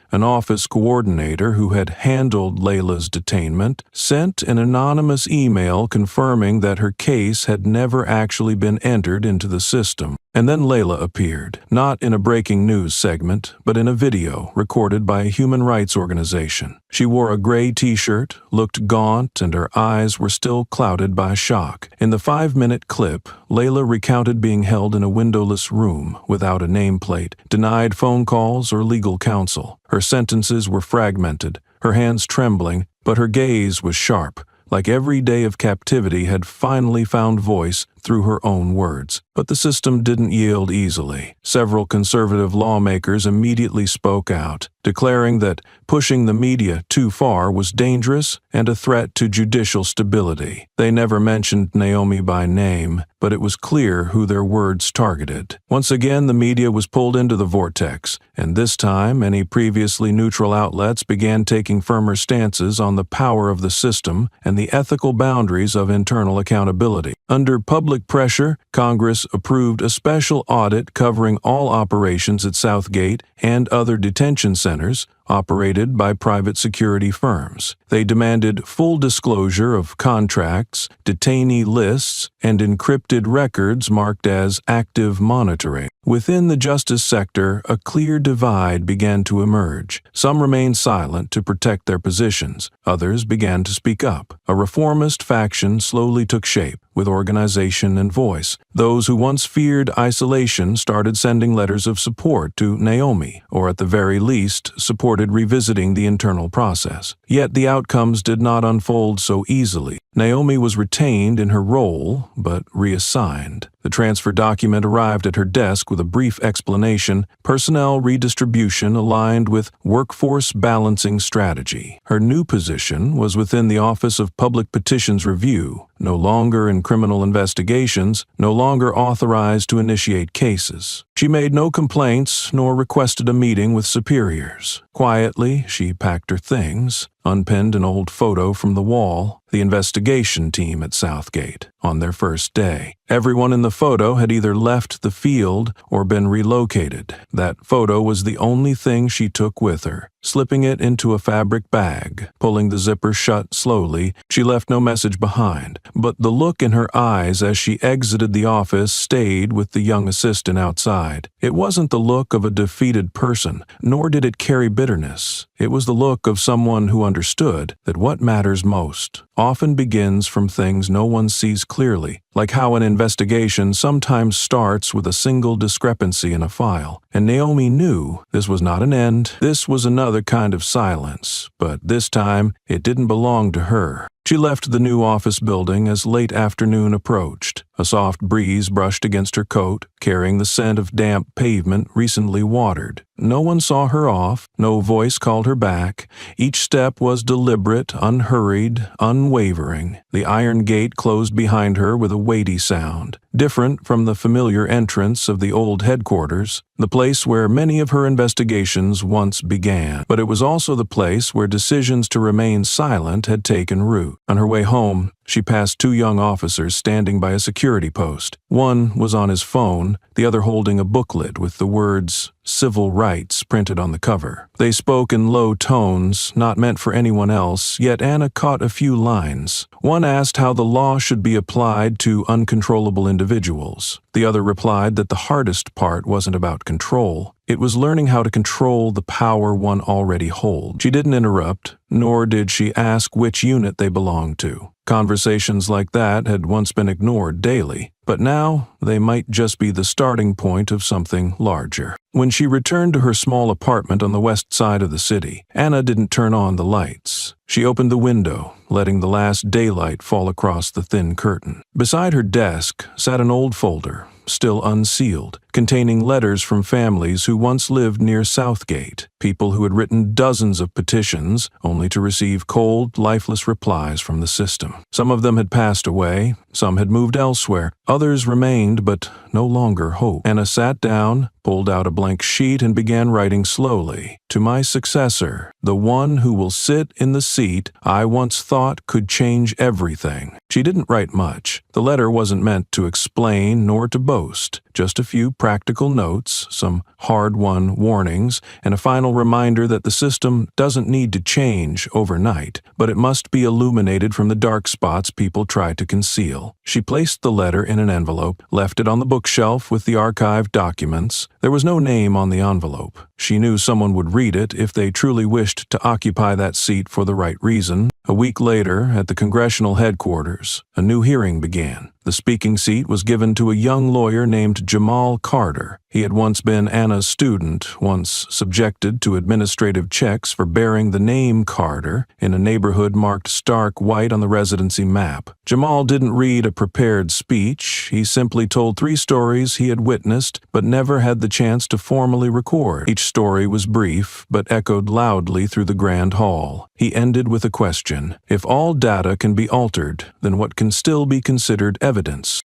an office coordinator who had handled Layla's detainment sent an anonymous email confirming that her case had never actually been entered into the system. And then Layla appeared, not in a breaking news segment, but in a video recorded by a human rights organization. She wore a gray t-shirt, looked gaunt, and her eyes were still clouded by shock. In the 5-minute clip, Layla recounted being held in a windowless room without a nameplate, denied phone calls or legal counsel. Her sentences were fragmented, her hands trembling, but her gaze was sharp, like every day of captivity had finally found voice through her own words. But the system didn't yield easily. Several conservative lawmakers immediately spoke out, declaring that pushing the media too far was dangerous and a threat to judicial stability. They never mentioned Naomi by name, but it was clear who their words targeted. Once again, the media was pulled into the vortex, and this time any previously neutral outlets began taking firmer stances on the power of the system and the ethical boundaries of internal accountability. Under public pressure, Congress approved a special audit covering all operations at Southgate and other detention centers operated by private security firms. They demanded full disclosure of contracts, detainee lists, and encrypted records marked as active monitoring. Within the justice sector, a clear divide began to emerge. Some remained silent to protect their positions. Others began to speak up. A reformist faction slowly took shape, with organization and voice. Those who once feared isolation started sending letters of support to Naomi, or at the very least, supported revisiting the internal process. Yet the outcomes did not unfold so easily. Naomi was retained in her role, but reassigned. The transfer document arrived at her desk with a brief explanation: personnel redistribution aligned with workforce balancing strategy. Her new position was within the Office of Public Petitions Review, no longer in criminal investigations, no longer authorized to initiate cases. She made no complaints nor requested a meeting with superiors. Quietly, she packed her things, unpinned an old photo from the wall, the investigation team at Southgate, on their first day. Everyone in the photo had either left the field or been relocated. That photo was the only thing she took with her. Slipping it into a fabric bag, pulling the zipper shut slowly, she left no message behind. But the look in her eyes as she exited the office stayed with the young assistant outside. It wasn't the look of a defeated person, nor did it carry bitterness. It was the look of someone who understood that what matters most often begins from things no one sees clearly, like how an investigation sometimes starts with a single discrepancy in a file. And Naomi knew this was not an end. This was another kind of silence, but this time it didn't belong to her. She left the new office building as late afternoon approached. A soft breeze brushed against her coat, carrying the scent of damp pavement recently watered. No one saw her off, no voice called her back. Each step was deliberate, unhurried, unwavering. The iron gate closed behind her with a weighty sound, different from the familiar entrance of the old headquarters, the place where many of her investigations once began. But it was also the place where decisions to remain silent had taken root. On her way home, she passed two young officers standing by a security post. One was on his phone, the other holding a booklet with the words "Civil Rights" printed on the cover. They spoke in low tones, not meant for anyone else, yet Anna caught a few lines. One asked how the law should be applied to uncontrollable individuals. The other replied that the hardest part wasn't about control. It was learning how to control the power one already holds. She didn't interrupt, nor did she ask which unit they belonged to. Conversations like that had once been ignored daily, but now they might just be the starting point of something larger. When she returned to her small apartment on the west side of the city, Anna didn't turn on the lights. She opened the window, letting the last daylight fall across the thin curtain. Beside her desk sat an old folder, still unsealed, containing letters from families who once lived near Southgate, people who had written dozens of petitions only to receive cold, lifeless replies from the system. Some of them had passed away, some had moved elsewhere, others remained but no longer hope. Anna sat down, pulled out a blank sheet and began writing slowly. "To my successor, the one who will sit in the seat I once thought could change everything." She didn't write much. The letter wasn't meant to explain nor to boast, just a few practical notes, some hard-won warnings, and a final reminder that the system doesn't need to change overnight, but it must be illuminated from the dark spots people try to conceal. She placed the letter in an envelope, left it on the bookshelf with the archived documents. There was no name on the envelope. She knew someone would read it if they truly wished to occupy that seat for the right reason. A week later, at the congressional headquarters, a new hearing began. The speaking seat was given to a young lawyer named Jamal Carter. He had once been Anna's student, once subjected to administrative checks for bearing the name Carter in a neighborhood marked stark white on the residency map. Jamal didn't read a prepared speech. He simply told 3 stories he had witnessed but never had the chance to formally record. Each story was brief but echoed loudly through the grand hall. He ended with a question. If all data can be altered, then what can still be considered evidence?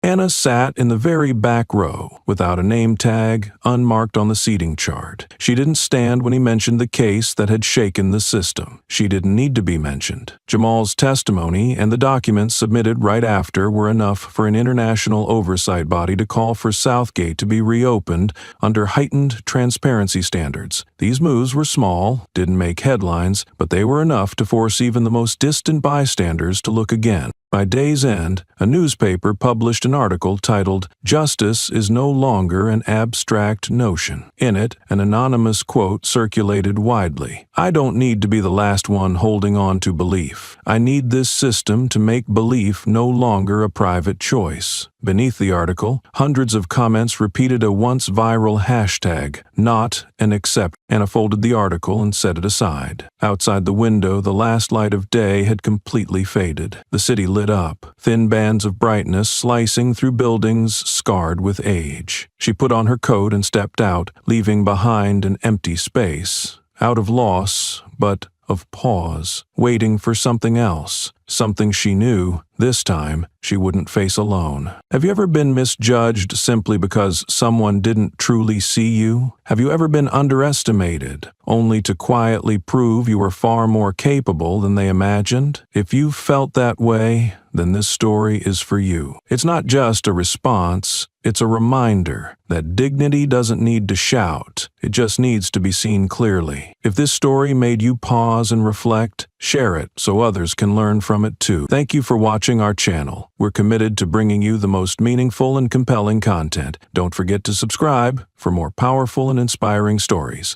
Anna sat in the very back row, without a name tag, unmarked on the seating chart. She didn't stand when he mentioned the case that had shaken the system. She didn't need to be mentioned. Jamal's testimony and the documents submitted right after were enough for an international oversight body to call for Southgate to be reopened under heightened transparency standards. These moves were small, didn't make headlines, but they were enough to force even the most distant bystanders to look again. By day's end, a newspaper published an article titled, "Justice is no longer an abstract notion." In it, an anonymous quote circulated widely. "I don't need to be the last one holding on to belief. I need this system to make belief no longer a private choice." Beneath the article, hundreds of comments repeated a once viral hashtag, "not an accept." Anna folded the article and set it aside. Outside the window, the last light of day had completely faded. The city lit up, thin bands of brightness slicing through buildings scarred with age. She put on her coat and stepped out, leaving behind an empty space. Out of loss, but of pause, waiting for something else, something she knew, this time, she wouldn't face alone. Have you ever been misjudged simply because someone didn't truly see you? Have you ever been underestimated, only to quietly prove you were far more capable than they imagined? If you've felt that way, then this story is for you. It's not just a response, it's a reminder that dignity doesn't need to shout, it just needs to be seen clearly. If this story made you pause and reflect, share it so others can learn from it too. Thank you for watching our channel. We're committed to bringing you the most meaningful and compelling content. Don't forget to subscribe for more powerful and inspiring stories.